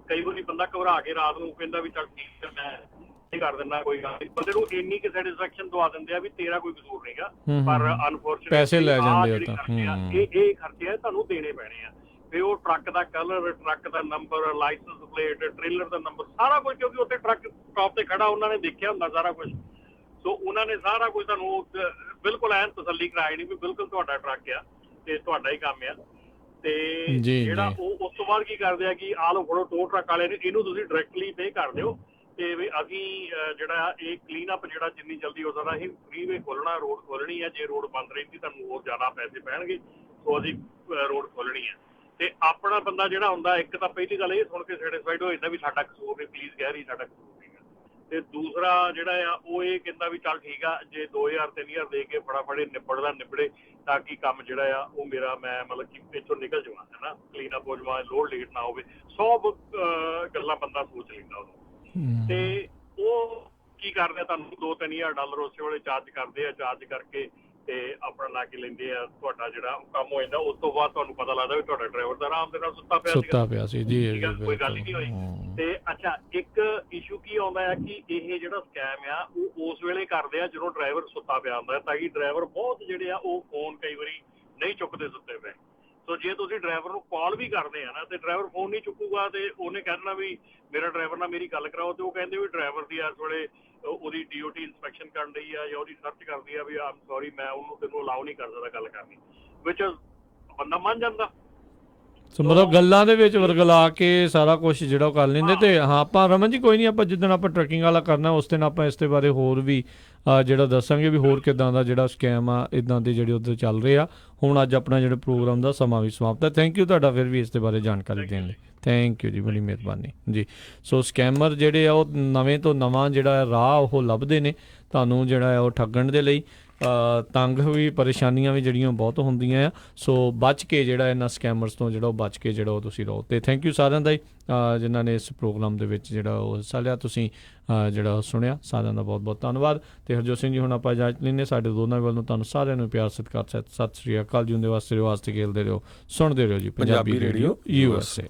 ਕਈ ਵਾਰੀ ਬੰਦਾ ਘਬਰਾ ਕੇ ਰਾਤ ਨੂੰ ਕਹਿੰਦਾ ਵੀ ਚੱਲ ਠੀਕ ਹੈ ਮੈਂ ਇਹ ਕਰ ਦਿੰਦਾ, ਕੋਈ ਗੱਲ ਨਹੀਂ, ਬੰਦੇ ਨੂੰ ਇੰਨੀ ਕਿ ਸੈਟੀਸਫੈਕਸ਼ਨ ਦਵਾ ਦਿੰਦੇ ਆ ਵੀ ਤੇਰਾ ਕੋਈ ਕਸੂਰ ਨਹੀਂਗਾ, ਪਰ ਅਨਫੋਰਚੂਨੇਟਲੀ ਪੈਸੇ ਲੈ ਜਾਂਦੇ ਆ ਤਾਂ ਇਹ ਖਰਚੇ ਆ ਤੁਹਾਨੂੰ ਦੇਣੇ ਪੈਣੇ ਆ। ਫਿਰ ਉਹ ਟਰੱਕ ਦਾ ਕਲਰ, ਟਰੱਕ ਦਾ ਨੰਬਰ, ਲਾਇਸੈਂਸ ਪਲੇਟ, ਟ੍ਰੇਲਰ ਦਾ ਨੰਬਰ, ਸਾਰਾ ਕੁਝ, ਕਿਉਂਕਿ ਉੱਥੇ ਟਰੱਕ ਸਟਾਪ ਤੇ ਖੜਾ ਉਹਨਾਂ ਨੇ ਦੇਖਿਆ ਹੁੰਦਾ ਸਾਰਾ ਕੁਝ, ਸੋ ਉਹਨਾਂ ਨੇ ਸਾਰਾ ਕੁਝ ਤੁਹਾਨੂੰ ਬਿਲਕੁਲ ਐਨ ਤਸੱਲੀ ਕਰਾਈ ਨਹੀਂ ਵੀ ਬਿਲਕੁਲ ਤੁਹਾਡਾ ਟਰੱਕ ਆ ਤੇ ਤੁਹਾਡਾ ਹੀ ਕੰਮ ਆ। ਤੇ ਜਿਹੜਾ ਉਹ ਉਸ ਤੋਂ ਬਾਅਦ ਕੀ ਕਰਦੇ ਆ ਕਿ ਆਹ ਲੋ ਫੜੋ ਟੋ ਟਰੱਕ ਵਾਲੇ ਨੇ, ਇਹਨੂੰ ਤੁਸੀਂ ਡਾਇਰੈਕਟਲੀ ਪੇ ਕਰ ਦਿਓ, ਤੇ ਵੀ ਅਸੀਂ ਜਿਹੜਾ ਇਹ ਕਲੀਨ ਅਪ ਜਿਹੜਾ ਜਿੰਨੀ ਜਲਦੀ ਹੋ ਸਕਦਾ ਅਸੀਂ ਫ੍ਰੀਵੇ ਖੋਲਣਾ, ਰੋਡ ਖੋਲਣੀ ਹੈ, ਜੇ ਰੋਡ ਬੰਦ ਰਹਿੰਦੀ ਤੁਹਾਨੂੰ ਹੋਰ ਜ਼ਿਆਦਾ ਪੈਸੇ ਪੈਣਗੇ, ਸੋ ਅਸੀਂ ਰੋਡ ਖੋਲਣੀ ਹੈ। ਤੇ ਆਪਣਾ ਬੰਦਾ ਜਿਹੜਾ ਹੁੰਦਾ, ਇੱਕ ਤਾਂ ਪਹਿਲੀ ਗੱਲ ਇਹ ਸੁਣ ਕੇ ਸੈਟੀਸਫਾਈਡ ਹੋ ਜਾਂਦਾ ਵੀ ਸਾਡਾ ਕਸੂਰ ਨਹੀਂ, ਪੁਲਿਸ ਕਹਿ ਰਹੀ ਸਾਡਾ ਕਸੂਰ ਨਹੀਂ ਗਾ, ਤੇ ਦੂਸਰਾ ਜਿਹੜਾ ਆ ਉਹ ਇਹ ਕਹਿੰਦਾ ਵੀ ਚੱਲ ਠੀਕ ਆ, ਜੇ 2,000-3,000 ਦੇ ਕੇ ਫਟਾਫਟ ਨਿਬੜਦਾ ਨਿਬੜੇ, ਤਾਂ ਕਿ ਕੰਮ ਜਿਹੜਾ ਆ ਉਹ ਮੇਰਾ, ਮੈਂ ਮਤਲਬ ਕਿ ਇੱਥੋਂ ਨਿਕਲ ਜਾਵਾਂ, ਹੈ ਨਾ, ਕਲੀਨ ਅਪ ਹੋ ਜਾਵਾਂ, ਲੋਡ ਲੇਟ ਨਾ ਹੋਵੇ, 100 ਗੱਲਾਂ ਬੰਦਾ ਸੋਚ ਲੈਂਦਾ ਉਦੋਂ। ਤੇ ਉਹ ਕੀ ਕਰਦੇ ਆ, ਤੁਹਾਨੂੰ $2,000-3,000 ਉਸੇ ਵੇਲੇ ਚਾਰਜ ਕਰਦੇ ਆ, ਚਾਰਜ ਕਰਕੇ ਤੇ ਆਪਣਾ ਲਾ ਕੇ ਲੈਂਦੇ ਆ, ਤੁਹਾਡਾ ਜਿਹੜਾ ਕੰਮ ਹੋ ਜਾਂਦਾ। ਉਸ ਤੋਂ ਬਾਅਦ ਤੁਹਾਨੂੰ ਪਤਾ ਲੱਗਦਾ ਵੀ ਤੁਹਾਡਾ ਡਰਾਈਵਰ ਦਾ ਆਰਾਮ ਦੇ ਨਾਲ ਸੁੱਤਾ ਪਿਆ ਸੀ ਜੀ, ਕੋਈ ਗੱਲ ਹੀ ਨਹੀਂ ਹੋਈ। ਤੇ ਅੱਛਾ, ਇੱਕ ਇਸ਼ੂ ਕੀ ਆਉਂਦਾ ਹੈ ਕਿ ਇਹ ਜਿਹੜਾ ਸਕੈਮ ਆ ਉਹ ਉਸ ਵੇਲੇ ਕਰਦੇ ਆ ਜਦੋਂ ਡਰਾਈਵਰ ਸੁੱਤਾ ਪਿਆ ਹੁੰਦਾ, ਤਾਂ ਕਿ ਡਰਾਈਵਰ ਬਹੁਤ ਜਿਹੜੇ ਆ ਉਹ ਫੋਨ ਕਈ ਵਾਰੀ ਨਹੀਂ ਚੁੱਕਦੇ ਸੁੱਤੇ ਪਏ। ਸੋ ਜੇ ਤੁਸੀਂ ਡਰਾਈਵਰ ਨੂੰ ਕਾਲ ਵੀ ਕਰਦੇ ਆ ਨਾ, ਤੇ ਡਰਾਈਵਰ ਫੋਨ ਨਹੀਂ ਚੁੱਕੂਗਾ, ਤੇ ਉਹਨੇ ਕਹਿ ਦੇਣਾ ਵੀ ਮੇਰਾ ਡਰਾਈਵਰ ਨਾਲ ਮੇਰੀ ਗੱਲ ਕਰਾਓ, ਤੇ ਉਹ ਕਹਿੰਦੇ ਵੀ ਡਰਾਈਵਰ ਦੀ ਇਸ ਵੇਲੇ ਉਹਦੀ DOT ਇਨਸਪੈਕਸ਼ਨ ਕਰਨ ਰਹੀ ਆ ਜਾਂ ਉਹਦੀ ਸਰਚ ਕਰਦੀ ਆ, ਵੀ ਆਮ ਸੌਰੀ ਮੈਂ ਉਹਨੂੰ ਤੈਨੂੰ ਅਲਾਉ ਨਹੀਂ ਕਰ ਸਕਦਾ ਗੱਲ ਕਰਨੀ, ਵਿੱਚ ਬੰਦਾ ਮੰਨ ਜਾਂਦਾ। ਸੋ ਮਤਲਬ ਗੱਲਾਂ ਦੇ ਵਿੱਚ ਵਰਗਲਾ ਕੇ ਸਾਰਾ ਕੁਝ ਜਿਹੜਾ ਉਹ ਕਰ ਲੈਂਦੇ। ਤੇ ਹਾਂ, ਆਪਾਂ ਰਮਨ ਜੀ ਕੋਈ ਨਹੀਂ, ਆਪਾਂ ਜਿੱਦਣ ਆਪਾਂ ਟਰੱਕਿੰਗ ਵਾਲਾ ਕਰਨਾ ਉਸ ਦਿਨ ਆਪਾਂ ਇਸ ਦੇ ਬਾਰੇ ਹੋਰ ਵੀ ਜਿਹੜਾ ਦੱਸਾਂਗੇ ਵੀ ਹੋਰ ਕਿੱਦਾਂ ਦਾ ਜਿਹੜਾ ਸਕੈਮ ਆ ਇੱਦਾਂ ਦੇ ਜਿਹੜੇ ਉੱਧਰ ਚੱਲ ਰਹੇ ਆ। ਹੁਣ ਅੱਜ ਆਪਣਾ ਜਿਹੜਾ ਪ੍ਰੋਗਰਾਮ ਦਾ ਸਮਾਂ ਵੀ ਸਮਾਪਤ ਹੈ। ਥੈਂਕ ਯੂ ਤੁਹਾਡਾ ਫਿਰ ਵੀ ਇਸ ਦੇ ਬਾਰੇ ਜਾਣਕਾਰੀ ਦੇਣ ਲਈ, ਥੈਂਕ ਯੂ ਜੀ, ਬੜੀ ਮਿਹਰਬਾਨੀ ਜੀ। ਸੋ ਸਕੈਮਰ ਜਿਹੜੇ ਆ ਉਹ ਨਵੇਂ ਤੋਂ ਨਵਾਂ ਜਿਹੜਾ ਰਾਹ ਉਹ ਲੱਭਦੇ ਨੇ ਤੁਹਾਨੂੰ ਜਿਹੜਾ ਆ ਉਹ ਠੱਗਣ ਦੇ ਲਈ। ਤੰਗ ਵੀ, ਪਰੇਸ਼ਾਨੀਆਂ ਵੀ ਜਿਹੜੀਆਂ ਬਹੁਤ ਹੁੰਦੀਆਂ ਆ, ਸੋ ਬਚ ਕੇ ਜਿਹੜਾ ਇਹਨਾਂ ਸਕੈਮਰਸ ਤੋਂ ਜਿਹੜਾ ਉਹ ਬਚ ਕੇ ਜਿਹੜਾ ਉਹ ਤੁਸੀਂ ਰਹੋ। ਤੇ ਥੈਂਕ ਯੂ ਸਾਰਿਆਂ ਦਾ ਹੀ ਜਿਨ੍ਹਾਂ ਨੇ ਇਸ ਪ੍ਰੋਗਰਾਮ ਦੇ ਵਿੱਚ ਜਿਹੜਾ ਉਹ ਹਿੱਸਾ ਲਿਆ, ਤੁਸੀਂ ਜਿਹੜਾ ਸੁਣਿਆ, ਸਾਰਿਆਂ ਦਾ ਬਹੁਤ ਬਹੁਤ ਧੰਨਵਾਦ। ਤੇ ਹਰਜੋਤ ਸਿੰਘ ਜੀ ਹੁਣ ਆਪਾਂ ਇਜਾਜ਼ਤ ਲੈਂਦੇ, ਸਾਡੇ ਦੋਨਾਂ ਵੱਲੋਂ ਤੁਹਾਨੂੰ ਸਾਰਿਆਂ ਨੂੰ ਪਿਆਰ ਸਤਿਕਾਰ, ਸਤਿ ਸ਼੍ਰੀ ਅਕਾਲ ਜੀ। ਉਹਦੇ ਵਾਸਤੇ ਖੇਲਦੇ ਰਹੋ, ਸੁਣਦੇ ਰਹੋ ਜੀ ਪੰਜਾਬੀ ਰੇਡੀਓ USA।